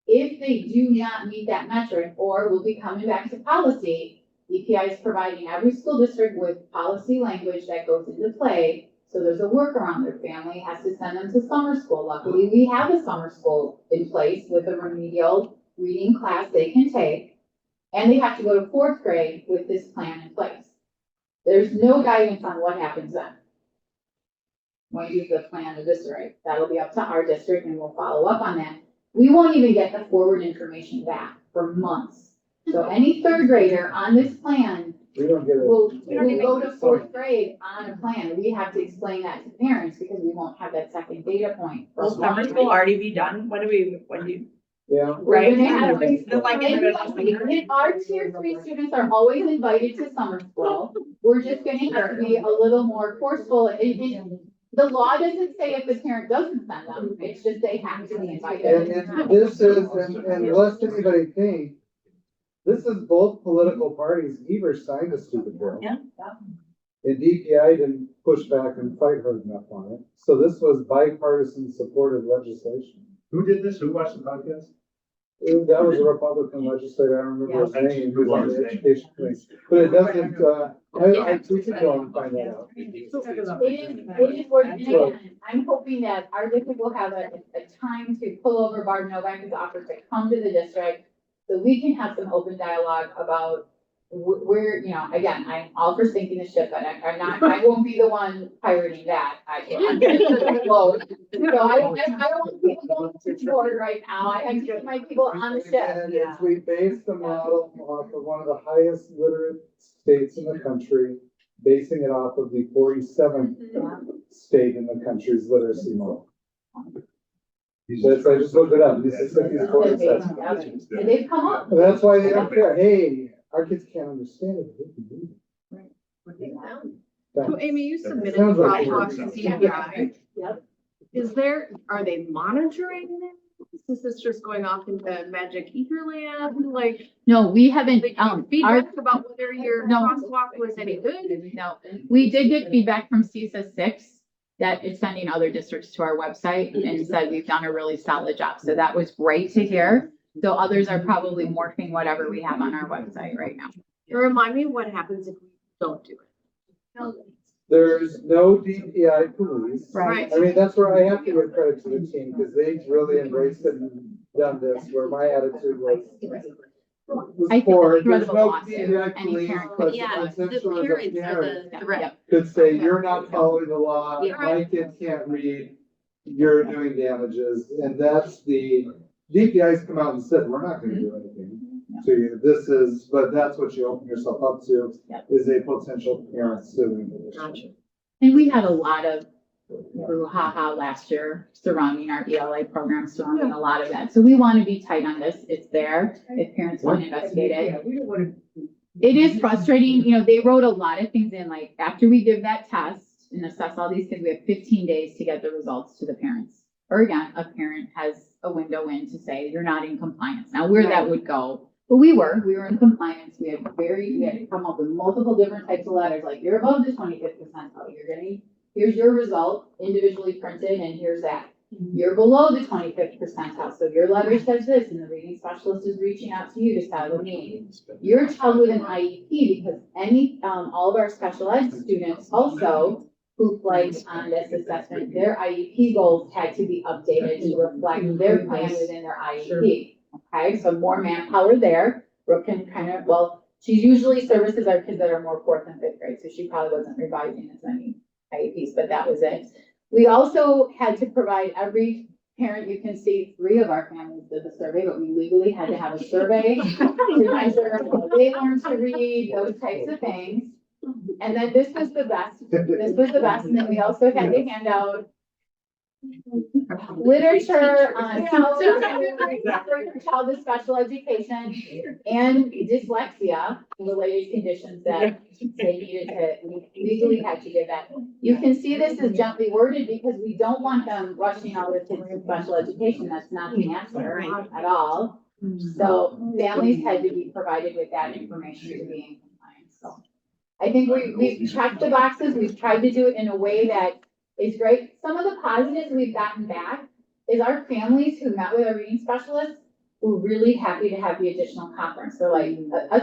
if they do not meet that metric, or we'll be coming back to policy. EPI is providing every school district with policy language that goes into play. So there's a workaround. Their family has to send them to summer school. Luckily, we have a summer school in place with a remedial reading class they can take. And they have to go to 4th grade with this plan in place. There's no guidance on what happens then. When you the plan eviscerate, that'll be up to our district and we'll follow up on that. We won't even get the forward information back for months. So any 3rd grader on this plan We don't get it. will go to 4th grade on a plan. We have to explain that to parents because we won't have that second data point. Will summer school already be done? When do Yeah. We're gonna have, The likelihood of- and our tier 3 students are always invited to summer school. We're just gonna have to be a little more forceful. The law doesn't say if the parent doesn't send them, it's just they have to be invited. And this is, and lest anybody think, this is both political parties, neither signed a stupid bill. Yeah. And DPI didn't push back and fight hard enough on it, so this was bipartisan supported legislation. Who did this? Who watched the podcast? That was a Republican legislator, I don't remember his name, who was on the education committee, but it doesn't, we could go and find that out. It is worth, and again, I'm hoping that our district will have a time to pull over Barb Novak's offer to come to the district, so we can have some open dialogue about where, you know, again, I'm all for sinking the ship, but I'm not, I won't be the one pirating that. I'm just afloat. So I don't want people going to board right now. I have to get my people on the ship. And if we base the model off of one of the highest literate states in the country, basing it off of the 47th state in the country's literacy model. That's, I just looked it up, Mississippi's 47th. And they've come up. That's why they don't care, hey, our kids can't understand it, they can do it. So Amy, you submitted Sounds like crosswalks to words. CPI. Yep. Are they monitoring this? Is this just going off into magic ether land? Like, No, we haven't, our, feedback about whether your No. crosswalk was any good? no, we did get feedback from CISA 6 that is sending other districts to our website and said we've done a really solid job. So that was great to hear. So others are probably morphing whatever we have on our website right now. Remind me what happens if we don't do it. There's no DPI police. Right. I mean, that's where I have to give credit to the team, because they've really embraced it and done this, where my attitude was. I think For, the threat there's of a no lawsuit, DPI any police, parent but could. Yeah, the essentially parents the are parent the threat. could say, you're not following the law, Yeah. my kid can't read, you're doing damages, and that's the, DPI's come out and said, we're not gonna do anything to you, this is, but that's what you open yourself up to, Yep. is a potential parent suing the district. Gotcha. And we had a lot of brouhaha last year surrounding our ELA program, surrounding a lot of that. So we want to be tight on this. It's there. If parents want to investigate it. It is frustrating. You know, they wrote a lot of things in, like after we give that test and assess all these kids, we have 15 days to get the results to the parents. Or again, a parent has a window in to say you're not in compliance. Now where that would go, but we were in compliance. We had to come up with multiple different types of letters, like you're above the 25th percentile. You're getting, here's your result individually printed and here's that. You're below the 25th percentile, so your letter says this and the reading specialist is reaching out to you to set a meeting. You're a child with an IEP because all of our special ed students also who flagged on this assessment, their IEP goals had to be updated to reflect their plan within their IEP. Okay, so more manpower there. Brooke can kind of, well, she usually services our kids that are more 4th and 5th grade, so she probably wasn't revising as many IEPs, but that was it. We also had to provide every parent, you can see 3 of our families did the survey, but we legally had to have a survey to measure how they learn to read, those types of things. And then this was the best, and then we also had to hand out literature on how for child with special education and dyslexia, related conditions that they needed to, we legally had to give that. You can see this is gently worded because we don't want them rushing all their kids to special education. That's not the answer at all. So families had to be provided with that information to be in compliance. So I think we've checked the boxes. We've tried to do it in a way that is great. Some of the positives we've gotten back is our families who met with our reading specialists were really happy to have the additional conference. So like,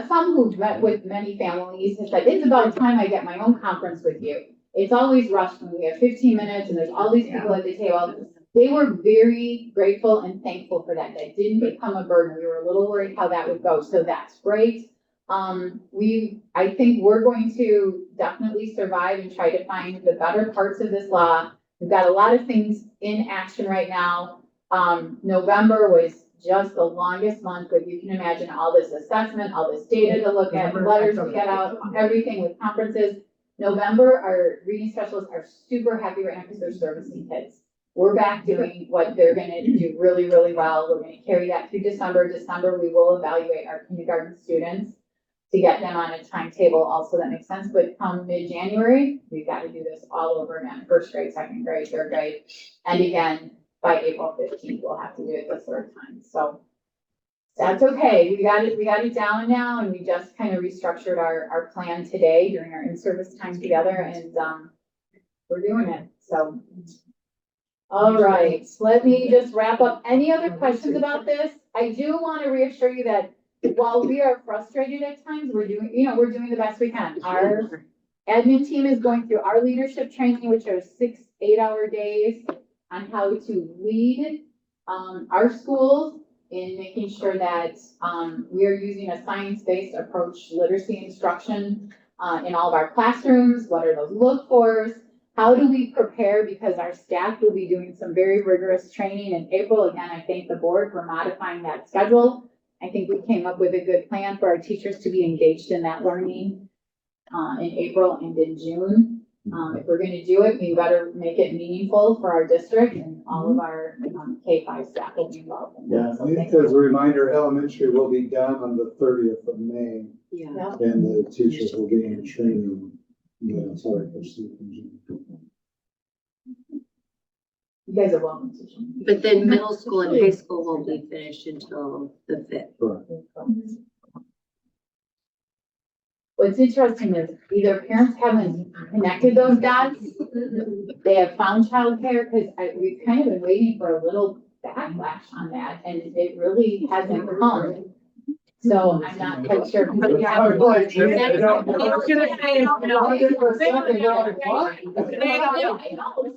some who've met with many families have said, it's about time I get my own conference with you. It's always rushed when we have 15 minutes and there's all these people at the table. They were very grateful and thankful for that. That didn't become a burden. We were a little worried how that would go. So that's great. I think we're going to definitely survive and try to find the better parts of this law. We've got a lot of things in action right now. November was just the longest month, but you can imagine all this assessment, all this data to look at, letters to get out, everything with conferences. November, our reading specialists are super happy right now because they're servicing kids. we're back doing what they're gonna do really, really well. We're gonna carry that through December. December, we will evaluate our kindergarten students to get them on a timetable also that makes sense, but come mid-January, we've got to do this all over again, first grade, second grade, third grade. And again, by April 15th, we'll have to do it the third time, so. That's okay, we got it down now, and we just kind of restructured our plan today during our in-service time together, and, we're doing it, so. All right, let me just wrap up. Any other questions about this? I do want to reassure you that while we are frustrated at times, we're doing the best we can. Our admin team is going through our leadership training, which are 6 8-hour days on how to lead our schools in making sure that we are using a science-based approach to literacy instruction in all of our classrooms. What are those look-fors? How do we prepare? Because our staff will be doing some very rigorous training in April. Again, I thank the board for modifying that schedule. I think we came up with a good plan for our teachers to be engaged in that learning in April and in June. If we're gonna do it, we better make it meaningful for our district, and all of our K-5 staff will be involved in Yeah, that. So I think thank as a reminder, elementary will be done on the 30th of May, Yeah. and the teachers will be in training. Yeah, sorry, for June. You guys are welcome to join. But then middle school and high school won't be finished until the 5th. Correct. What's interesting is either parents haven't connected those dots, they have found childcare, because we've kind of been waiting for a little backlash on that, and it really hasn't come. So I'm not quite sure.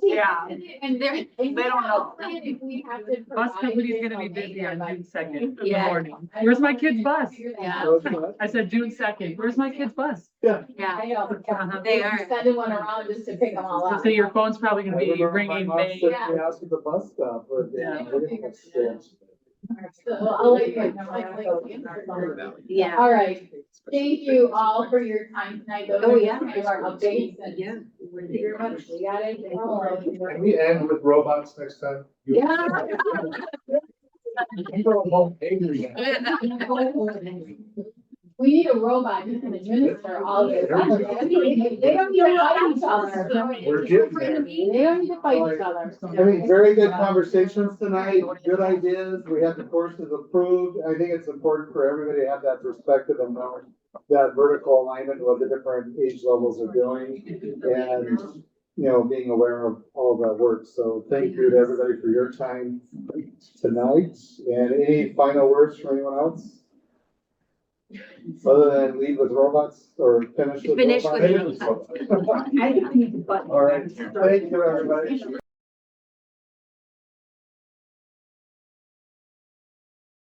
Yeah. And they're. They don't know. If we have to Bus provide company's gonna be additional busy on data, June 2nd in the Yeah. morning. Where's my kid's bus? Yeah. I said June 2nd. Where's my kid's bus? Yeah. I know. Uh-huh. They are. Sending one around just to pick them all up. So your phone's probably gonna be ringing May. Yeah. Me out to the bus stop, but Yeah. we're gonna have to- So I'll let you know. Yeah. All right. Thank you all for your time tonight. Those Oh, are yeah. kind of our updates, and Yeah. thank you very much. We got it. Can we end with robots next time? Yeah. We need a robot who can administer all this. They don't need to fight each other. We're getting there. They don't need to fight each other. I mean, very good conversations tonight, good ideas, we had the courses approved, I think it's important for everybody to have that perspective and know that vertical alignment, what the different age levels are doing, and, being aware of all of that work, so thank you to everybody for your time tonight, and any final words from anyone else? Other than lead with robots, or finish with robots? Finish with robots. All right, thank you, everybody.